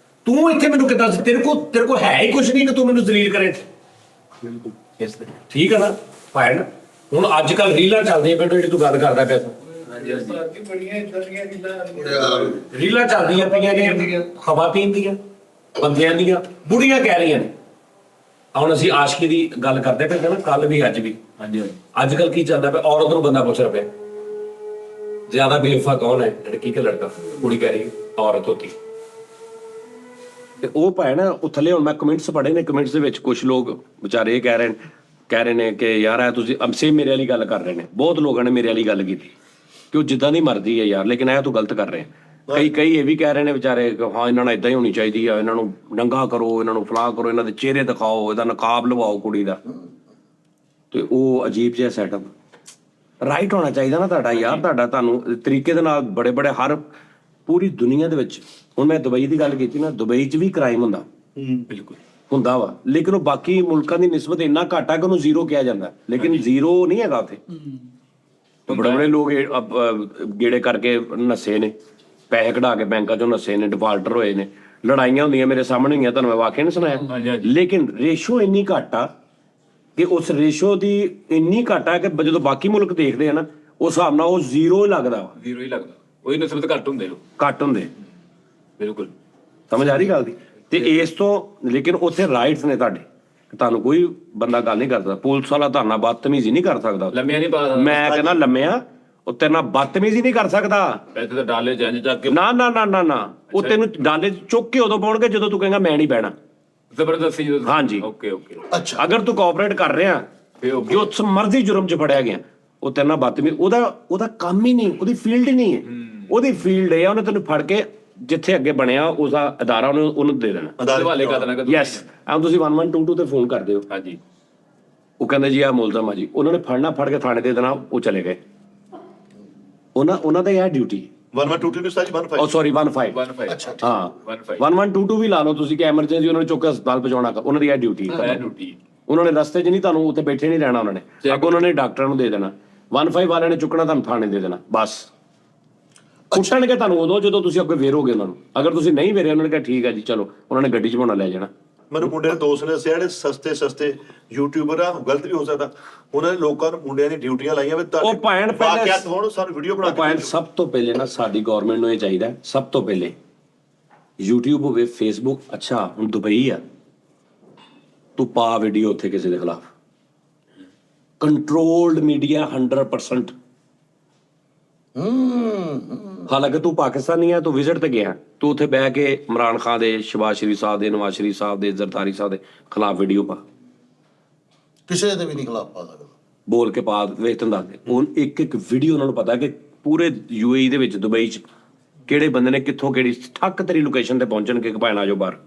ਤੂੰ ਇੱਥੇ ਮੈਨੂੰ ਕਿੱਦਾਂ, ਤੇਰੇ ਕੋਲ ਹੈ ਹੀ ਕੁਝ ਨਹੀਂ ਕਿ ਤੂੰ ਮੈਨੂੰ ਜ਼ਲੀਲ ਕਰੇ। ਠੀਕ ਹੈ ਨਾ, ਫਾਇਨ। ਹੁਣ ਅੱਜ ਕੱਲ ਰੀਲਾਂ ਚੱਲਦੀਆਂ ਪਈਆਂ, ਜਿਹੜੀ ਤੂੰ ਗੱਲ ਕਰਦਾ ਪਿਆ, ਰੀਲਾਂ ਚੱਲਦੀਆਂ ਪਈਆਂ ਨੇ ਖਵਾਤੀਨ ਦੀਆਂ, ਬੰਦਿਆਂ ਦੀਆਂ, ਬੁੜੀਆਂ ਕਹਿ ਰਹੀਆਂ ਨੇ। ਹੁਣ ਅਸੀਂ ਆਸ਼ਕੀ ਦੀ ਗੱਲ ਕਰਦੇ ਪਏ ਨਾ, ਕੱਲ ਵੀ ਅੱਜ ਵੀ। ਅੱਜ ਕੱਲ ਕੀ ਚੱਲਦਾ ਪਿਆ, ਔਰਤ ਨੂੰ ਬੰਦਾ ਪੁੱਛ ਰਿਹਾ ਪਿਆ ਜ਼ਿਆਦਾ ਬੇਵਫਾ ਕੌਣ ਹੈ, ਲੜਕੀ ਕਿ ਲੜਕਾ? ਕੁੜੀ ਕਹਿ ਰਹੀ ਔਰਤ ਹੋਤੀ। ਤੇ ਉਹ ਭੈਣ ਉਹ ਥੱਲੇ, ਹੁਣ ਮੈਂ ਕਮੈਂਟਸ ਪੜ੍ਹੇ ਨੇ, ਕਮੈਂਟਸ ਦੇ ਵਿੱਚ ਕੁਝ ਲੋਕ ਵਿਚਾਰੇ ਇਹ ਕਹਿ ਰਹੇ ਨੇ ਕਿ ਯਾਰ ਇਹ ਤੁਸੀਂ ਸੇਮ ਮੇਰੇ ਵਾਲੀ ਗੱਲ ਕਰ ਰਹੇ ਨੇ। ਬਹੁਤ ਲੋਕਾਂ ਨੇ ਮੇਰੇ ਵਾਲੀ ਗੱਲ ਕੀਤੀ ਕਿ ਉਹ ਜਿੱਦਾਂ ਦੀ ਮਰਜ਼ੀ ਹੈ ਯਾਰ, ਲੇਕਿਨ ਇਹ ਤੂੰ ਗਲਤ ਕਰ ਰਹੇ। ਕਈ ਇਹ ਵੀ ਕਹਿ ਰਹੇ ਨੇ ਵਿਚਾਰੇ ਹਾਂ ਇਹਨਾਂ ਨਾਲ ਇਦਾਂ ਹੀ ਹੋਣੀ ਚਾਹੀਦੀ ਆ, ਇਹਨਾਂ ਨੂੰ ਨੰਗਾ ਕਰੋ, ਇਹਨਾਂ ਨੂੰ ਫਲਾਹ ਕਰੋ, ਇਹਨਾਂ ਦੇ ਚਿਹਰੇ ਦਿਖਾਓ, ਇਹਦਾ ਨਕਾਬ ਲਵਾਓ ਕੁੜੀ ਦਾ। ਤੇ ਉਹ ਅਜੀਬ ਜਿਹਾ ਸੈਟਅਪ ਰਾਈਟ ਹੋਣਾ ਚਾਹੀਦਾ ਨਾ ਤੁਹਾਡਾ ਯਾਰ, ਤੁਹਾਨੂੰ ਤਰੀਕੇ ਦੇ ਨਾਲ ਬੜੇ ਹਰ ਪੂਰੀ ਦੁਨੀਆ ਦੇ ਵਿੱਚ। ਹੁਣ ਮੈਂ ਦੁਬਈ ਦੀ ਗੱਲ ਕੀਤੀ ਨਾ, ਦੁਬਈ 'ਚ ਵੀ ਕ੍ਰਾਈਮ ਹੁੰਦਾ, ਬਿਲਕੁਲ ਹੁੰਦਾ ਵਾ, ਲੇਕਿਨ ਉਹ ਬਾਕੀ ਮੁਲਕਾਂ ਦੀ ਨਿਸਬਤ ਇੰਨਾ ਘੱਟ ਆ ਕਿ ਉਹਨੂੰ ਜ਼ੀਰੋ ਕਿਹਾ ਜਾਂਦਾ, ਲੇਕਿਨ ਜ਼ੀਰੋ ਨਹੀਂ ਹੈਗਾ ਉੱਥੇ। ਬੜੇ ਲੋਕ ਗੇੜੇ ਕਰਕੇ ਨੱਸੇ ਨੇ, ਪੈਸੇ ਕਢਾ ਕੇ ਬੈਂਕਾਂ 'ਚੋਂ ਨੱਸੇ ਨੇ, ਡਿਫਾਲਟਰ ਹੋਏ ਨੇ, ਲੜਾਈਆਂ ਹੁੰਦੀਆਂ ਮੇਰੇ ਸਾਹਮਣੇ ਹੋਈਆਂ, ਤੁਹਾਨੂੰ ਮੈਂ ਵਾਕਿਆ ਨਹੀਂ ਸੁਣਾਇਆ। ਲੇਕਿਨ ਰੇਸ਼ੋ ਇੰਨੀ ਘੱਟ ਆ ਕਿ ਉਸ ਰੇਸ਼ੋ ਦੀ ਇੰਨੀ ਘੱਟ ਆ ਕਿ ਜਦੋਂ ਬਾਕੀ ਮੁਲਕ ਦੇਖਦੇ ਆ ਨਾ, ਉਸ ਹਿਸਾਬ ਨਾਲ ਉਹ ਜ਼ੀਰੋ ਹੀ ਲੱਗਦਾ ਵਾ, ਜ਼ੀਰੋ ਹੀ ਲੱਗਦਾ, ਉਹੀ ਨਿਸਬਤ ਘੱਟ ਹੁੰਦੇ ਲੋਕ, ਘੱਟ ਹੁੰਦੇ। ਬਿਲਕੁਲ ਸਮਝ ਆ ਰਹੀ ਗੱਲ ਦੀ? ਤੇ ਇਸ ਤੋਂ ਲੇਕਿਨ ਉੱਥੇ ਰਾਈਟਸ ਨੇ ਤੁਹਾਡੇ, ਤੁਹਾਨੂੰ ਕੋਈ ਬੰਦਾ ਗੱਲ ਨਹੀਂ ਕਰਦਾ, ਪੁਲਿਸ ਵਾਲਾ ਤੁਹਾਡੇ ਨਾਲ ਬਦਤਮੀਜ਼ੀ ਨਹੀਂ ਕਰ ਸਕਦਾ। ਲੰਮਿਆਂ ਨਹੀਂ ਪਾ ਮੈਂ ਕਹਿੰਦਾ ਲੰਮਿਆ, ਉਹ ਤੇਰੇ ਨਾਲ ਬਦਤਮੀਜ਼ੀ ਨਹੀਂ ਕਰ ਸਕਦਾ। ਪੈਸੇ ਤਾਂ ਡਾਲੇ ਜੰਜ ਚੱਕ ਕੇ, ਨਾ ਉਹ ਤੈਨੂੰ ਡਾਲੇ ਚੁੱਕ ਕੇ ਉਦੋਂ ਪਾਉਣਗੇ ਜਦੋਂ ਤੂੰ ਕਹੇਗਾ ਮੈਂ ਨਹੀਂ ਬਹਿਣਾ। ਜ਼ਬਰਦਸਤੀ ਜਦੋਂ, ਹਾਂਜੀ। ਓਕੇ ਅੱਛਾ, ਅਗਰ ਤੂੰ ਕੋਆਪਰੇਟ ਕਰ ਰਿਹਾ, ਜੋ ਮਰਜ਼ੀ ਜੁਰਮ 'ਚ ਫੜਿਆ ਗਿਆ, ਉਹ ਤੇਰੇ ਨਾਲ ਬਦਤਮੀਜ਼ੀ, ਉਹਦਾ ਕੰਮ ਹੀ ਨਹੀਂ, ਉਹਦੀ ਫੀਲਡ ਨਹੀਂ ਹੈ। ਉਹਦੀ ਫੀਲਡ ਹੈ ਉਹਨੇ ਤੈਨੂੰ ਫੜ ਕੇ ਜਿੱਥੇ ਅੱਗੇ ਬਣਿਆ ਉਸਦਾ ਅਦਾਰਾ ਉਹਨੂੰ ਦੇ ਦੇਣਾ, ਹਵਾਲੇ ਕਰ ਦੇਣਾ। ਯੈਸ, ਐਂ ਤੁਸੀਂ 1122 ਤੇ ਫੋਨ ਕਰਦੇ ਹੋ, ਹਾਂਜੀ, ਉਹ ਕਹਿੰਦੇ ਜੀ ਆਹ ਮੁਲਜ਼ਮ ਆ ਜੀ, ਉਹਨਾਂ ਨੇ ਫੜ ਕੇ ਥਾਣੇ ਦੇ ਦੇਣਾ, ਉਹ ਚਲੇ ਗਏ। ਉਹਨਾਂ ਦਾ ਇਹ ਡਿਊਟੀ 1122 ਨੂੰ ਸਾਜੀ 15 ਉਹ ਸੌਰੀ 15 ਅੱਛਾ, ਹਾਂ 1122 ਵੀ ਲਾ ਲਓ ਤੁਸੀਂ ਕਿ ਐਮਰਜੈਂਸੀ ਉਹਨਾਂ ਨੇ ਚੁੱਕ ਕੇ ਹਸਪਤਾਲ ਪਹੁੰਚਾਉਣਾ, ਉਹਨਾਂ ਦੀ ਇਹ ਡਿਊਟੀ। ਉਹਨਾਂ ਨੇ ਰਸਤੇ 'ਚ ਨਹੀਂ, ਤੁਹਾਨੂੰ ਉੱਥੇ ਬੈਠੇ ਨਹੀਂ ਰਹਿਣਾ, ਉਹਨਾਂ ਨੇ ਅੱਗੋਂ ਉਹਨਾਂ ਨੇ ਡਾਕਟਰਾਂ ਨੂੰ ਦੇ ਦੇਣਾ, 15 ਵਾਲਿਆਂ ਨੇ ਚੁੱਕਣਾ, ਤੁਹਾਨੂੰ ਥਾਣੇ ਦੇ ਦੇਣਾ, ਬਸ। ਪੁੱਛਣਗੇ ਤੁਹਾਨੂੰ ਉਦੋਂ ਜਦੋਂ ਤੁਸੀਂ ਅੱਗੇ ਵੇਰੋਗੇ ਉਹਨਾਂ ਨੂੰ, ਅਗਰ ਤੁਸੀਂ ਨਹੀਂ ਵੇਰੇ ਉਹਨਾਂ ਨੇ ਕਿਹਾ ਠੀਕ ਹੈ ਜੀ ਚਲੋ, ਉਹਨਾਂ ਨੇ ਗੱਡੀ 'ਚ ਪਾਉਣਾ ਲੈ ਜਾਣਾ। ਮੈਨੂੰ ਮੁੰਡੇ ਦੇ ਦੋਸਤ ਨੇ ਦੱਸਿਆ ਜਿਹੜੇ ਸਸਤੇ ਯੂਟਿਊਬਰ ਆ, ਗਲਤ ਵੀ ਹੋ ਸਕਦਾ, ਉਹਨਾਂ ਨੇ ਲੋਕਾਂ ਨੂੰ ਮੁੰਡਿਆਂ ਦੀ ਡਿਊਟੀਆਂ ਲਾਈਆਂ ਵੀ ਉਹ ਭੈਣ ਪਹਿਲੇ- ਵਾਕਿਆਤ ਹੋਣ, ਸਾਨੂੰ ਵੀਡੀਓ ਬਣਾ ਕੇ ਪੁਆਇੰਟ ਸਭ ਤੋਂ ਪਹਿਲੇ ਨਾ ਸਾਡੀ ਗਵਰਨਮੈਂਟ ਨੂੰ ਇਹ ਚਾਹੀਦਾ, ਸਭ ਤੋਂ ਪਹਿਲੇ YouTube ਹੋਵੇ, Facebook, ਅੱਛਾ ਹੁਣ ਦੁਬਈ ਆ, ਤੂੰ ਪਾ ਵੀਡੀਓ ਉੱਥੇ ਕਿਸੇ ਦੇ ਖਿਲਾਫ, ਕੰਟਰੋਲਡ ਮੀਡੀਆ 100%। ਹਾਲਾਂਕਿ ਤੂੰ ਪਾਕਿਸਤਾਨੀ ਆ, ਤੂੰ ਵਿਜ਼ਿਟ ਤੇ ਗਿਆ, ਤੂੰ ਉੱਥੇ ਬਹਿ ਕੇ ਇਮਰਾਨ ਖਾਨ ਦੇ, ਸ਼ਹਿਬਾਜ਼ ਸ਼ਰੀਫ ਸਾਹਿਬ ਦੇ, ਨਵਾਜ਼ ਸ਼ਰੀਫ ਸਾਹਿਬ ਦੇ, ਜ਼ਰਦਾਰੀ ਸਾਹਿਬ ਦੇ ਖਿਲਾਫ ਵੀਡੀਓ ਪਾ, ਕਿਸੇ ਦੇ ਵੀ ਨਹੀਂ ਖਿਲਾਫ ਪਾ ਸਕਦਾ। ਬੋਲ ਕੇ ਪਾ, ਵੇਖ ਤੈਨੂੰ ਦੱਸ ਦੇ, ਉਹ ਇੱਕ ਵੀਡੀਓ ਉਹਨਾਂ ਨੂੰ ਪਤਾ ਕਿ ਪੂਰੇ UAE ਦੇ ਵਿੱਚ, ਦੁਬਈ 'ਚ ਕਿਹੜੇ ਬੰਦੇ ਨੇ ਕਿੱਥੋਂ ਕਿਹੜੀ ਠੱਕ ਤੇਰੀ ਲੋਕੇਸ਼ਨ ਤੇ ਪਹੁੰਚਣਗੇ ਕਿ ਭੈਣ ਆ ਜਾਓ ਬਾਹਰ।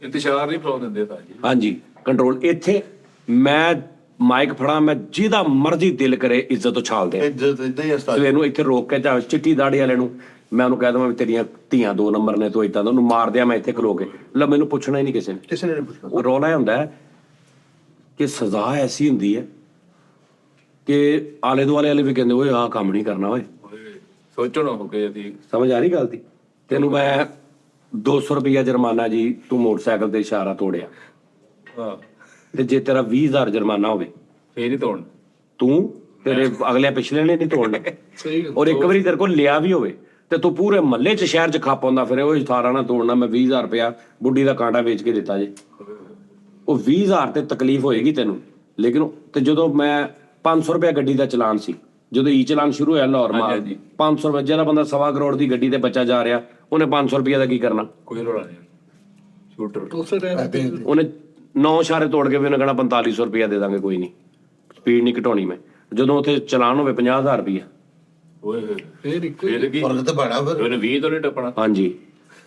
ਇੰਤਸ਼ਾਰ ਨਹੀਂ ਫਲਾਉਣ ਦਿੰਦੇ ਤਾਂ ਜੀ। ਹਾਂਜੀ, ਕੰਟਰੋਲ। ਇੱਥੇ ਮੈਂ ਮਾਈਕ ਫੜਾ, ਮੈਂ ਜਿਹਦਾ ਮਰਜ਼ੀ ਦਿਲ ਕਰੇ ਇੱਜ਼ਤ ਉਛਾਲ ਦੇ। ਇਦਾਂ ਹੀ ਉਸਤਾਦ ਸਵੇਰ ਨੂੰ ਇੱਥੇ ਰੋਕ ਕੇ ਜਾਂ ਚਿੱਟੀ ਦਾੜੀ ਵਾਲੇ ਨੂੰ ਮੈਂ ਉਹਨੂੰ ਕਹਿ ਦਵਾਂ ਵੀ ਤੇਰੀਆਂ ਧੀਆਂ 2 ਨੰਬਰ ਨੇ, ਤੂੰ ਇਦਾਂ ਦਾ, ਉਹਨੂੰ ਮਾਰ ਦਿਆਂ ਮੈਂ ਇੱਥੇ ਖਲੋ ਕੇ, ਲੈ ਮੈਨੂੰ ਪੁੱਛਣਾ ਹੀ ਨਹੀਂ ਕਿਸੇ ਨੇ। ਨਹੀਂ ਪੁੱਛਣਾ। ਉਹ ਰੌਲਾ ਇਹ ਹੁੰਦਾ ਹੈ ਕਿ ਸਜ਼ਾ ਐਸੀ ਹੁੰਦੀ ਹੈ ਕਿ ਆਲੇ ਦੁਆਲੇ ਵਾਲੇ ਵੀ ਕਹਿੰਦੇ ਓਏ ਆਹ ਕੰਮ ਨਹੀਂ ਕਰਨਾ ਓਏ। ਸੋਚੋ ਨਾ ਹੋ ਕੇ ਜੀ। ਸਮਝ ਆ ਰਹੀ ਗੱਲ ਦੀ? ਤੈਨੂੰ ਮੈਂ 200 ਰੁਪਇਆ ਜੁਰਮਾਨਾ ਜੀ, ਤੂੰ ਮੋਟਰਸਾਈਕਲ ਤੇ ਇਸ਼ਾਰਾ ਤੋੜਿਆ, ਹਾਂ ਤੇ ਜੇ ਤੇਰਾ 20,000 ਜੁਰਮਾਨਾ ਹੋਵੇ, ਫੇਰ ਹੀ ਤੋੜਨ। ਤੂੰ ਤੇਰੇ ਅਗਲੇ ਪਿਛਲੇ ਨੇ ਨਹੀਂ ਤੋੜਨਾ। ਸਹੀ ਗੱਲ। ਔਰ ਇੱਕ ਵਾਰੀ ਤੇਰੇ ਕੋਲ ਲਿਆ ਵੀ ਹੋਵੇ ਤੇ ਤੂੰ ਪੂਰੇ ਮਹੱਲੇ 'ਚ ਸ਼ਹਿਰ 'ਚ ਖੱਪ ਆਉਂਦਾ ਫਿਰ, ਉਹ ਇਸ਼ਾਰਾ ਨਾ ਤੋੜਨਾ, ਮੈਂ 20,000 ਰੁਪਇਆ ਬੁੱਢੀ ਦਾ ਕਾਂਟਾ ਵੇਚ ਕੇ ਦਿੱਤਾ ਜੇ। ਉਹ 20,000 ਤੇ ਤਕਲੀਫ ਹੋਏਗੀ ਤੈਨੂੰ, ਲੇਕਿਨ ਤੇ ਜਦੋਂ ਮੈਂ 500 ਰੁਪਇਆ ਗੱਡੀ ਦਾ ਚਲਾਨ ਸੀ, ਜਦੋਂ ਈ ਚਲਾਨ ਸ਼ੁਰੂ ਹੋਇਆ ਲਾਹੌਰ ਮਾਲ, 500 ਰੁਪਏ, ਜਿਹੜਾ ਬੰਦਾ 1.25 ਕਰੋੜ ਦੀ ਗੱਡੀ ਤੇ ਬੱਚਾ ਜਾ ਰਿਹਾ, ਉਹਨੇ 500 ਰੁਪਇਆ ਦਾ ਕੀ ਕਰਨਾ? ਕੋਈ ਰੋਲਾ ਨਹੀਂ। ਸ਼ੂਟਰ ਉਸੇ ਟਾਈਮ ਉਹਨੇ 9 ਇਸ਼ਾਰੇ ਤੋੜ ਕੇ ਵੀ ਉਹਨੇ ਕਹਣਾ 4500 ਰੁਪਇਆ ਦੇ ਦਾਂਗੇ, ਕੋਈ ਨਹੀਂ, ਸਪੀਡ ਨਹੀਂ ਘਟਾਉਣੀ ਮੈਂ। ਜਦੋਂ ਉੱਥੇ ਚਲਾਨ ਹੋਵੇ 50,000 ਰੁਪਇਆ, ਓਏ ਹੋਏ, ਫੇਰ ਇੱਕੋ ਹੀ ਫੇਰ ਕੀ ਫਰਕ ਤੇ ਬੜਾ ਫਿਰ। ਉਹਨੇ 20 ਤੋਂ ਨਹੀਂ ਟੱਪਣਾ। ਹਾਂਜੀ,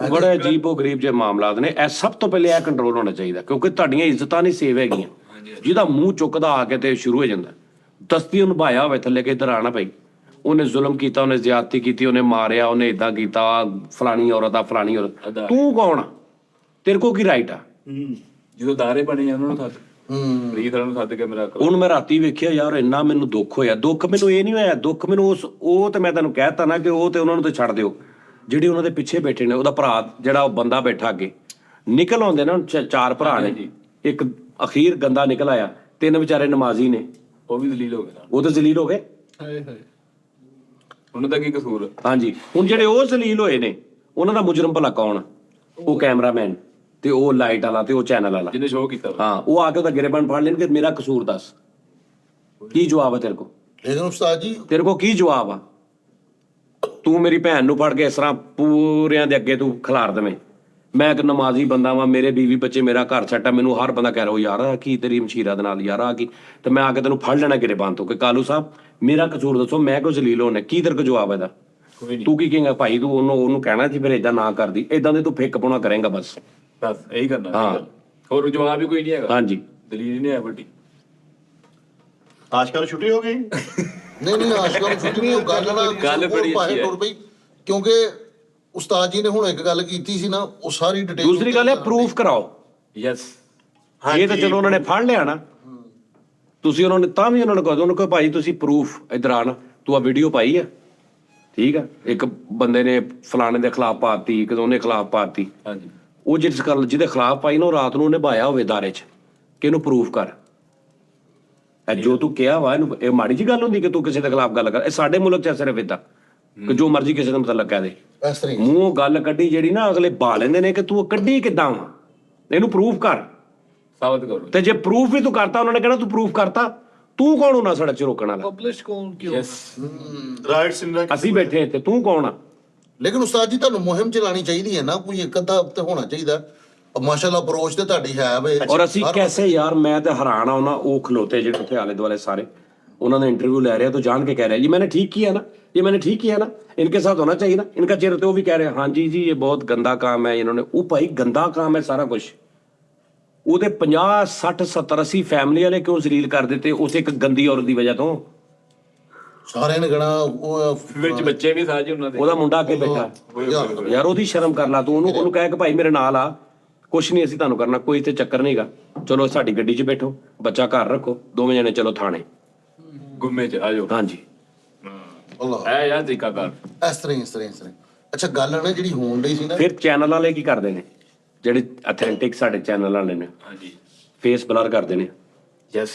ਬੜੇ ਅਜੀਬੋ ਗਰੀਬ ਜਿਹੇ ਮਾਮਲਾਤ ਨੇ। ਇਹ ਸਭ ਤੋਂ ਪਹਿਲੇ ਇਹ ਕੰਟਰੋਲ ਹੋਣਾ ਚਾਹੀਦਾ, ਕਿਉਂਕਿ ਤੁਹਾਡੀਆਂ ਇੱਜ਼ਤਾਂ ਨਹੀਂ ਸੇਵ ਹੈਗੀਆਂ। ਜਿਹਦਾ ਮੂੰਹ ਚੁੱਕਦਾ ਆ ਕੇ ਤੇ ਸ਼ੁਰੂ ਹੋ ਜਾਂਦਾ, ਦਸਤੀ ਉਹਨੂੰ ਭਾਇਆ ਹੋਵੇ ਥੱਲੇ ਕਿ ਇੱਧਰ ਆਣਾ ਭਾਈ, ਉਹਨੇ ਜ਼ੁਲਮ ਕੀਤਾ, ਉਹਨੇ ਜ਼ਿਆਦਤੀ ਕੀਤੀ, ਉਹਨੇ ਮਾਰਿਆ, ਉਹਨੇ ਇਦਾਂ ਕੀਤਾ, ਫਲਾਣੀ ਔਰਤ ਆ, ਫਲਾਣੀ ਔਰਤ, ਤੂੰ ਕੌਣ ਆ? ਤੇਰੇ ਕੋਲ ਕੀ ਰਾਈਟ ਆ? ਜਦੋਂ ਦਾਰੇ ਬਣੇ ਆ ਉਹਨਾਂ ਨੂੰ ਸੱਦ, ਫਰੀਦ ਨੂੰ ਸੱਦ ਕੇ ਮੇਰਾ ਹੁਣ ਮੈਂ ਰਾਤੀ ਵੇਖਿਆ ਯਾਰ, ਇੰਨਾ ਮੈਨੂੰ ਦੁੱਖ ਹੋਇਆ। ਦੁੱਖ ਮੈਨੂੰ ਇਹ ਨਹੀਂ ਹੋਇਆ, ਦੁੱਖ ਮੈਨੂੰ ਉਹ ਤੇ ਮੈਂ ਤੁਹਾਨੂੰ ਕਹਿਤਾ ਨਾ ਕਿ ਉਹ ਤੇ ਉਹਨਾਂ ਨੂੰ ਤੇ ਛੱਡ ਦਿਓ, ਜਿਹੜੇ ਉਹਨਾਂ ਦੇ ਪਿੱਛੇ ਬੈਠੇ ਨੇ। ਉਹਦਾ ਭਰਾ ਜਿਹੜਾ ਉਹ ਬੰਦਾ ਬੈਠਾ ਅੱਗੇ, ਨਿਕਲ ਆਉਂਦੇ ਨਾ 4 ਭਰਾ ਨੇ, ਇੱਕ ਅਖੀਰ ਗੰਦਾ ਨਿਕਲ ਆਇਆ, 3 ਵਿਚਾਰੇ ਨਮਾਜ਼ੀ ਨੇ, ਉਹ ਵੀ ਦਲੀਲ ਹੋ ਗਏ ਨਾ। ਉਹ ਤਾਂ ਜ਼ਲੀਲ ਹੋ ਗਏ। ਹਾਏ ਹਾਏ। ਉਹਨਾਂ ਦਾ ਕੀ ਕਸੂਰ? ਹਾਂਜੀ, ਹੁਣ ਜਿਹੜੇ ਉਹ ਜ਼ਲੀਲ ਹੋਏ ਨੇ, ਉਹਨਾਂ ਦਾ ਮੁਜਰਮ ਭਲਾ ਕੌਣ? ਉਹ ਕੈਮਰਾਮੈਨ ਤੇ ਉਹ ਲਾਈਟ ਵਾਲਾ ਤੇ ਉਹ ਚੈਨਲ ਵਾਲਾ, ਜਿਹਨੇ ਸ਼ੋਅ ਕੀਤਾ ਵਾ। ਹਾਂ, ਉਹ ਆ ਕੇ ਉਹਦਾ ਗਿਰੇਬਾਨ ਫੜ ਲੈਣਗੇ। ਮੇਰਾ ਕਸੂਰ ਦੱਸ, ਕੀ ਜਵਾਬ ਹੈ ਤੇਰੇ ਕੋਲ? ਲੇਕਿਨ ਉਸਤਾਦ ਜੀ, ਤੇਰੇ ਕੋਲ ਕੀ ਜਵਾਬ ਆ? ਤੂੰ ਮੇਰੀ ਭੈਣ ਨੂੰ ਫੜ ਕੇ ਇਸ ਤਰ੍ਹਾਂ ਪੂਰਿਆਂ ਦੇ ਅੱਗੇ ਤੂੰ ਖਿਲਾਰ ਦੇਵੇਂ। ਮੈਂ ਇੱਕ ਨਮਾਜ਼ੀ ਬੰਦਾ ਵਾਂ, ਮੇਰੇ ਬੀਵੀ ਬੱਚੇ, ਮੇਰਾ ਘਰ ਸੈੱਟ ਆ, ਮੈਨੂੰ ਹਰ ਬੰਦਾ ਕਹਿ ਰਿਹਾ ਯਾਰ ਆਹ ਕੀ ਤੇਰੀ ਮਸ਼ੀਰਾ ਦੇ ਨਾਲ, ਯਾਰ ਆਹ ਕੀ, ਤੇ ਮੈਂ ਆ ਕੇ ਤੈਨੂੰ ਫੜ ਲੈਣਾ ਗਿਰੇਬਾਨ ਤੋਂ ਕਿ ਕਾਲੂ ਸਾਹਿਬ ਮੇਰਾ ਕਸੂਰ ਦੱਸੋ, ਮੈਂ ਕਿਉਂ ਜ਼ਲੀਲ ਹੋਣਾ? ਕੀ ਤੇਰੇ ਕੋਲ ਜਵਾਬ ਹੈ ਇਹਦਾ? ਕੋਈ ਨਹੀਂ। ਤੂੰ ਕੀ ਕਹੇਂਗਾ ਭਾਈ? ਤੂੰ ਉਹਨੂੰ ਕਹਿਣਾ ਸੀ ਫਿਰ ਏਦਾਂ ਨਾ ਕਰਦੀ, ਏਦਾਂ ਦੇ ਤੂੰ ਫਿੱਕ ਪਾਉਣਾ ਕਰੇਂਗਾ ਬਸ। ਬਸ ਇਹੀ ਕਰਨਾ। ਹਾਂ। ਹੋਰ ਜਵਾਬ ਵੀ ਕੋਈ ਨਹੀਂ ਹੈਗਾ। ਹਾਂਜੀ, ਦਲੀਲ ਨਹੀਂ ਹੈ ਵੱਡੀ। ਆਸ਼ਕਾਂ ਨੂੰ ਛੁੱਟੀ ਹੋ ਗਈ। ਨਹੀਂ ਆਸ਼ਕਾਂ ਨੂੰ ਛੁੱਟੀ ਨਹੀਂ, ਉਹ ਗੱਲ ਬੜੀ ਅੱਛੀ ਹੈ। ਟੁਰ ਪਈ, ਕਿਉਂਕਿ ਉਸਤਾਦ ਜੀ ਨੇ ਹੁਣ ਇੱਕ ਗੱਲ ਕੀਤੀ ਸੀ ਨਾ, ਉਹ ਸਾਰੀ ਡਿਟੇਲ। ਦੂਸਰੀ ਗੱਲ ਹੈ ਪ੍ਰੂਫ ਕਰਾਓ। ਯੈਸ। ਇਹ ਤਾਂ ਚਲੋ ਉਹਨਾਂ ਨੇ ਫੜ ਲਿਆ ਨਾ, ਤੁਸੀਂ ਉਹਨਾਂ ਨੇ ਤਾਂ ਵੀ ਉਹਨਾਂ ਨੂੰ ਕਹੋ, ਉਹਨੂੰ ਕਹੋ ਭਾਈ ਤੁਸੀਂ ਪ੍ਰੂਫ ਇੱਧਰ ਆਣ, ਤੂੰ ਆ ਵੀਡੀਓ ਪਾਈ ਆ, ਠੀਕ ਆ, ਇੱਕ ਬੰਦੇ ਨੇ ਫਲਾਣੇ ਦੇ ਖਿਲਾਫ ਪਾਤੀ, ਇੱਕ ਉਹਨੇ ਖਿਲਾਫ ਪਾਤੀ, ਹਾਂਜੀ। ਉਹ ਜਿਸ ਗੱਲ ਜਿਹਦੇ ਖਿਲਾਫ ਪਾਈ ਨਾ, ਉਹ ਰਾਤ ਨੂੰ ਉਹਨੇ ਬਾਇਆ ਹੋਵੇ ਦਾਰੇ 'ਚ ਕਿ ਇਹਨੂੰ ਪ੍ਰੂਫ ਕਰ। ਇਹ ਜੋ ਤੂੰ ਕਿਹਾ ਵਾ, ਇਹਨੂੰ ਇਹ ਮਾੜੀ ਜੀ ਗੱਲ ਹੁੰਦੀ ਕਿ ਤੂੰ ਕਿਸੇ ਦੇ ਖਿਲਾਫ ਗੱਲ ਕਰ? ਇਹ ਸਾਡੇ ਮੁਲਕ 'ਚ ਸਿਰਫ ਏਦਾਂ ਕਿ ਜੋ ਮਰਜ਼ੀ ਕਿਸੇ ਦਾ ਮਤਲਬ ਕਹਿ ਦੇ, ਇਸ ਤਰ੍ਹਾਂ ਮੂੰਹੋਂ ਗੱਲ ਕੱਢੀ ਜਿਹੜੀ ਨਾ ਅਗਲੇ ਬਾ ਲੈਂਦੇ ਨੇ ਕਿ ਤੂੰ ਕੱਢੀ ਕਿੱਦਾਂ ਵਾ, ਇਹਨੂੰ ਪ੍ਰੂਫ ਕਰ। ਸਾਬਤ ਕਰੋ। ਤੇ ਜੇ ਪ੍ਰੂਫ ਵੀ ਤੂੰ ਕਰਤਾ, ਉਹਨਾਂ ਨੇ ਕਹਿਣਾ ਤੂੰ ਪ੍ਰੂਫ ਕਰਤਾ, ਤੂੰ ਕੌਣ ਹੋਣਾ ਸੜਕ 'ਚ ਰੋਕਣ ਵਾਲਾ? ਪਬਲਿਸ਼ ਕੌਣ ਕਿਉਂ? ਯੈਸ। ਰਾਈਟਸ ਇਨ ਅਸੀਂ ਬੈਠੇ ਇੱਥੇ, ਤੂੰ ਕੌਣ ਆ? ਲੇਕਿਨ ਉਸਤਾਦ ਜੀ, ਤੁਹਾਨੂੰ ਮੁਹਿੰਮ ਚਲਾਣੀ ਚਾਹੀਦੀ ਹੈ ਨਾ, ਕੋਈ ਇੱਕ ਅੱਧਾ ਤੇ ਹੋਣਾ ਚਾਹੀਦਾ। ਮਾਸ਼ਾਅੱਲਾ ਅਪਰੋਚ ਤੇ ਤੁਹਾਡੀ ਹੈ ਵੇ। ਔਰ ਅਸੀਂ ਕੈਸੇ ਯਾਰ, ਮੈਂ ਤੇ ਹੈਰਾਨ ਆ ਉਹਨਾਂ ਉਹ ਖਲੋਤੇ ਜਿਹੜੇ ਉੱਥੇ ਆਲੇ ਦੁਆਲੇ ਸਾਰੇ, ਉਹਨਾਂ ਨੇ ਇੰਟਰव्यू ਲੈ ਰਿਹਾ, तो जान के कह रहे हैं जी मैंने ठीक किया ना, ये मैंने ठीक किया ना, इनके साथ होना चाहिए ना, इनका चेहरा। तो वो भी कह रहे हैं हाँ जी ये बहुत गंदा काम है, इन्होंने वो भाई गंदा काम है सारा कुछ। ਉਹਦੇ 50 60 70 80 ਫੈਮਿਲੀ ਵਾਲੇ ਕਿਉਂ ਜ਼ਲੀਲ ਕਰ ਦਿੱਤੇ ਉਸ ਇੱਕ ਗੰਦੀ ਔਰਤ ਦੀ ਵਜ੍ਹਾ ਤੋਂ? ਸਾਰਿਆਂ ਨੇ ਕਹਣਾ ਉਹ ਵਿੱਚ ਬੱਚੇ ਵੀ ਸਾਜ ਉਹਨਾਂ ਦੇ। ਉਹਦਾ ਮੁੰਡਾ ਅੱਗੇ ਬੈਠਾ, ਯਾਰ ਉਹਦੀ ਸ਼ਰਮ ਕਰ ਲਾ ਤੂੰ। ਉਹਨੂੰ ਕਹਿ ਕਿ ਭਾਈ ਮੇਰੇ ਨਾਲ ਆ, ਕੁਛ ਨਹੀਂ ਅਸੀਂ ਤੁਹਾਨੂੰ ਕਰਨਾ, ਕੋਈ ਇੱਥੇ ਚੱਕਰ ਨਹੀਂਗਾ, ਚਲੋ ਸਾਡੀ ਗੱਡੀ 'ਚ ਬੈਠੋ, ਬੱਚਾ ਘਰ ਰੱਖੋ, 2 ਜਣੇ ਚਲੋ ਥਾਣੇ ਗੁੰਮੇ 'ਚ ਆਜੋ। ਹਾਂਜੀ, ਅੱਲਾਹ ਇਹ ਯਾਰ ਤਰੀਕਾ ਕਰ। ਇਸ ਤਰ੍ਹਾਂ। ਅੱਛਾ, ਗੱਲ ਨਾ ਜਿਹੜੀ ਹੋਣ ਡਈ ਸੀ ਨਾ, ਫਿਰ ਚੈਨਲ ਵਾਲੇ ਕੀ ਕਰਦੇ ਨੇ? ਜਿਹੜੇ ਅਥੈਂਟਿਕ ਸਾਡੇ ਚੈਨਲ ਵਾਲੇ ਨੇ ਹਾਂਜੀ ਫੇਸ ਬਲਰ ਕਰਦੇ ਨੇ। ਯੈਸ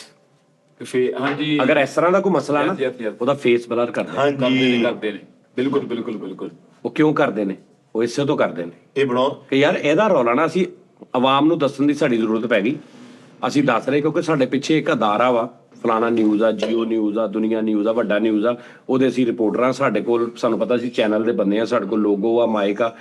ਫੇ ਹਾਂਜੀ ਅਗਰ ਇਸ ਤਰ੍ਹਾਂ ਦਾ ਕੋਈ ਮਸਲਾ ਨਾ Yes, yes, yes. ਉਹਦਾ ਫੇਸ ਬਲਰ ਕਰਦੇ ਨੇ। ਕਰਦੇ ਨੇ ਬਿਲਕੁਲ ਬਿਲਕੁਲ ਬਿਲਕੁਲ ਉਹ ਕਿਉਂ ਕਰਦੇ ਨੇ? ਉਹ ਇਸੇ ਤੋਂ ਕਰਦੇ ਨੇ ਇਹ ਬਣਾਓ ਕਿ ਯਾਰ ਇਹਦਾ ਰੌਲਾ ਨਾ ਅਸੀਂ ਆਵਾਮ ਨੂੰ ਦੱਸਣ ਦੀ ਸਾਡੀ ਜ਼ਰੂਰਤ ਪੈ ਗਈ। ਅਸੀਂ ਦੱਸ ਰਹੇ ਕਿਉਂਕਿ ਸਾਡੇ ਪਿੱਛੇ ਇੱਕ ਅਦਾਰਾ ਵਾ, ਫਲਾਣਾ ਨਿਊਜ਼ ਆ, ਜੀਓ ਨਿਊਜ਼ ਆ, ਦੁਨੀਆ ਨਿਊਜ਼ ਆ, ਵੱਡਾ ਨਿਊਜ਼ ਆ, ਉਹਦੇ ਅਸੀਂ ਰਿਪੋਰਟਰ ਆ। ਸਾਡੇ ਕੋਲ ਸਾਨੂੰ ਪਤਾ ਸੀ ਚੈਨਲ ਦੇ ਬੰਦੇ ਆ, ਸਾਡੇ ਕੋਲ ਲੋਗੋ ਆ, ਮਾਈਕ ਆ,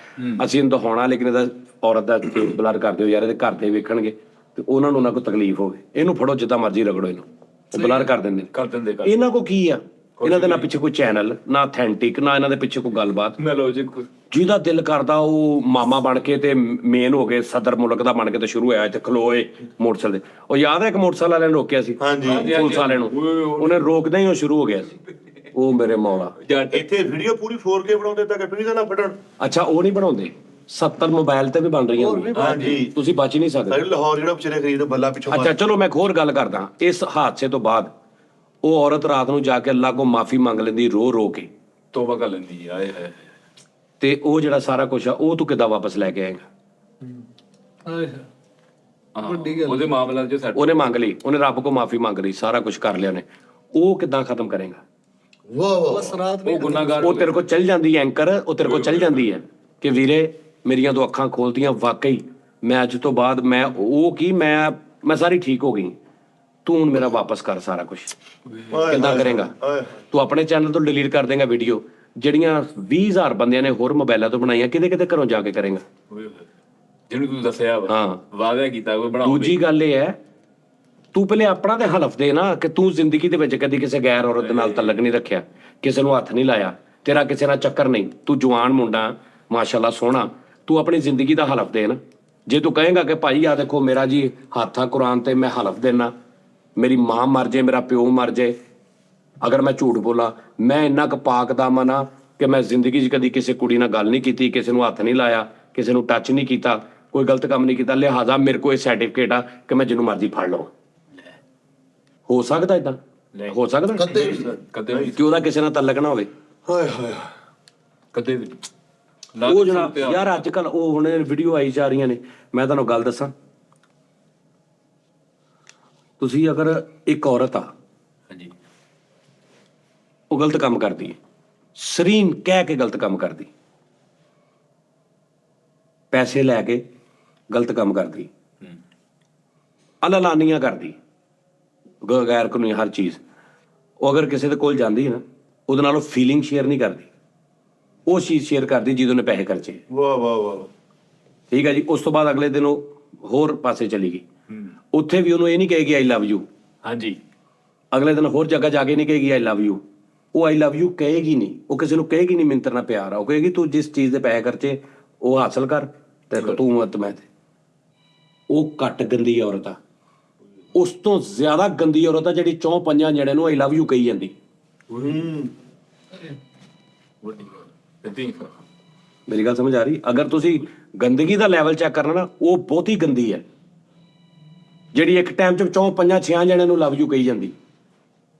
ਅਸੀਂ ਇਹਨੂੰ ਦਿਖਾਉਣਾ। ਲੇਕਿਨ ਇਹਦਾ ਔਰਤ ਦਾ ਫੇਸ ਬਲਰ ਕਰ ਦਿਓ ਯਾਰ, ਇਹਦੇ ਘਰ ਦੇ ਵੇਖਣਗੇ ਤੇ ਉਹਨਾਂ ਨੂੰ ਨਾ ਕੋਈ ਤਕਲੀਫ ਹੋਵੇ। ਇਹਨੂੰ ਫੜੋ ਜਿੱਦਾਂ ਮਰਜ਼ੀ ਰਗੜੋ, ਇਹਨੂੰ ਬਲਰ ਕਰ ਦਿੰਦੇ ਨੇ। ਕਰ ਦਿੰਦੇ ਇਹਨਾਂ ਕੋ ਕੀ ਆ? ਇਹਨਾਂ ਦੇ ਨਾ ਪਿੱਛੇ ਕੋਈ ਚੈਨਲ, ਨਾ ਅਥੈਂਟਿਕ, ਨਾ ਇਹਨਾਂ ਦੇ ਪਿੱਛੇ ਕੋਈ ਗੱਲਬਾਤ। ਨਾ ਲੌਜਿਕ ਜਿਹਦਾ ਦਿਲ ਕਰਦਾ ਉਹ ਮਾਮਾ ਬਣ ਕੇ ਤੇ ਮੇਨ ਹੋ ਕੇ ਸਦਰ ਮੁਲਕ ਦਾ ਬਣ ਕੇ ਤੇ ਸ਼ੁਰੂ ਹੋਇਆ ਇੱਥੇ ਖਲੋਏ ਮੋਟਰਸਾਈਕਲ ਦੇ। ਉਹ ਯਾਦ ਹੈ ਇੱਕ ਮੋਟਰਸਾਈਕਲ ਵਾਲਿਆਂ ਨੇ ਰੋਕਿਆ ਸੀ ਹਾਂਜੀ ਪੁਲਿਸ ਵਾਲਿਆਂ ਨੂੰ, ਉਹਨੇ ਰੋਕਦਾ ਹੀ ਉਹ ਸ਼ੁਰੂ ਹੋ ਗਿਆ ਸੀ। ਉਹ ਮੇਰੇ ਮੌਲਾ। ਇੱਥੇ ਵੀਡੀਓ ਪੂਰੀ 4K ਬਣਾਉਂਦੇ ਤਾਂ ਕਿ ਨਾ ਫਟਣ। ਅੱਛਾ ਉਹ ਨਹੀਂ ਬਣਾਉਂਦੇ, 70 ਮੋਬਾਈਲ ਤੇ ਵੀ ਬਣ ਰਹੀਆਂ ਨੇ। ਹਾਂਜੀ ਤੁਸੀਂ ਬਚ ਹੀ ਨਹੀਂ ਸਕਦੇ। ਸਾਰੇ ਲਾਹੌਰ ਜਿਹੜਾ ਵਿਚਾਰੇ ਖਰੀਦ ਬੱਲਾ ਪਿੱਛੋਂ ਅੱਛਾ ਚਲੋ ਮੈਂ ਇੱਕ ਹੋਰ ਗੱਲ ਕਰਦਾ। ਇਸ ਹਾਦਸੇ ਤੋਂ ਬਾਅਦ ਉਹ ਔਰਤ ਰਾਤ ਨੂੰ ਜਾ ਕੇ ਅੱਲਾ ਕੋ ਮਾਫੀ ਮੰਗ ਲੈਂਦੀ ਰੋ ਰੋ ਕੇ, ਤੋਬਾ ਕਰ ਲੈਂਦੀ ਆਏ ਹਾਏ ਤੇ ਉਹ ਜਿਹੜਾ ਸਾਰਾ ਕੁਝ ਆ ਉਹ ਤੂੰ ਕਿੱਦਾਂ ਵਾਪਸ ਲੈ ਕੇ ਆਏਗਾ? ਵੱਡੀ ਗੱਲ ਉਹਦੇ ਮਾਮਲੇ 'ਚ ਸੈੱਟ ਉਹਨੇ ਮੰਗ ਲਈ, ਉਹਨੇ ਰੱਬ ਕੋ ਮਾਫੀ ਮੰਗ ਲਈ, ਸਾਰਾ ਕੁਝ ਕਰ ਲਿਆ ਉਹਨੇ, ਉਹ ਕਿੱਦਾਂ ਖਤਮ ਕਰੇਗਾ? ਵਾਹ ਵਾਹ ਬਸ ਰਾਤ ਉਹ ਗੁਨਾਹਗਾਰ ਉਹ ਤੇਰੇ ਕੋਲ ਚੱਲ ਜਾਂਦੀ ਹੈ ਐਂਕਰ, ਉਹ ਤੇਰੇ ਕੋਲ ਚੱਲ ਜਾਂਦੀ ਹੈ ਕਿ ਵੀਰੇ ਮੇਰੀਆਂ ਦੋ ਅੱਖਾਂ ਖੋਲਦੀਆਂ, ਵਾਕਈ ਮੈਂ ਅੱਜ ਤੋਂ ਬਾਅਦ ਮੈਂ ਉਹ ਕੀ ਮੈਂ ਸਾਰੀ ਠੀਕ ਹੋ ਗਈ, ਤੂੰ ਹੁਣ ਮੇਰਾ ਵਾਪਸ ਕਰ ਸਾਰਾ ਕੁਝ। ਕਿੱਦਾਂ ਕਰੇਗਾ? ਤੂੰ ਆਪਣੇ ਚੈਨਲ ਤੋਂ ਡਿਲੀਟ ਕਰ ਦੇਗਾ ਵੀਡੀਓ ਜਿਹੜੀਆਂ 20,000 ਬੰਦਿਆਂ ਨੇ ਹੋਰ ਮੋਬਾਈਲਾਂ ਤੋਂ ਬਣਾਈਆਂ, ਕਿਤੇ ਕਿਤੇ ਘਰੋਂ ਜਾ ਕੇ ਕਰੇਗਾ। ਜਿਹਨੂੰ ਤੂੰ ਦੱਸਿਆ ਵਾ ਹਾਂ। ਵਾਅਦਾ ਕੀਤਾ ਉਹ ਬਣਾਓ। ਦੂਜੀ ਗੱਲ ਇਹ ਹੈ, ਤੂੰ ਪਹਿਲੇ ਆਪਣਾ ਤੇ ਹਲਫ ਦੇ ਨਾ ਕਿ ਤੂੰ ਜ਼ਿੰਦਗੀ ਦੇ ਵਿੱਚ ਕਦੀ ਕਿਸੇ ਗੈਰ ਔਰਤ ਦੇ ਨਾਲ ਤਲਕ ਨਹੀਂ ਰੱਖਿਆ, ਕਿਸੇ ਨੂੰ ਹੱਥ ਨਹੀਂ ਲਾਇਆ, ਤੇਰਾ ਕਿਸੇ ਨਾਲ ਚੱਕਰ ਨਹੀਂ, ਤੂੰ ਜਵਾਨ ਮੁੰਡਾ ਮਾਸ਼ਾਅੱਲਾ ਸੋਹਣਾ, ਤੂੰ ਆਪਣੀ ਜ਼ਿੰਦਗੀ ਦਾ ਹਲਫ ਦੇ ਨਾ। ਜੇ ਤੂੰ ਕਹੇਗਾ ਕਿ ਭਾਈ ਆ ਦੇਖੋ ਮੇਰਾ ਜੀ ਹੱਥ ਆ ਕੁਰਾਨ ਤੇ, ਮੈਂ ਹਲਫ ਦੇਣਾ ਮੇਰੀ ਮਾਂ ਮਰ ਜੇ, ਮੇਰਾ ਪਿਓ ਮਰ ਜੇ, ਅਗਰ ਮੈਂ ਝੂਠ ਬੋਲਾਂ, ਮੈਂ ਇੰਨਾ ਕੁ ਪਾਕ ਦਾਮਨ ਆ ਕਿ ਮੈਂ ਜ਼ਿੰਦਗੀ 'ਚ ਕਦੀ ਕਿਸੇ ਕੁੜੀ ਨਾਲ ਗੱਲ ਨਹੀਂ ਕੀਤੀ, ਕਿਸੇ ਨੂੰ ਹੱਥ ਨਹੀਂ ਲਾਇਆ, ਕਿਸੇ ਨੂੰ ਟੱਚ ਨਹੀਂ ਕੀਤਾ, ਕੋਈ ਗਲਤ ਕੰਮ ਨਹੀਂ ਕੀਤਾ, ਲਿਹਾਜ਼ਾ ਮੇਰੇ ਕੋਲ ਇਹ ਸਰਟੀਫਿਕੇਟ ਆ ਕਿ ਮੈਂ ਜਿਹਨੂੰ ਮਰਜ਼ੀ ਫੜ ਲਵਾਂ। ਹੋ ਸਕਦਾ ਇਦਾਂ? ਹੋ ਸਕਦਾ ਕਦੇ ਵੀ ਕਿ ਉਹਦਾ ਕਿਸੇ ਨਾਲ ਤਲਕ ਨਾ ਹੋਵੇ? ਹਾਏ ਹਾਏ ਕਦੇ ਵੀ ਉਹ ਜਨਾਬ ਯਾਰ ਅੱਜ ਕੱਲ ਉਹ ਹੁਣ ਵੀਡੀਓ ਆਈ ਜਾ ਰਹੀਆਂ ਨੇ। ਮੈਂ ਤੁਹਾਨੂੰ ਗੱਲ ਦੱਸਾਂ, ਤੁਸੀਂ ਅਗਰ ਇੱਕ ਔਰਤ ਆ ਹਾਂਜੀ ਉਹ ਗਲਤ ਕੰਮ ਕਰਦੀ ਹੈ, ਸਰੀਨ ਕਹਿ ਕੇ ਗਲਤ ਕੰਮ ਕਰਦੀ, ਪੈਸੇ ਲੈ ਕੇ ਗਲਤ ਕੰਮ ਕਰਦੀ, ਅਲਾਲਾਨੀਆਂ ਕਰਦੀ, ਗੈਰ ਕਾਨੂੰਨੀ ਹਰ ਚੀਜ਼, ਉਹ ਅਗਰ ਕਿਸੇ ਦੇ ਕੋਲ ਜਾਂਦੀ ਹੈ ਨਾ, ਉਹਦੇ ਨਾਲ ਉਹ ਫੀਲਿੰਗ ਸ਼ੇਅਰ ਨਹੀਂ ਕਰਦੀ, ਉਹ ਚੀਜ਼ ਸ਼ੇਅਰ ਕਰਦੀ ਜਿਹਦੇ ਨੇ ਪੈਸੇ ਖਰਚੇ। ਵਾਹ ਵਾਹ ਵਾਹ ਠੀਕ ਹੈ ਜੀ। ਉਸ ਤੋਂ ਬਾਅਦ ਅਗਲੇ ਦਿਨ ਉਹ ਹੋਰ ਪਾਸੇ ਚਲੀ ਗਈ, ਉੱਥੇ ਵੀ ਉਹਨੂੰ ਇਹ ਨਹੀਂ ਕਹੇਗੀ ਆਈ ਲਵ ਯੂ, ਹਾਂਜੀ ਅਗਲੇ ਦਿਨ ਹੋਰ ਜਗ੍ਹਾ ਜਾ ਕੇ ਨਹੀਂ ਕਹੇਗੀ ਆਈ ਲਵ ਯੂ, ਉਹ ਆਈ ਲਵ ਯੂ ਕਹੇਗੀ ਨਹੀਂ, ਉਹ ਕਿਸੇ ਨੂੰ ਕਹੇਗੀ ਨਹੀਂ ਮਿੰਤਰ ਨਾਲ ਪਿਆਰ ਆ, ਉਹ ਕਹੇਗੀ ਤੂੰ ਜਿਸ ਚੀਜ਼ ਦੇ ਪੈਸੇ ਖਰਚੇ ਉਹ ਹਾਸਲ ਕਰ ਤੇ ਤੂੰ ਮਤ ਮੈਂ ਤੇ। ਉਹ ਘੱਟ ਗੰਦੀ ਔਰਤ ਆ, ਉਸ ਤੋਂ ਜ਼ਿਆਦਾ ਗੰਦੀ ਔਰਤ ਆ ਜਿਹੜੀ 4-5 ਜਣਿਆਂ ਨੂੰ ਆਈ ਲਵ ਯੂ ਕਹੀ ਜਾਂਦੀ। ਮੇਰੀ ਗੱਲ ਸਮਝ ਆ ਰਹੀ? ਅਗਰ ਤੁਸੀਂ ਗੰਦਗੀ ਦਾ ਲੈਵਲ ਚੈੱਕ ਕਰਨਾ ਨਾ, ਉਹ ਬਹੁਤੀ ਗੰਦੀ ਹੈ ਜਿਹੜੀ ਇੱਕ ਟਾਈਮ 'ਚ 4-5-6 ਜਣਿਆਂ ਨੂੰ ਲਵ ਯੂ ਕਹੀ ਜਾਂਦੀ।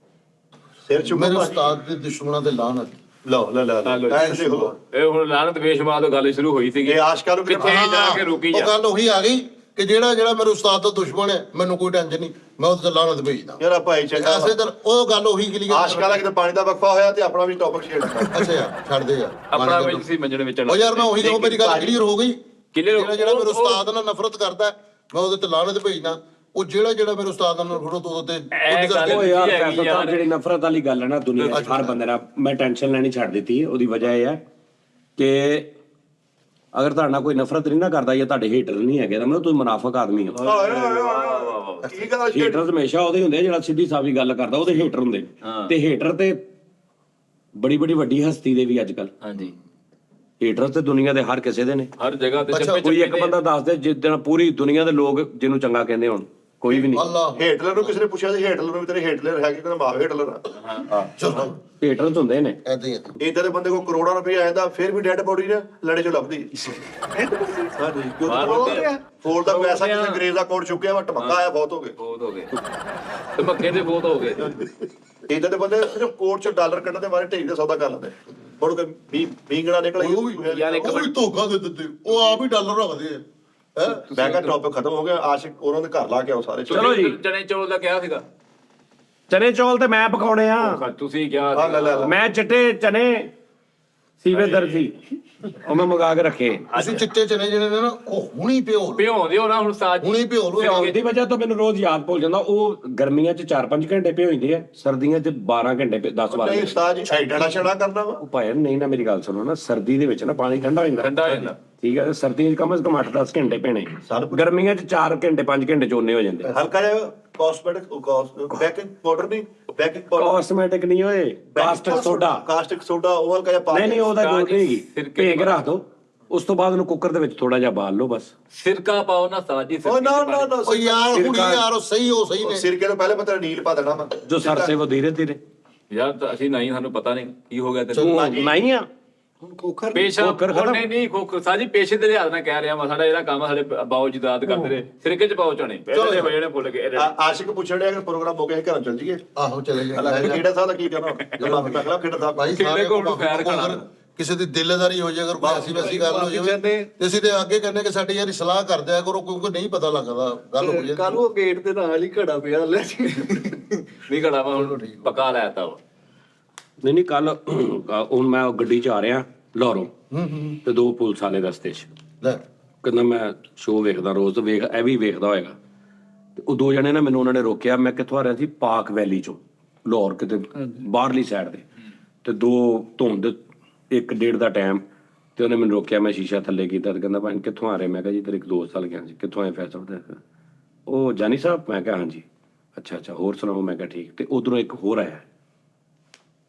ਸਿਰ ਚੁੱਕੋ ਮੇਰੇ ਉਸਤਾਦ ਦੇ ਦੁਸ਼ਮਣਾਂ ਤੇ ਲਾਹਨਤ। ਲਓ ਲੈ ਲੈ ਐਸੇ ਹੋ ਇਹ ਹੁਣ ਲਾਨਤ ਬੇਸ਼ੁਮਾਰ ਤੋਂ ਗੱਲ ਸ਼ੁਰੂ ਹੋਈ ਸੀਗੀ। ਇਹ ਆਸ਼ਕਾਂ ਨੂੰ ਕਿੱਥੇ ਜਾ ਕੇ ਰੁਕੀ ਉਹ ਜਾ। ਗੱਲ ਉਹੀ ਆ ਗਈ ਕਿ ਜਿਹੜਾ ਮੇਰੇ ਉਸਤਾਦ ਦਾ ਦੁਸ਼ਮਣ ਹੈ, ਮੈਨੂੰ ਕੋਈ ਟੈਨਸ਼ਨ ਨਹੀਂ, ਮੈਂ ਉਹਦੇ ਤੇ ਲਾਹਨਤ ਭੇਜਦਾ। ਯਾਰ ਆ ਭਾਈ ਚੰਗਾ ਐਸੇ ਦਰ ਉਹ ਗੱਲ ਉਹੀ ਕਲੀਅਰ। ਆਸ਼ਕਾਂ ਦਾ ਕਿਤੇ ਪਾਣੀ ਦਾ ਵਕਫਾ ਹੋਇਆ ਤੇ ਆਪਣਾ ਵੀ ਟੌਪਿਕ ਛੇੜਦਾ। ਅੱਛਾ ਯਾਰ ਛੱਡ ਦੇ ਯਾਰ, ਆਪਣਾ ਵਿੱਚ ਸੀ ਮੰਜਣ ਵਿੱਚ ਉਹ ਯਾਰ ਮੈਂ ਉਹੀ ਕਹੂੰ, ਮੇਰੀ ਗੱਲ ਕਲੀਅਰ ਹੋ ਗਈ। Clear ਜਿਹੜਾ ਮੇਰੇ ਉਸਤਾਦ ਨਾਲ ਨਫ਼ਰਤ ਕਰਦਾ ਮੈਂ ਉਹਦੇ ਤੇ ਲਾਹਨਤ ਭੇਜਦਾ, ਉਹ ਜਿਹੜਾ ਮੇਰੇ ਉਸਤਾਦ ਨਾਲ ਨਫ਼ਰਤ ਉਹਦੇ ਤੇ ਉਹ ਯਾਰ ਫੈਸਲ ਸਾਹਿਬ ਜਿਹੜੀ ਨਫ਼ਰਤ ਵਾਲੀ ਗੱਲ ਹੈ ਨਾ ਦੁਨੀਆ 'ਚ ਹਰ ਬੰਦੇ ਨਾਲ, ਮੈਂ ਟੈਨਸ਼ਨ ਲੈਣੀ ਛੱਡ ਦਿੱਤੀ ਹੈ। ਉਹਦੀ ਵਜ੍ਹਾ ਇਹ ਹੈ ਕਿ ਅਗਰ ਤੁਹਾਡੇ ਨਾਲ ਕੋਈ ਨਫ਼ਰਤ ਨਹੀਂ ਨਾ ਕਰਦਾ ਜਾਂ ਤੁਹਾਡੇ ਹੇਟਰ ਨਹੀਂ ਹੈਗੇ ਤਾਂ ਮਤਲਬ ਤੁਸੀਂ ਮੁਨਾਫਿਕ ਆਦਮੀ ਹੋ। ਠੀਕ ਆ ਹੇਟਰ ਹਮੇਸ਼ਾ ਉਹਦੇ ਹੁੰਦੇ ਜਿਹੜਾ ਸਿੱਧੀ ਸਾਫੀ ਗੱਲ ਕਰਦਾ, ਉਹਦੇ ਹੇਟਰ ਹੁੰਦੇ। ਤੇ ਹੇਟਰ ਤੇ ਬੜੀ ਵੱਡੀ ਹਸਤੀ ਦੇ ਵੀ ਅੱਜ ਕੱਲ ਹਾਂਜੀ ਹੇਟਰ ਤੇ ਦੁਨੀਆ ਦੇ ਹਰ ਕਿਸੇ ਦੇ ਨੇ, ਹਰ ਜਗ੍ਹਾ ਤੇ ਕੋਈ ਇੱਕ ਬੰਦਾ ਦੱਸ ਦੇ ਜਿੱਦਣ ਪੂਰੀ ਦੁਨੀਆ ਦੇ ਲੋਕ ਜਿਹਨੂੰ ਚੰਗਾ ਕਹਿੰਦੇ ਹੋਣ, ਕੋਈ ਵੀ ਨਹੀਂ। ਅੱਲਾ ਹੇਟਲਰ ਨੂੰ ਕਿਸੇ ਨੇ ਪੁੱਛਿਆ ਸੀ ਹੇਟਲਰ ਨੂੰ ਵੀ ਤੇਰੇ ਹੇਟਲਰ ਹੈਗੇ, ਕਹਿੰਦਾ ਮਾਂ ਹੇਟਲਰ ਆ। ਚਲੋ ਹੇਟਰ ਹੁੰਦੇ ਨੇ। ਐਦਾਂ ਹੀ ਇਦਾਂ ਦੇ ਬੰਦੇ ਕੋਲ ਕਰੋੜਾਂ ਰੁਪਏ ਆ ਜਾਂਦਾ, ਫਿਰ ਵੀ ਡੈਡ ਬੋਡੀ ਨਾ ਲੜੇ ਚੋਂ ਲੱਭਦੀ। ਹਾਂਜੀ ਫੋਰ ਦਾ ਪੈਸਾ ਕਿਸੇ ਅੰਗਰੇਜ਼ ਦਾ ਕੋਟ ਚੁੱਕਿਆ ਵਾ, ਟਮਕਾ ਆਇਆ, ਬਹੁਤ ਹੋ ਗਏ। ਬਹੁਤ ਹੋ ਗਏ ਤੇ ਮੱਕੇ ਦੇ ਬਹੁਤ ਹੋ ਗਏ। ਇਦਾਂ ਦੇ ਬੰਦੇ ਸਿਰਫ ਕੋਟ ਚੋਂ ਡਾਲਰ ਕੱਢਣ ਦੇ ਬਾਰੇ ਢੇਈ ਦਾ ਸੌਦਾ ਕਰ ਲੈਂਦੇ, ਮੁੜ ਕੇ ਮੀਂਗਣਾ ਨਿਕਲ ਉਹ ਵੀ ਯਾਰ ਇੱਕ ਧੋਖਾ ਦੇ ਦਿੰਦੇ, ਉਹ ਆਪ ਹੀ ਡਾਲਰ ਰੱਖਦੇ ਆ। ਮੈਂ ਕਿਹਾ ਟੌਪਿਕ ਖਤਮ ਹੋ ਗਿਆ, ਆਸ਼ਿਕ ਉਹਨਾਂ ਦੇ ਘਰ ਲਾ ਕੇ ਆਓ ਸਾਰੇ। ਚਲੋ ਜੀ। ਚਨੇ ਚੌਲ ਦਾ ਕਿਹਾ ਸੀਗਾ। ਚਨੇ ਚੌਲ ਤੇ ਮੈਂ ਪਕਾਉਣੇ ਆ। ਤੁਸੀਂ ਕਿਹਾ ਹਾਂ, ਲੈ ਲੈ ਲੈ। ਮੈਂ ਚਿੱਟੇ ਚਨੇ ਸੀਵੇ ਦਰਜੀ ਉਹ ਮੈਂ ਮੰਗਾ ਕੇ ਰੱਖੇ। ਅਸੀਂ ਚਿੱਟੇ ਚਨੇ ਜਿਹੜੇ ਨੇ ਨਾ ਉਹ ਹੁਣੀ ਭਿਓ ਲਓ, ਭਿਉਂ ਦਿਓ ਨਾ ਹੁਣ ਸਾਜ ਹੁਣੀ ਭਿਓ ਲਓ। ਇਹਦੀ ਵਜ੍ਹਾ ਤੋਂ ਮੈਨੂੰ ਰੋਜ਼ ਯਾਦ ਭੁੱਲ ਜਾਂਦਾ। ਉਹ ਗਰਮੀਆਂ 'ਚ 4-5 ਘੰਟੇ ਭਿਓਂਦੇ ਆ, ਸਰਦੀਆਂ 'ਚ 12 ਘੰਟੇ 10-12 ਨਹੀਂ ਉਸਤਾਦ ਜੀ ਐਡਾ ਛੜਾ ਕਰਨਾ ਵਾ। ਉਹ ਭਾਈ ਨਹੀਂ ਨਾ, ਮੇਰੀ ਗੱਲ ਸੁਣੋ ਨਾ, ਸਰਦੀ ਦੇ ਵਿੱਚ ਨਾ ਪਾਣੀ ਠੰਡਾ ਹੋ ਜਾਂਦਾ। ਠੰਡਾ ਹੋ ਜਾਂਦਾ। ਠੀਕ ਹੈ, ਸਰਦੀਆਂ 'ਚ ਕਮ ਸੇ ਕਮ 8-10 ਘੰਟੇ ਭਿਣੇ, ਗਰਮੀਆਂ 'ਚ 4 ਘੰਟੇ 5 ਘੰਟੇ ਚੋਨੇ ਹੋ ਜਾਂਦੇ। ਹਲਕਾ ਜਿਹਾ ਕਾਸਮੈਟਿਕ ਬੇਕਿੰਗ ਪਾਊਡਰ ਨਹੀਂ, ਬੇਕਿੰਗ ਪਾਊਡਰ, ਕਾਸਮੈਟਿਕ ਨਹੀਂ ਓਏ, ਕਾਸਟਿਕ ਸੋਡਾ। ਕਾਸਟਿਕ ਸੋਡਾ ਉਹ ਹਲਕਾ ਜਿਹਾ ਪਾ ਕੇ। ਨਹੀਂ ਉਹਦਾ ਜ਼ਰੂਰਤ ਨਹੀਂ ਹੈਗੀ, ਸਿਰਕੇ ਭੇ ਕੇ ਰੱਖ ਦੋ। ਉਸ ਤੋਂ ਬਾਅਦ ਉਹਨੂੰ ਕੁੱਕਰ ਦੇ ਵਿੱਚ ਥੋੜਾ ਜਿਹਾ ਬਾਲ ਲਓ ਬਸ। ਸਿਰਕਾ ਪਾਓ ਨਾ ਸਾਜ ਜੀ। ਓ ਨਾ ਨਾ ਨਾ ਉਹ ਯਾਰ ਹੁਣੀ ਯਾਰ ਉਹ ਸਹੀ ਨੇ। ਸਿਰਕੇ ਤੋਂ ਪਹਿਲੇ ਮੈਂ ਤੇਰਾ ਨੀਲ ਪਾ ਦੇਣਾ ਮੈਂ। ਜੋ ਸਰਸੇ ਉਹ ਧੀਰੇ ਧੀਰੇ। ਯਾਰ ਤਾਂ ਅਸੀਂ ਨਹੀਂ, ਸਾਨੂੰ ਪਤਾ ਨਹੀਂ ਕੀ ਹੋ ਗਿਆ ਤੂੰ ਤੈਨੂੰ। ਨਹੀਂ ਆ ਹੁਣ ਖੋਖਰ ਪੇਸ਼ਾ ਖੋਖਰ ਖਤਮ। ਨਹੀਂ ਖੋਖਰ ਸਾਜੀ ਪੇਸ਼ੇ ਦੇ ਲਿਹਾਜ਼ ਨਾਲ ਕਹਿ ਰਿਹਾ ਵਾ। ਸਾਡਾ ਜਿਹੜਾ ਕੰਮ ਸਾਡੇ ਬਾਉ ਜਦਾਦ ਕਰਦੇ ਰਹੇ, ਸਿਰਕੇ ਚ ਪਾਓ ਚਣੇ ਪਹਿਲੇ ਹੋ ਜਾਣੇ ਫੁੱਲ ਕੇ। ਆਸ਼ਿਕ ਪੁੱਛਣ ਡਿਆ ਕਿ ਪ੍ਰੋਗਰਾਮ ਹੋ ਗਿਆ ਘਰਾਂ ਚੱਲ ਜੀਏ। ਆਹੋ ਚਲੇ ਹਲਾ ਗਏ ਕਿਹੜਾ ਸਾਹ ਦਾ ਕੀ ਕਰਨਾ ਜਮਾ ਮੈਂ ਕਿਹਾ ਕਿਹੜਾ ਸਾਹ ਭਾਈ ਕਿਹੜੇ ਸਾਰੇ ਕੋਲ ਕੋਲ ਖੈਰ ਖਾਣਾ। ਕਿਸੇ ਦੀ ਦਿਲਦਾਰੀ ਹੋ ਜਾਏ, ਅਗਰ ਕੋਈ ਐਸੀ ਵੈਸੀ ਗੱਲ ਹੋ ਜਾਵੇ ਤੇ ਅਸੀਂ ਤੇ ਅੱਗੇ ਕਹਿੰਦੇ ਕਿ ਸਾਡੀ ਯਾਰੀ ਸਲਾਹ ਕਰ ਦਿਆ ਕਰੋ, ਕਿਉਂਕਿ ਨਹੀਂ ਪਤਾ ਲੱਗਦਾ ਗੱਲ ਹੋ ਜਾਂਦੀ। ਕੱਲ ਉਹ ਗੇਟ ਦੇ ਨਾਲ ਹੀ ਘੜਾ ਪਿਆ ਲੈ ਜੀ। ਨਹੀਂ ਘੜਾ ਵਾ ਹੁਣ ਪਕਾ ਲੈਤਾ ਵਾ। ਨਹੀਂ ਕੱਲ ਹੁਣ ਮੈਂ ਗੱਡੀ 'ਚ ਆ ਰਿਹਾ ਲਾਹੌਰੋਂ, ਤੇ 2 ਪੁਲਿਸ ਵਾਲੇ ਰਸਤੇ 'ਚ। ਲੈ ਕਹਿੰਦਾ ਮੈਂ ਸ਼ੋਅ ਵੇਖਦਾ ਰੋਜ਼, ਵੇਖ ਇਹ ਵੀ ਵੇਖਦਾ ਹੋਏਗਾ। ਤੇ ਉਹ 2 ਜਣੇ ਨਾ ਮੈਨੂੰ ਉਹਨਾਂ ਨੇ ਰੋਕਿਆ। ਮੈਂ ਕਿੱਥੋਂ ਆ ਰਿਹਾ ਸੀ? ਪਾਕ ਵੈਲੀ 'ਚੋਂ, ਲਾਹੌਰ ਕਿਤੇ ਬਾਹਰਲੀ ਸਾਈਡ ਤੇ। ਤੇ 2 ਧੁੰਦ 1-1:30 ਦਾ ਟਾਈਮ, ਤੇ ਉਹਨੇ ਮੈਨੂੰ ਰੋਕਿਆ। ਮੈਂ ਸ਼ੀਸ਼ਾ ਥੱਲੇ ਕੀਤਾ ਤੇ ਕਹਿੰਦਾ ਭਾਈ ਕਿੱਥੋਂ ਆ ਰਹੇ? ਮੈਂ ਕਿਹਾ ਜੀ ਤੇਰੇ ਇੱਕ ਦੋਸਤ ਨਾਲ ਗਿਆ ਸੀ। ਕਿੱਥੋਂ ਆਏ? ਫੈਸਲ ਤੇ। ਉਹ ਜਾਨੀ ਸਾਹਿਬ? ਮੈਂ ਕਿਹਾ ਹਾਂਜੀ। ਅੱਛਾ ਹੋਰ ਸੁਣਾਓ? ਮੈਂ ਕਿਹਾ ਠੀਕ। ਤੇ ਉਧਰੋਂ ਇੱਕ ਹੋਰ ਆਇਆ,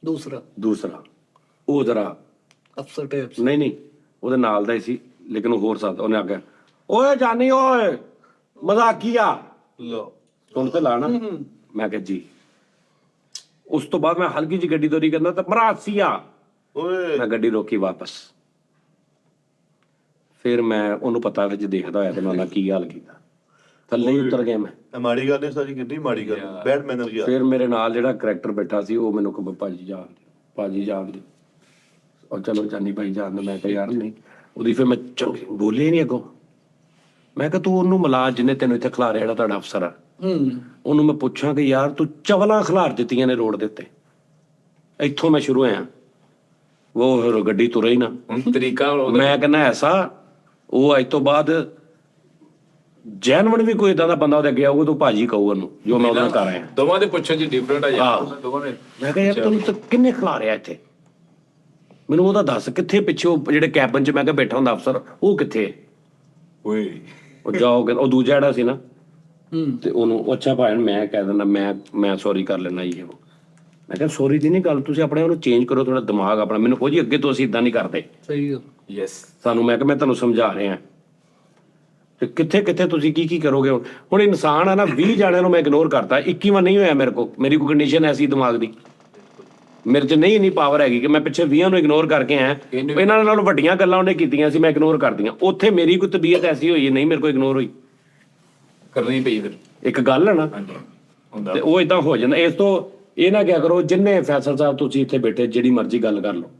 ਦੂਸਰਾ ਉਹ ਜ਼ਰਾ ਅਫਸਰ ਟੇਪਸ ਨਹੀਂ ਉਹਦੇ ਨਾਲ ਦਾ ਹੀ ਸੀ, ਲੇਕਿਨ ਉਹ ਹੋਰ ਸਾਥ। ਉਹਨੇ ਆਖਿਆ ਓਏ ਜਾਨੀ ਓਏ ਮਜ਼ਾਕੀਆ ਲੋ ਸੁਣ ਤੇ ਲਾਣਾ। ਮੈਂ ਕਿਹਾ ਜੀ। ਉਸ ਤੋਂ ਬਾਅਦ ਮੈਂ ਹਲਕੀ ਜਿਹੀ ਗੱਡੀ ਤੋਰੀ, ਕਹਿੰਦਾ ਤਾਂ ਮਰਾਸੀਆ। ਓਏ ਮੈਂ ਗੱਡੀ ਰੋਕੀ ਵਾਪਸ। ਫਿਰ ਮੈਂ ਉਹਨੂੰ ਪਤਾ ਵਿੱਚ ਦੇਖਦਾ ਹੋਇਆ ਤੇ ਮੈਂ ਉਹਨਾਂ ਕੀ ਹਾਲ ਕੀਤਾ, ਥੱਲੇ ਹੀ ਉਤਰ ਗਿਆ ਮੈਂ। ਇਹ ਮਾੜੀ ਗੱਲ ਨਹੀਂ ਸਾਰੀ, ਕਿੰਨੀ ਮਾੜੀ ਗੱਲ। ਬੈਡ ਮੈਨਰ ਯਾਰ। ਫਿਰ ਮੇਰੇ ਨਾਲ ਜਿਹੜਾ ਕਰੈਕਟਰ ਬੈਠਾ ਸੀ ਉਹ ਮੈਨੂੰ ਕਹੇ ਭਾਜੀ ਜਾਣ ਦੇ। ਔਰ ਚਲੋ ਜਾਨੀ ਭਾਈ ਜਾਣ ਦੇ। ਮੈਂ ਕਿਹਾ ਯਾਰ ਨਹੀਂ। ਉਹਦੀ ਫਿਰ ਮੈਂ ਬੋਲੇ ਹੀ ਨਹੀਂ ਅੱਗੋਂ। ਮੈਂ ਕਿਹਾ ਤੂੰ ਉਹਨੂੰ ਮਿਲਾ ਜਿਹਨੇ ਤੈਨੂੰ ਇੱਥੇ ਖਿਲਾਰਿਆ, ਜਿਹੜਾ ਤੁਹਾਡਾ ਅਫਸਰ ਆ। ਉਹਨੂੰ ਮੈਂ ਪੁੱਛਾਂ ਕਿ ਯਾਰ ਤੂੰ ਚਵਲਾਂ ਖਿਲਾਰ ਦਿੱਤੀਆਂ ਨੇ ਰੋਡ ਦੇ ਉੱਤੇ। ਇੱਥੋਂ ਮੈਂ ਸ਼ੁਰੂ ਹੋਇਆ। ਉਹ ਫਿਰ ਗੱਡੀ ਤੁਰੇ ਹੀ ਨਾ। ਹੁਣ ਤਰੀਕਾ ਮੈਂ ਕਹਿੰਦਾ ਐਸਾ, ਉਹ ਅੱਜ ਤੋਂ ਬਾਅਦ ਜੈਨਵਨ ਵੀ ਕੋਈ ਇਦਾਂ ਦਾ ਬੰਦਾ ਉਹਦੇ ਅੱਗੇ ਆਊਗਾ ਤੂੰ ਭਾਜੀ ਕਹੂ ਉਹਨੂੰ, ਜੋ ਮੈਂ ਉਹਦੇ ਨਾਲ ਕਰ ਆਇਆ। ਦੋਵਾਂ ਦੇ ਪੁੱਛਣ ਚ ਡਿਫਰੈਂਟ ਆ ਯਾਰ ਦੋਵਾਂ ਨੇ। ਮੈਂ ਕਿਹਾ ਯਾਰ ਤੈਨੂੰ ਤਾਂ ਕਿੰਨੇ ਖਿਲਾਰਿਆ ਇੱਥੇ? ਮੈਨੂੰ ਉਹਦਾ ਦੱਸ ਕਿੱਥੇ ਪਿੱਛੇ ਉਹ ਜਿਹੜੇ ਕੈਬਨ 'ਚ ਮੈਂ ਕਿਹਾ ਬੈਠਾ ਹੁੰਦਾ ਅਫਸਰ, ਉਹ ਕਿੱਥੇ? ਓਏ ਉਹ ਜਾਓ ਉਹ ਦੂਜਾ ਜਿਹੜਾ ਸੀ ਨਾ, ਤੇ ਉਹਨੂੰ ਅੱਛਾ ਭਾਈ ਮੈਂ ਕਹਿ ਦਿੰਦਾ ਮੈਂ ਸੌਰੀ ਕਰ ਲੈਣਾ ਜੀ। ਉਹ ਮੈਂ ਕਿਹਾ ਸੌਰੀ ਦੀ ਨਹੀਂ ਗੱਲ, ਤੁਸੀਂ ਆਪਣੇ ਉਹਨੂੰ ਚੇਂਜ ਕਰੋ ਥੋੜਾ ਦਿਮਾਗ ਆਪਣਾ। ਮੈਨੂੰ ਕਹੋ ਜੀ ਅੱਗੇ ਤੋਂ ਅਸੀਂ ਇਦਾਂ ਨਹੀਂ ਕਰਦੇ। ਸਹੀ ਗੱਲ। ਯੈਸ ਸਾਨੂੰ ਮੈਂ ਕਿਹਾ ਮੈਂ ਤੁਹਾਨੂੰ ਸਮਝਾ ਰਿਹਾ। ਤੇ ਕਿੱਥੇ ਤੁਸੀਂ ਕੀ ਕਰੋਗੇ ਹੁਣ ਇਨਸਾਨ ਆ ਨਾ। 20 ਜਾਣਿਆਂ ਨੂੰ ਮੈਂ ਇਗਨੋਰ ਕਰਤਾ, 21ਵਾਂ ਨਹੀਂ ਹੋਇਆ ਮੇਰੇ ਕੋਲ। ਮੇਰੀ ਕੋਈ ਕੰਡੀਸ਼ਨ ਐਸੀ ਦਿਮਾਗ ਦੀ, ਮੇਰੇ 'ਚ ਨਹੀਂ ਇੰਨੀ ਪਾਵਰ ਹੈਗੀ ਕਿ ਮੈਂ ਪਿੱਛੇ 20 ਨੂੰ ਇਗਨੋਰ ਕਰਕੇ ਆਇਆ। ਇਹਨਾਂ ਨਾਲ ਵੱਡੀਆਂ ਗੱਲਾਂ ਉਹਨੇ ਕੀਤੀਆਂ ਸੀ, ਮੈਂ ਇਗਨੋਰ ਕਰਦੀਆਂ। ਉੱਥੇ ਮੇਰੀ ਕੋਈ ਤਬੀਅਤ ਐਸੀ ਹੋਈ ਨਹੀਂ, ਮੇਰੇ ਕੋਲ ਇਗਨੋਰ ਹੋਈ। ਕਰਨੀ ਪਈ ਫਿਰ ਇੱਕ ਗੱਲ ਹੈ ਨਾ, ਹੁੰਦਾ। ਤੇ ਉਹ ਇਦਾਂ ਹੋ ਜਾਂਦਾ। ਇਸ ਤੋਂ ਇਹ ਨਾ ਕਿਆ ਕਰੋ, ਜਿੰਨੇ ਫੈਸਲ ਸਾਹਿਬ ਤੁਸੀਂ ਇੱਥੇ ਬੈਠੇ ਜਿਹੜੀ ਮਰਜ਼ੀ ਗੱਲ ਕਰ ਲਓ,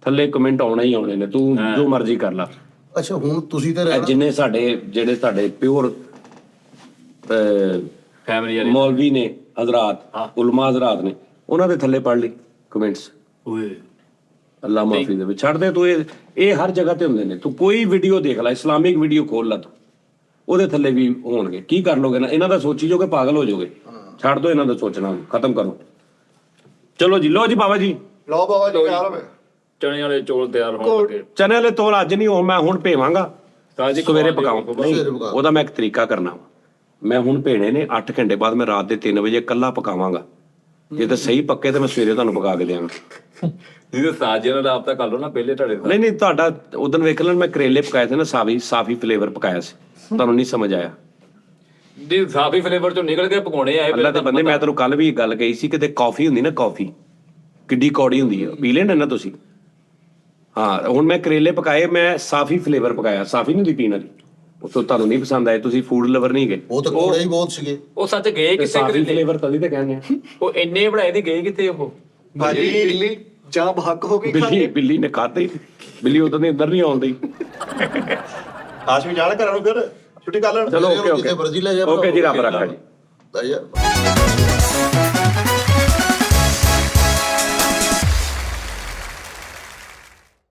ਥੱਲੇ ਕਮੈਂਟ ਆਉਣਾ ਹੀ ਆਉਣੇ ਨੇ। ਤੂੰ ਜੋ ਮਰਜ਼ੀ ਕਰ ਲਾ। ਅੱਛਾ ਹੁਣ ਤੁਸੀਂ ਤੇ ਜਿੰਨੇ ਜਿਹੜੇ ਸਾਡੇ ਪਿਓਰ ਫੈਮਿਲੀ ਵਾਲੇ ਮੌਲਵੀ ਨੇ ਹਜ਼ਰਾਤ, ਉਲਮਾ ਹਜ਼ਰਾਤ ਨੇ, ਉਹਨਾਂ ਦੇ ਥੱਲੇ ਪੜ੍ਹ ਲਈ ਕਮੈਂਟਸ। ਓਏ ਅੱਲਾ ਮਾਫੀ ਦੇ ਵਿੱਚ ਛੱਡ ਦੇ ਤੂੰ। ਇਹ ਹਰ ਜਗ੍ਹਾ ਤੇ ਹੁੰਦੇ ਨੇ। ਤੂੰ ਕੋਈ ਵੀਡੀਓ ਦੇਖ ਲੈ, ਇਸਲਾਮਿਕ ਵੀਡੀਓ ਖੋਲ ਲਾ, ਤੂੰ ਉਹਦੇ ਥੱਲੇ ਵੀ ਹੋਣਗੇ। ਕੀ ਕਰ ਲੋਗੇ ਨਾ? ਇਹਨਾਂ ਦਾ ਸੋਚੀ ਜਾਓਗੇ ਪਾਗਲ ਹੋ ਜਾਓਗੇ। ਛੱਡ ਦੋ ਇਹਨਾਂ ਦਾ ਸੋਚਣਾ, ਖਤਮ ਕਰੋ। ਚਲੋ ਜੀ, ਲੋ ਜੀ ਬਾਬਾ ਜੀ, ਲਓ ਬਾਬਾ ਜੀ ਯਾਰ ਹੋਵੇ। ਚਣੇ ਵਾਲੇ ਚੌਲ ਤਿਆਰ ਹੋਣ ਲੱਗੇ। ਚਨੇ ਵਾਲੇ ਤੋਲ ਅੱਜ ਨਹੀਂ, ਮੈਂ ਹੁਣ ਭੇਵਾਂਗਾ, ਸਾਜੀ ਸਵੇਰੇ ਪਕਾਉਂ। ਉਹਦਾ ਮੈਂ ਇੱਕ ਤਰੀਕਾ ਕਰਨਾ। ਮੈਂ ਹੁਣ ਭੇਣੇ ਨੇ 8 ਘੰਟੇ ਬਾਅਦ, ਮੈਂ ਰਾਤ ਦੇ 3 ਵਜੇ ਇਕੱਲਾ ਪਕਾਵਾਂਗਾ। ਜੇ ਤਾਂ ਸਹੀ ਪੱਕੇ ਤਾਂ ਮੈਂ ਸਵੇਰੇ ਤੁਹਾਨੂੰ ਪਕਾ ਕੇ ਦਿਆਂਗਾ। ਨਹੀਂ ਤਾਂ ਸਾਜੇ ਨਾਲ ਆਪ ਤਾਂ ਕਰ ਲਓ ਨਾ ਪਹਿਲੇ ਤੁਹਾਡੇ ਨਾਲ। ਨਹੀਂ ਤੁਹਾਡਾ ਉਦੋਂ ਵੇਖ ਲੈਣ, ਮੈਂ ਕਰੇਲੇ ਪਕਾਏ ਸੀ ਨਾ, ਸਾਫੀ ਫਲੇਵਰ ਪਕਾਇਆ ਸੀ, ਤੁਹਾਨੂੰ ਨਹੀਂ ਸਮਝ ਆਇਆ। ਦੀ ਸਾਫੀ ਫਲੇਵਰ ਚੋਂ ਨਿਕਲ ਕੇ ਪਕਾਉਣੇ ਆਏ। ਅੱਲਾ ਦੇ ਬੰਦੇ, ਮੈਂ ਤੈਨੂੰ ਕੱਲ ਵੀ ਗੱਲ ਕਹੀ ਸੀ, ਕਿਤੇ ਕਾਫੀ ਹੁੰਦੀ ਨਾ, ਕਾਫੀ ਕਿੱਡੀ ਕੌੜੀ ਹੁੰਦੀ ਆ, ਪੀ ਲੈਣਾ ਨਾ ਤੁਸੀਂ। ਹਾਂ ਹੁਣ ਮੈਂ ਕਰੇਲੇ ਪਕਾਏ, ਮੈਂ ਸਾਫੀ ਫਲੇਵਰ ਪਕਾਇਆ। ਸਾਫੀ ਨਹੀਂ ਹੁੰਦੀ ਪੀਣ ਵਾਲੀ, ਉਹ ਤੁਹਾਨੂੰ ਨਹੀਂ ਪਸੰਦ ਆਏ, ਤੁਸੀਂ ਫੂਡ ਲਵਰ ਨਹੀਂ ਗਏ। ਉਹ ਤਾਂ ਕੋੜੇ ਹੀ ਬਹੁਤ ਸੀਗੇ। ਉਹ ਸੱਚ ਗਏ ਕਿੱਥੇ? ਸਾਫੀ ਫਲੇਵਰ ਤਦੀ ਤੇ ਕਹਿੰਦੇ ਆ। ਉਹ ਇੰਨੇ ਬਣਾਏ ਤੇ ਗਏ ਕਿੱਥੇ ਉਹ? ਭਾਜੀ ਬਿੱਲੀ ਜਾਂ ਹੱਕ ਹੋ ਗਈ ਬਿੱਲੀ ਨੇ ਖਾਧੇ, ਬਿੱਲੀ ਉਦੋਂ ਦੀ ਅੰਦਰ ਨਹੀਂ ਆਉਂਦੀ। ਆਸ਼ਮੀ ਜਾਣ ਘਰਾਂ ਨੂੰ ਫਿਰ ਛੁੱਟੀ ਕਰ ਲੈਣ ਚਲੋ ਓਕੇ ਜਿੱਥੇ ਮਰਜ਼ੀ ਲੈ ਜਾ ਓਕੇ ਜੀ ਰੱਬ ਰੱਖਾ ਜੀ ਲੈ ਜਾ